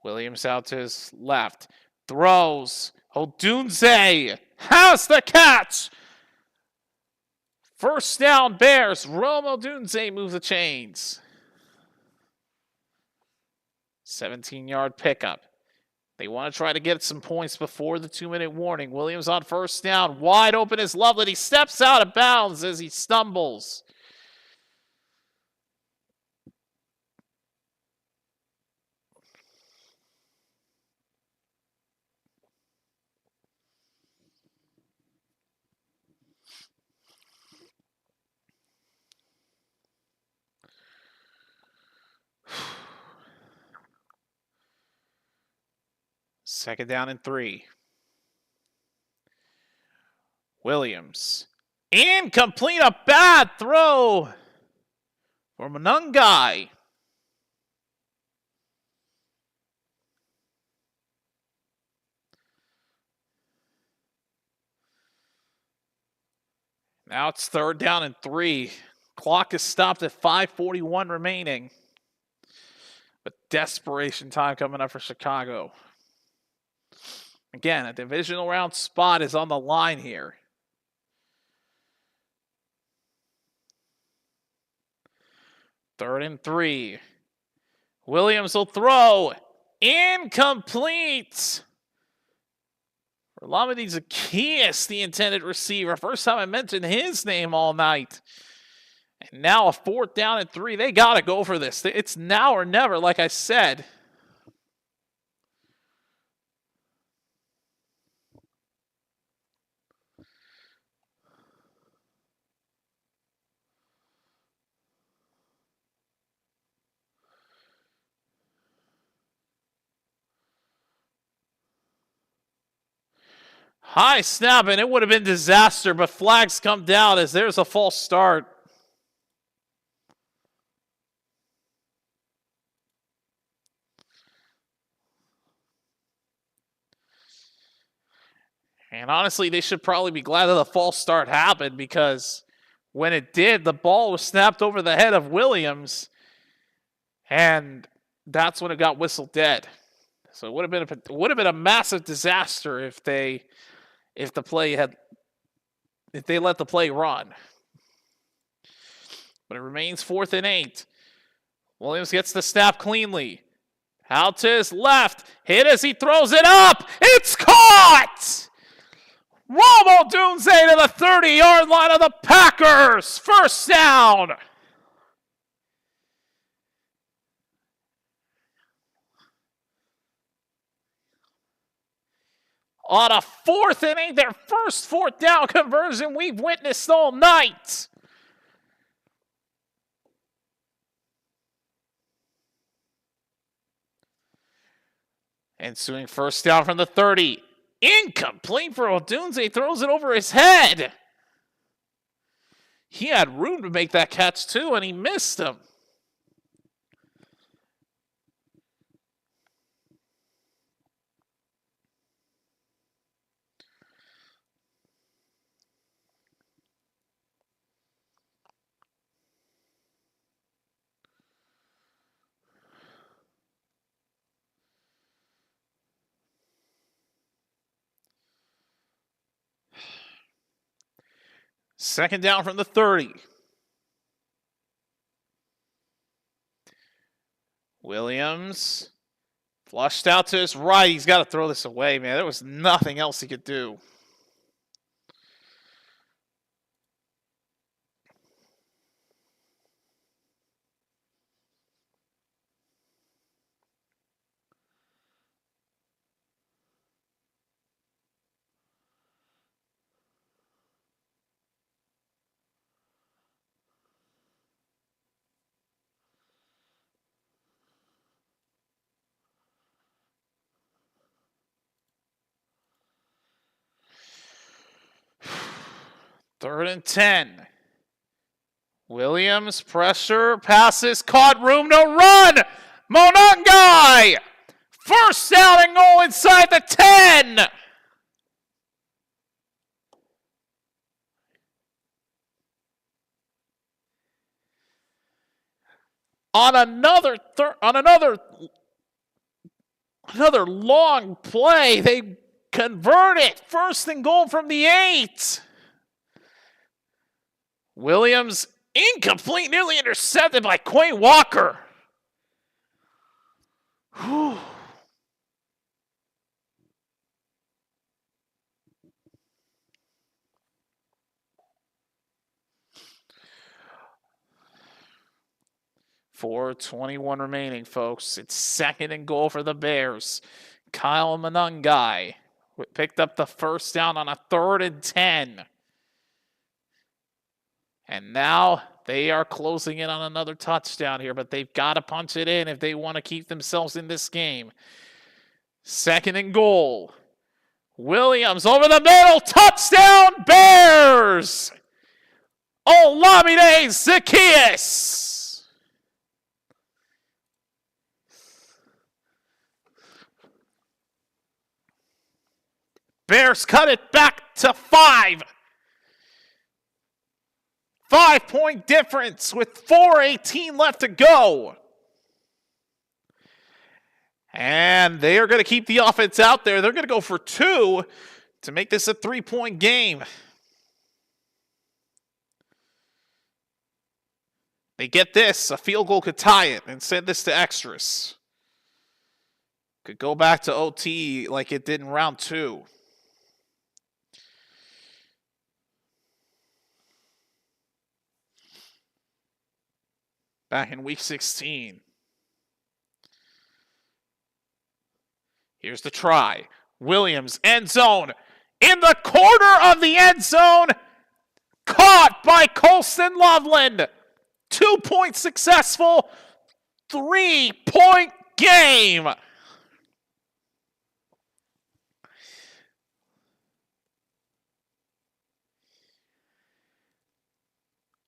Williams out to his left. Throws. Odunze has the catch. First down, Bears. Rome Odunze moves the chains. 17-yard pickup. They want to try to get some points before the 2-minute warning. Williams on first down. Wide open is Loveland. He steps out of bounds as he stumbles. Second down and 3. Williams. Incomplete, a bad throw for Monungai. Now it's third down and 3. Clock is stopped at 5:41 remaining. But desperation time coming up for Chicago. Again, a divisional round spot is on the line here. Third and 3. Williams will throw. Incomplete. Lamadine Zacchaeus, the intended receiver. First time I mentioned his name all night. And now a fourth down and 3. They got to go for this. It's now or never, like I said. High snap, and it would have been disaster, but flags come down as there's a false start. And honestly, they should probably be glad that the false start happened, because when it did, the ball was snapped over the head of Williams, and that's when it got whistled dead. So it would have been a massive disaster if they let the play run. But it remains 4th and 8. Williams gets the snap cleanly. Out to his left. Hit as he throws it up. It's caught! Rome Odunze to the 30-yard line of the Packers. First down. On a 4th and 8, their first 4th down conversion we've witnessed all night. Ensuing first down from the 30. Incomplete for Odunze. Throws it over his head. He had room to make that catch too, and he missed him. Second down from the 30. Williams flushed out to his right. He's got to throw this away, man. There was nothing else he could do. 3rd and 10. Williams, pressure, passes, caught, room to run! Monangai! First down and goal inside the 10! On another long play, they convert it. 1st and goal from the 8. Williams incomplete, nearly intercepted by Quay Walker. Whew. .4:21 remaining, folks. It's 2nd and goal for the Bears. Kyle Monangai picked up the first down on a 3rd and 10. And now they are closing in on another touchdown here, but they've got to punch it in if they want to keep themselves in this game. 2nd and goal. Williams over the middle. Touchdown, Bears! Olamide Zaccheaus! Bears cut it back to 5. 5-point difference with 4:18 left to go. And they are going to keep the offense out there. They're going to go for 2 to make this a 3-point game. They get this. A field goal could tie it and send this to extras. Could go back to OT like it did in round 2. Back in week 16. Here's the try. Williams, end zone. In the corner of the end zone. Caught by Colston Loveland. 2-point successful. 3-point game.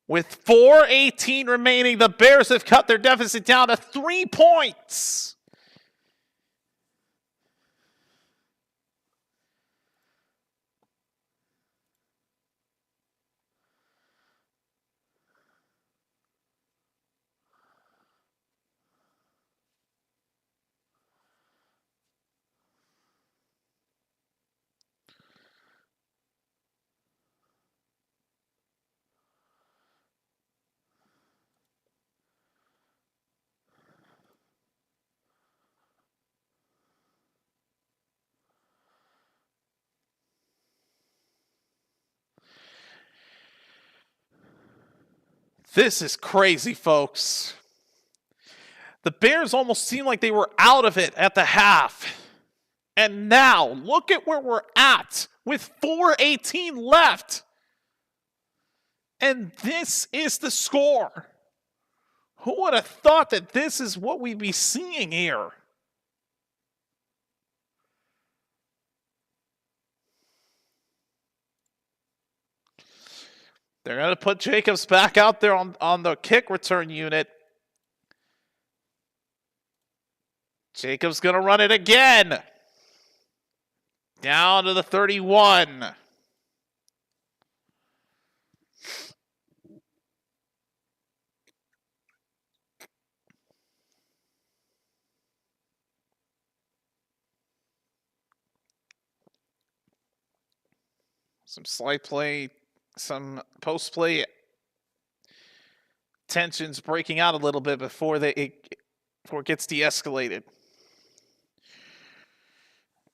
With 4:18 remaining, the Bears have cut their deficit down to 3 points. This is crazy, folks. The Bears almost seemed like they were out of it at the half. And now, look at where we're at with 4:18 left. And this is the score. Who would have thought that this is what we'd be seeing here? They're going to put Jacobs back out there on the kick return unit. Jacobs going to run it again. Down to the 31. Some slight play, some post-play tensions breaking out a little bit before it gets de-escalated.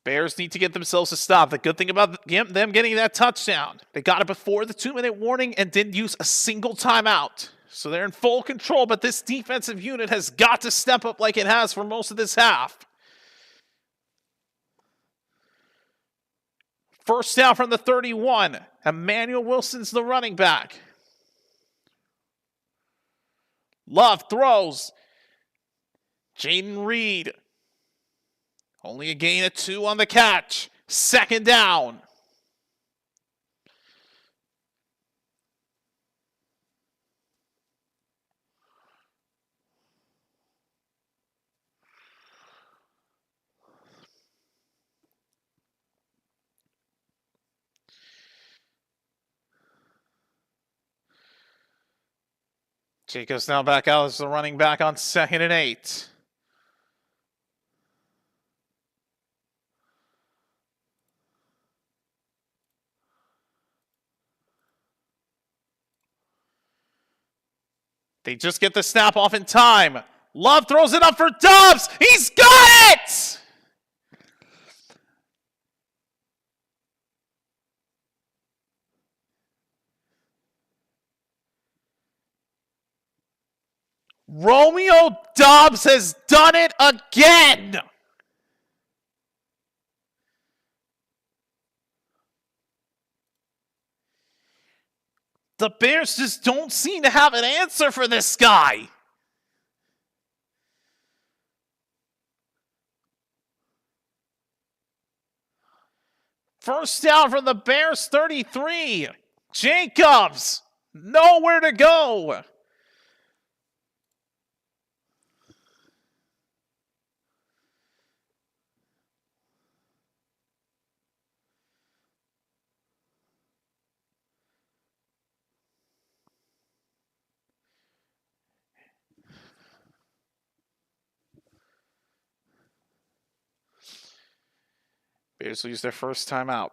Bears need to get themselves a stop. The good thing about them getting that touchdown, they got it before the 2-minute warning and didn't use a single timeout. So they're in full control, but this defensive unit has got to step up like it has for most of this half. First down from the 31. Emmanuel Wilson's the running back. Love throws. Jaden Reed. Only a gain of 2 on the catch. Second down. Jacobs now back out as the running back on 2nd and 8. They just get the snap off in time. Love throws it up for Dobbs. He's got it! Romeo Dobbs has done it again! The Bears just don't seem to have an answer for this guy. First down from the Bears 33. Jacobs, nowhere to go. Bears lose their first time out.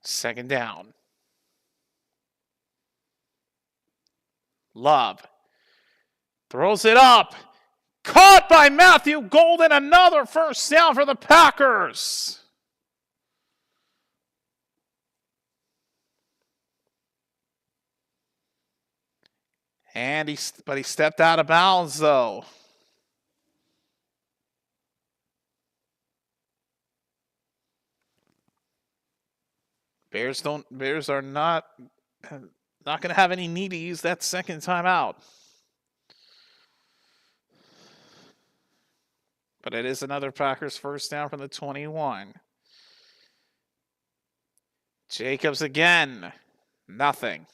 Second down. Love throws it up. Caught by Matthew Golden. Another first down for the Packers. And he stepped out of bounds though. Bears are not going to have any need to use that second timeout. But it is another Packers first down from the 21. Jacobs again. Nothing.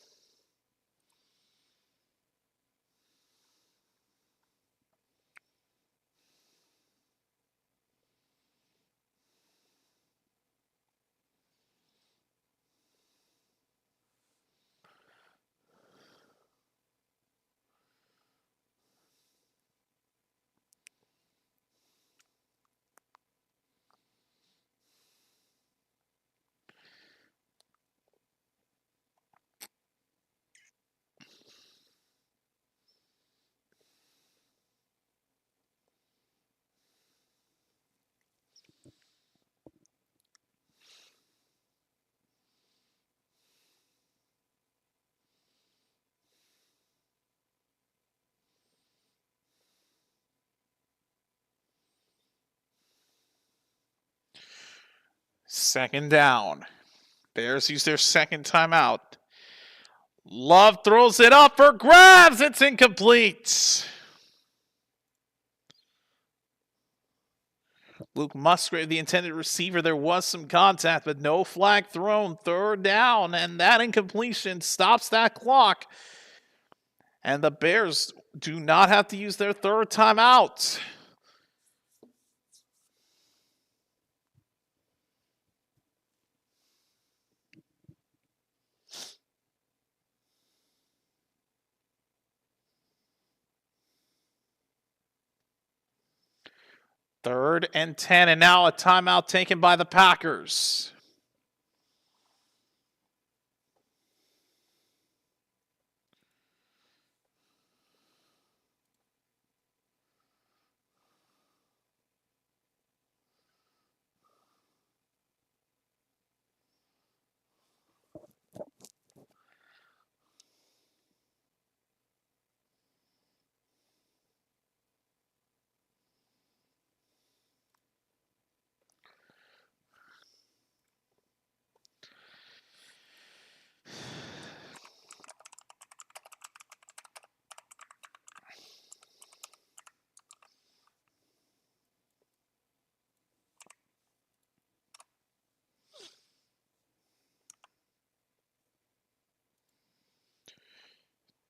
Second down. Bears use their second timeout. Love throws it up for grabs. It's incomplete. Luke Musgrave, the intended receiver. There was some contact, but no flag thrown. Third down, and that incompletion stops that clock. And the Bears do not have to use their third timeout. Third and 10, and now a timeout taken by the Packers.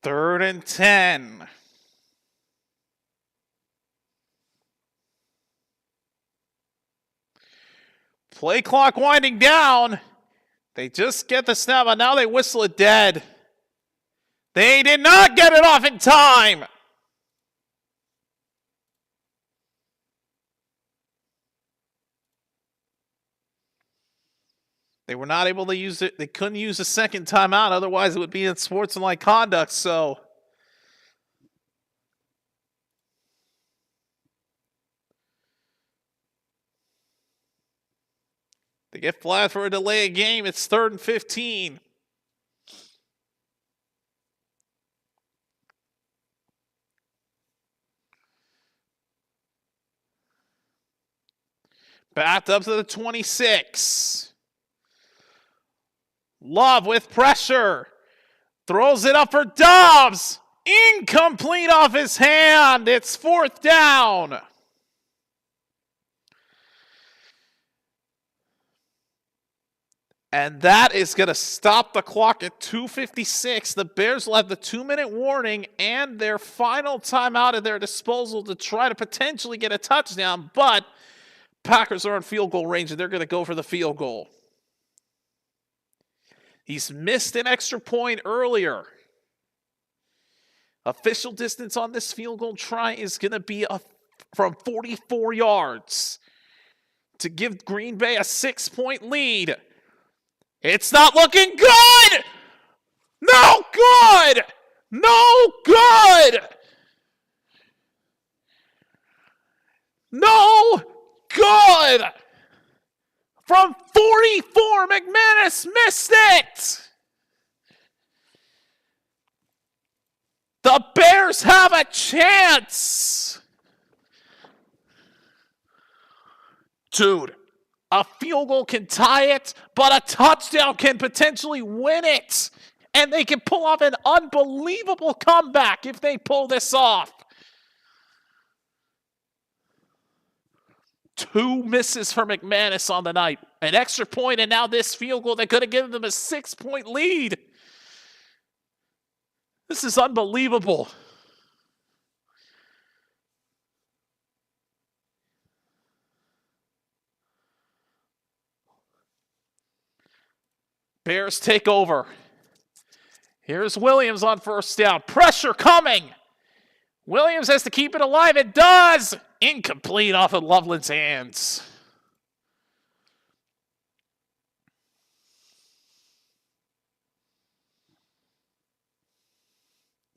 3rd and 10. Play clock winding down. They just get the snap, and now they whistle it dead. They did not get it off in time. They were not able to use it. They couldn't use a second timeout. Otherwise, it would be in sportsmanlike conduct. So they get flagged for a delay of game. It's 3rd and 15. Backed up to the 26. Love with pressure. Throws it up for Dobbs. Incomplete off his hand. It's 4th down. And that is going to stop the clock at 2:56. The Bears will have the 2-minute warning and their final timeout at their disposal to try to potentially get a touchdown. But Packers are in field goal range, and they're going to go for the field goal. He's missed an extra point earlier. Official distance on this field goal try is going to be from 44 yards to give Green Bay a 6-point lead. It's not looking good! No good! No good! No good! From 44, McManus missed it! The Bears have a chance! Dude, a field goal can tie it, but a touchdown can potentially win it. And they can pull off an unbelievable comeback if they pull this off. 2 misses for McManus on the night. An extra point, and now this field goal that could have given them a 6-point lead. This is unbelievable. Bears take over. Here's Williams on 1st down. Pressure coming. Williams has to keep it alive. It does. Incomplete off of Loveland's hands.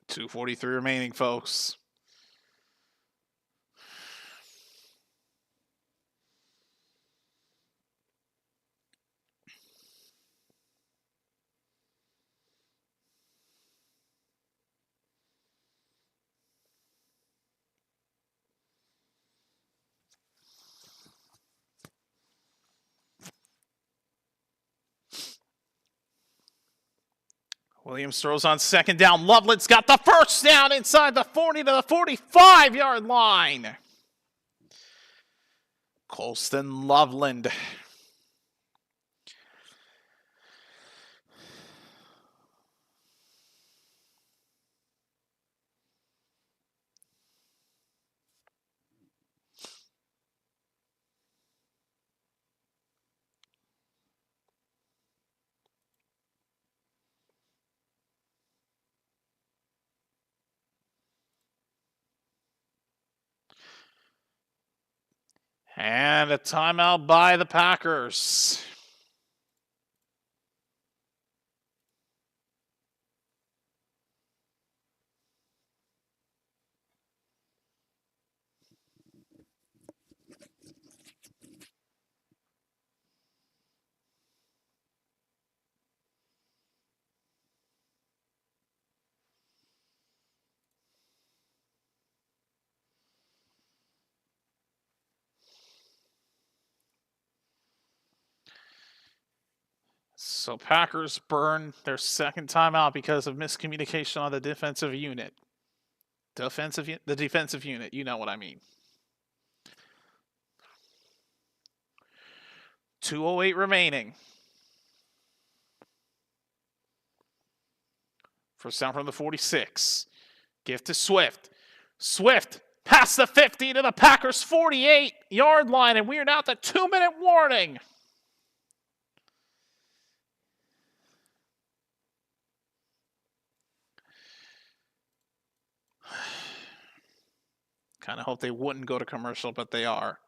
.243 remaining, folks. Williams throws on 2nd down. Loveland's got the 1st down inside the 40 to the 45-yard line. Colston Loveland. And a timeout by the Packers. So Packers burn their 2nd timeout because of miscommunication on the defensive unit. The defensive unit, you know what I mean. 2:08 remaining. First down from the 46. Give to Swift. Swift past the 50 to the Packers' 48-yard line, and we are now at the 2-minute warning. Kind of hope they wouldn't go to commercial, but they are.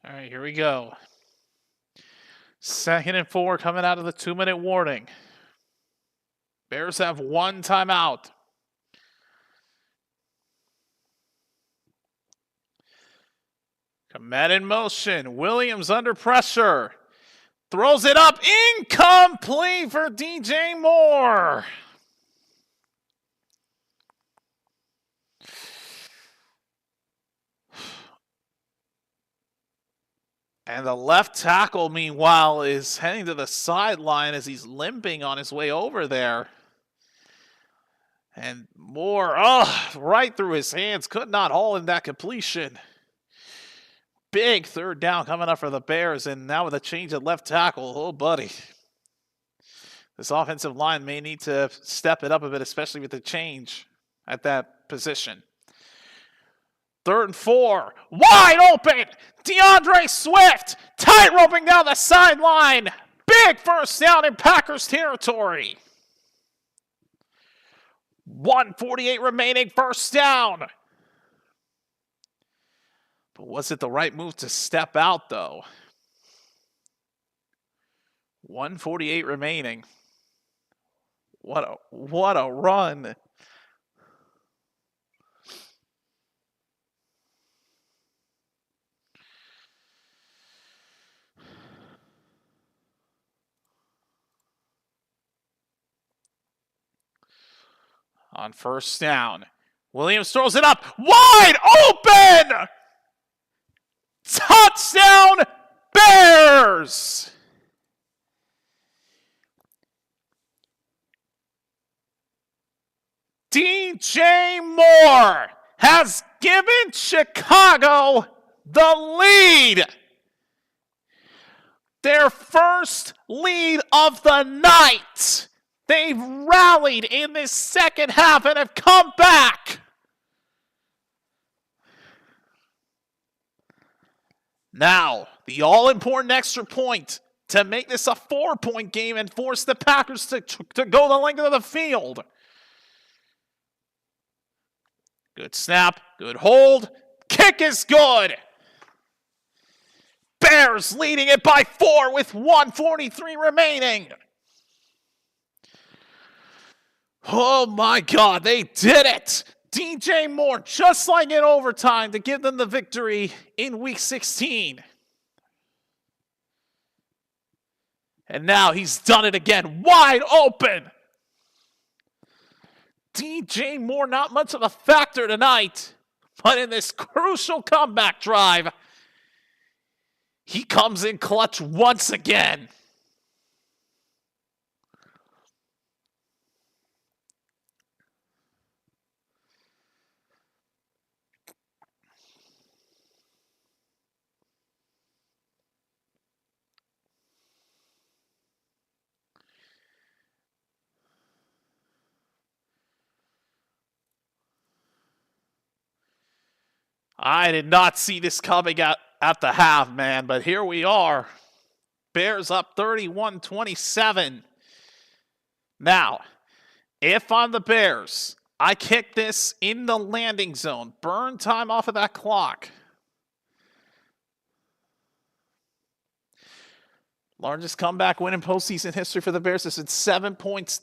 All right, here we go. 2nd and 4 coming out of the 2-minute warning. Bears have one timeout. Komet in motion. Williams under pressure. Throws it up. Incomplete for DJ Moore. And the left tackle, meanwhile, is heading to the sideline as he's limping on his way over there. And Moore, right through his hands, could not haul in that completion. Big 3rd down coming up for the Bears, and now with a change at left tackle, oh buddy. This offensive line may need to step it up a bit, especially with the change at that position. 3rd and 4, wide open, DeAndre Swift, tight roping down the sideline. Big first down in Packers territory. 1:48 remaining, first down. But was it the right move to step out, though? 1:48 remaining. What a run. On first down, Williams throws it up, wide open! Touchdown, Bears! DJ Moore has given Chicago the lead. Their first lead of the night. They've rallied in this second half and have come back. Now, the all-important extra point to make this a 4-point game and force the Packers to go the length of the field. Good snap, good hold. Kick is good. Bears leading it by 4 with 1:43 remaining. Oh my God, they did it. DJ Moore, just like in overtime, to give them the victory in Week 16. And now he's done it again, wide open. DJ Moore, not much of a factor tonight, but in this crucial comeback drive, he comes in clutch once again. I did not see this coming at the half, man, but here we are. Bears up 31-27. Now, if I'm the Bears, I kick this in the landing zone. Burn time off of that clock. Largest comeback win in postseason history for the Bears. This is 7 points.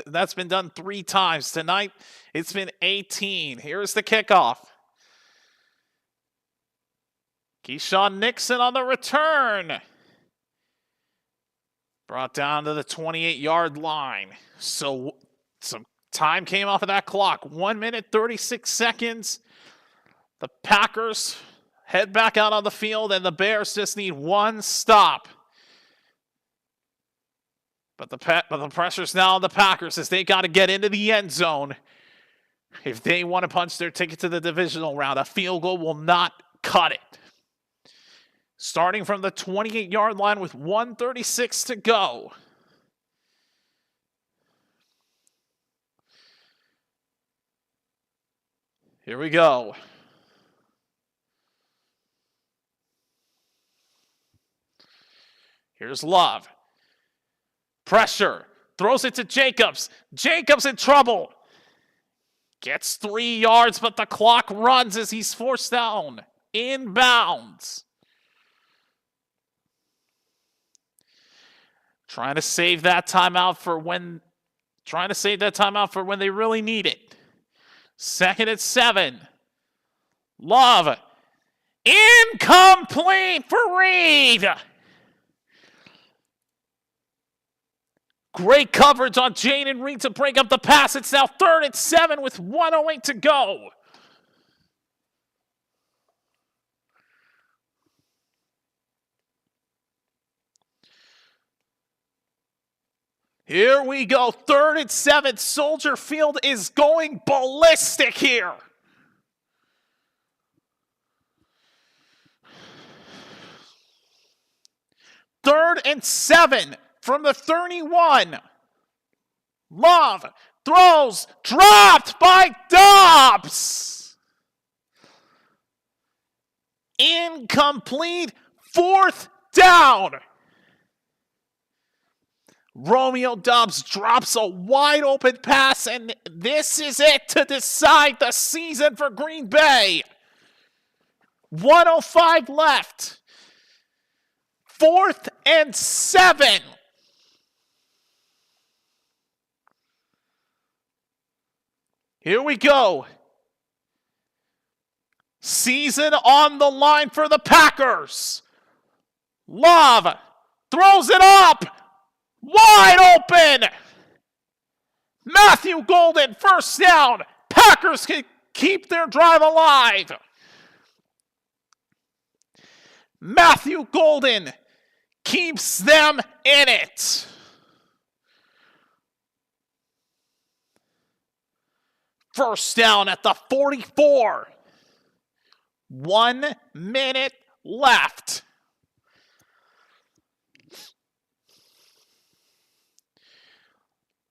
That's been done 3 times. Tonight, it's been 18. Here's the kickoff. Keyshawn Nixon on the return. Brought down to the 28-yard line. So some time came off of that clock. 1 minute, 36 seconds. The Packers head back out on the field, and the Bears just need one stop. But the pressure's now on the Packers as they got to get into the end zone. If they want to punch their ticket to the divisional round, a field goal will not cut it. Starting from the 28-yard line with 1:36 to go. Here we go. Here's Love. Pressure. Throws it to Jacobs. Jacobs in trouble. Gets 3 yards, but the clock runs as he's forced down. Inbounds. Trying to save that timeout for when they really need it. 2nd and 7. Love. Incomplete for Reed. Great coverage on Jaden Reed to break up the pass. It's now 3rd and 7 with 1:08 to go. Here we go, 3rd and 7. Soldier Field is going ballistic here. Third and 7 from the 31. Love throws, dropped by Dobbs. Incomplete, 4th down. Romeo Doubs drops a wide open pass, and this is it to decide the season for Green Bay. 1:05 left. 4th and 7. Here we go. Season on the line for the Packers. Love throws it up. Wide open. Matthew Golden, 1st down. Packers can keep their drive alive. Matthew Golden keeps them in it. First down at the 44. 1 minute left.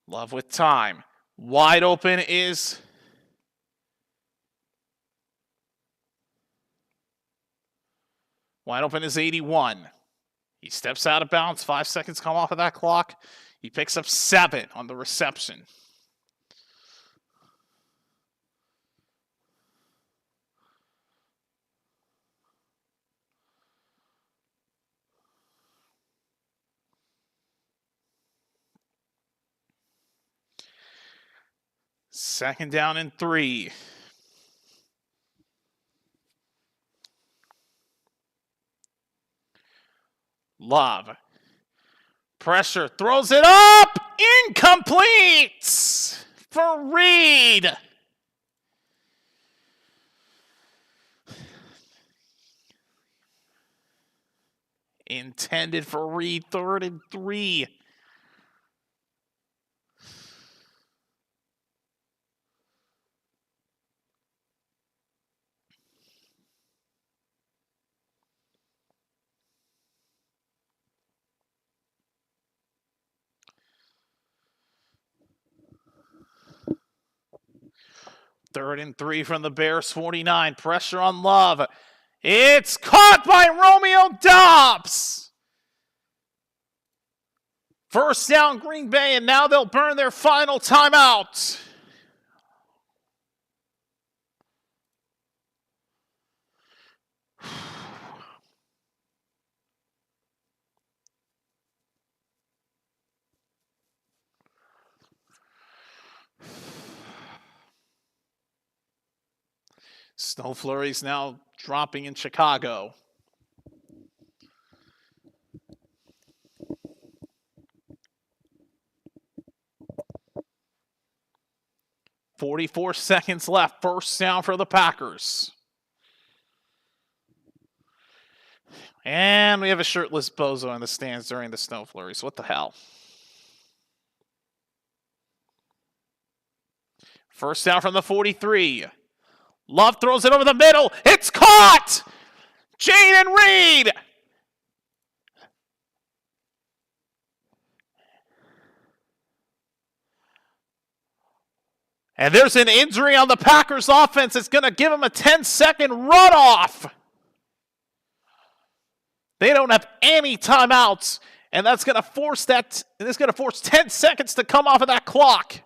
Love with time. Wide open is Wide open is 81. He steps out of bounds. 5 seconds come off of that clock. He picks up 7 on the reception. Second down and 3. Love. Pressure. Throws it up. Incomplete for Reed. Intended for Reed. 3rd and 3. Third and 3 from the Bears 49. Pressure on Love. It's caught by Romeo Doubs. First down Green Bay, and now they'll burn their final timeout. Snow flurries now dropping in Chicago. .44 seconds left. First down for the Packers. And we have a shirtless bozo in the stands during the snow flurries. What the hell? First down from the 43. Love throws it over the middle. It's caught! Jaden Reed! And there's an injury on the Packers offense. It's going to give them a 10-second runoff. They don't have any timeouts, and that's going to force 10 seconds to come off of that clock.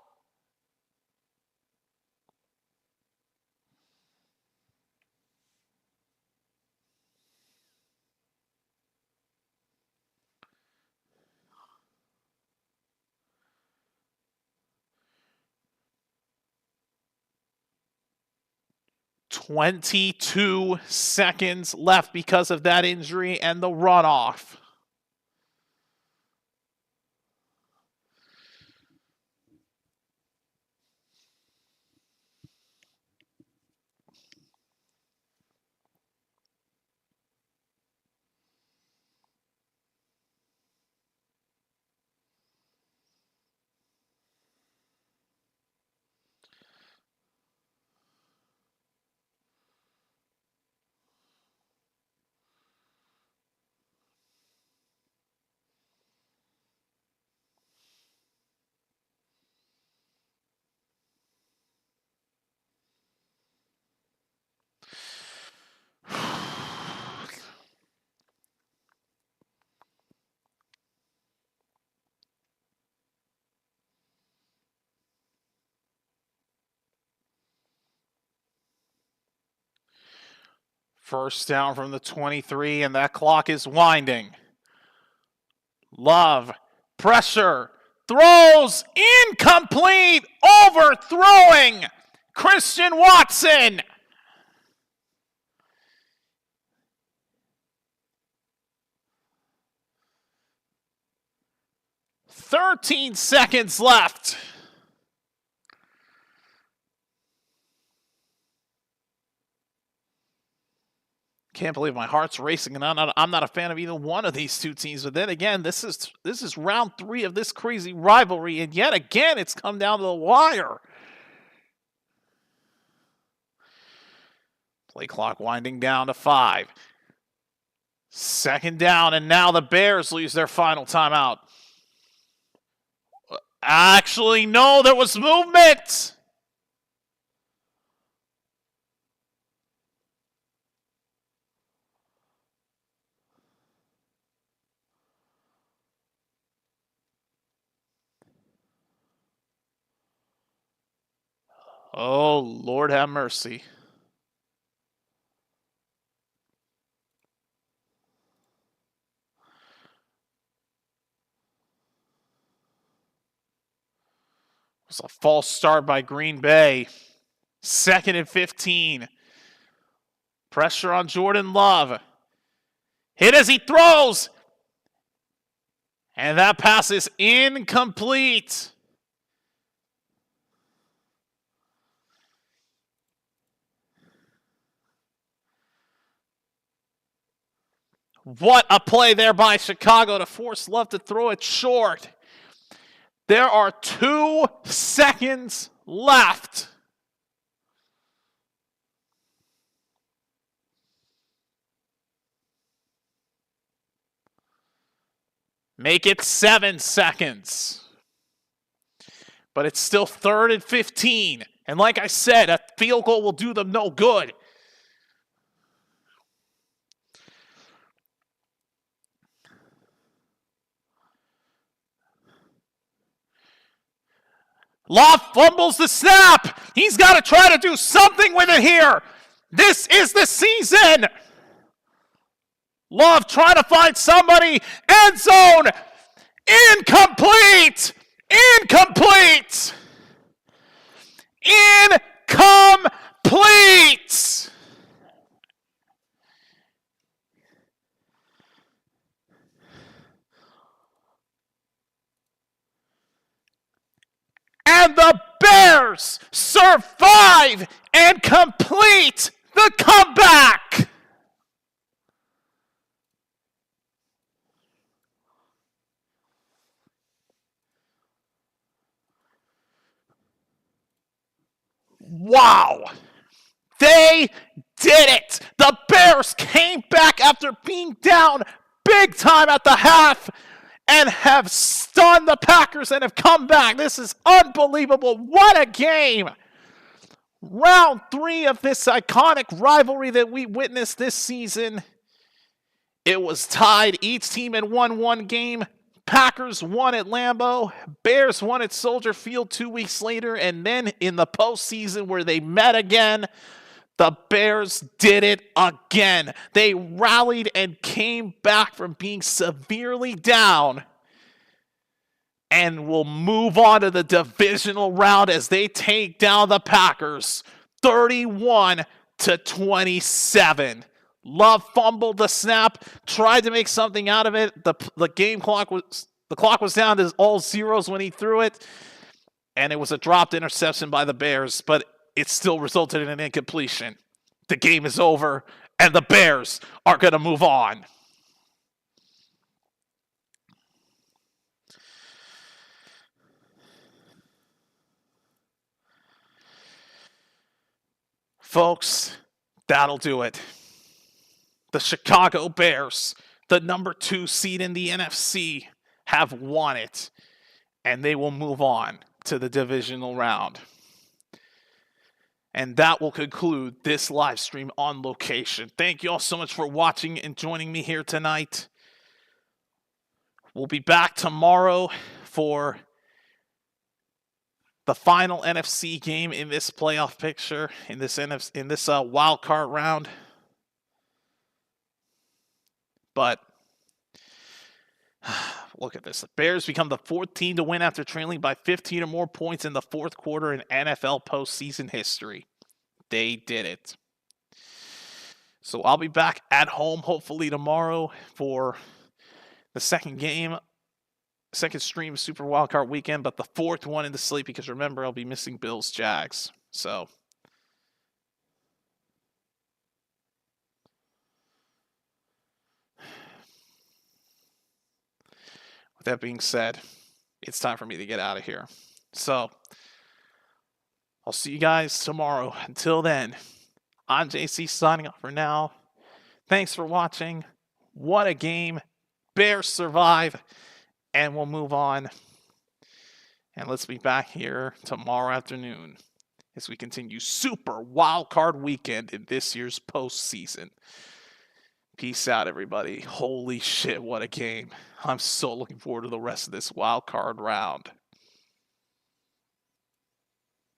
.22 seconds left because of that injury and the runoff. First down from the 23, and that clock is winding. Love, pressure, throws, incomplete, overthrowing Christian Watson. .13 seconds left. Can't believe my heart's racing, and I'm not a fan of either one of these two teams. But then again, this is round 3 of this crazy rivalry, and yet again, it's come down to the wire. Play clock winding down to 5. Second down, and now the Bears lose their final timeout. Actually, no, there was movement. Oh, Lord have mercy. It was a false start by Green Bay. 2nd and 15. Pressure on Jordan Love. Hit as he throws. And that pass is incomplete. What a play there by Chicago to force Love to throw it short. There are 2 seconds left. Make it 7 seconds. But it's still 3rd and 15. And like I said, a field goal will do them no good. Love fumbles the snap. He's got to try to do something with it here. This is the season. Love trying to find somebody. End zone. Incomplete. Incomplete. Incomplete. And the Bears survive and complete the comeback. Wow. They did it. The Bears came back after being down big time at the half and have stunned the Packers and have come back. This is unbelievable. What a game. Round 3 of this iconic rivalry that we witnessed this season. It was tied. Each team had won one game. Packers won at Lambeau. Bears won at Soldier Field 2 weeks later. And then in the postseason where they met again, the Bears did it again. They rallied and came back from being severely down and will move on to the divisional round as they take down the Packers 31-27. Love fumbled the snap, tried to make something out of it. The clock was down to all zeros when he threw it, and it was a dropped interception by the Bears, but it still resulted in an incompletion. The game is over, and the Bears are going to move on. Folks, that'll do it. The Chicago Bears, the number 2 seed in the NFC, have won it, and they will move on to the divisional round. And that will conclude this live stream on location. Thank you all so much for watching and joining me here tonight. We'll be back tomorrow for the final NFC game in this playoff picture, in this wild card round. But look at this. The Bears become the 4th team to win after trailing by 15 or more points in the 4th quarter in NFL postseason history. They did it. So I'll be back at home hopefully tomorrow for the second stream of Super Wildcard Weekend, but the 4th one in the slate because remember, I'll be missing Bills Jags. So with that being said, it's time for me to get out of here. So I'll see you guys tomorrow. Until then, I'm JC signing off for now. Thanks for watching. What a game. Bears survive, and we'll move on. And let's be back here tomorrow afternoon as we continue Super Wild Card Weekend in this year's postseason. Peace out, everybody. Holy shit, what a game. I'm so looking forward to the rest of this wild card round.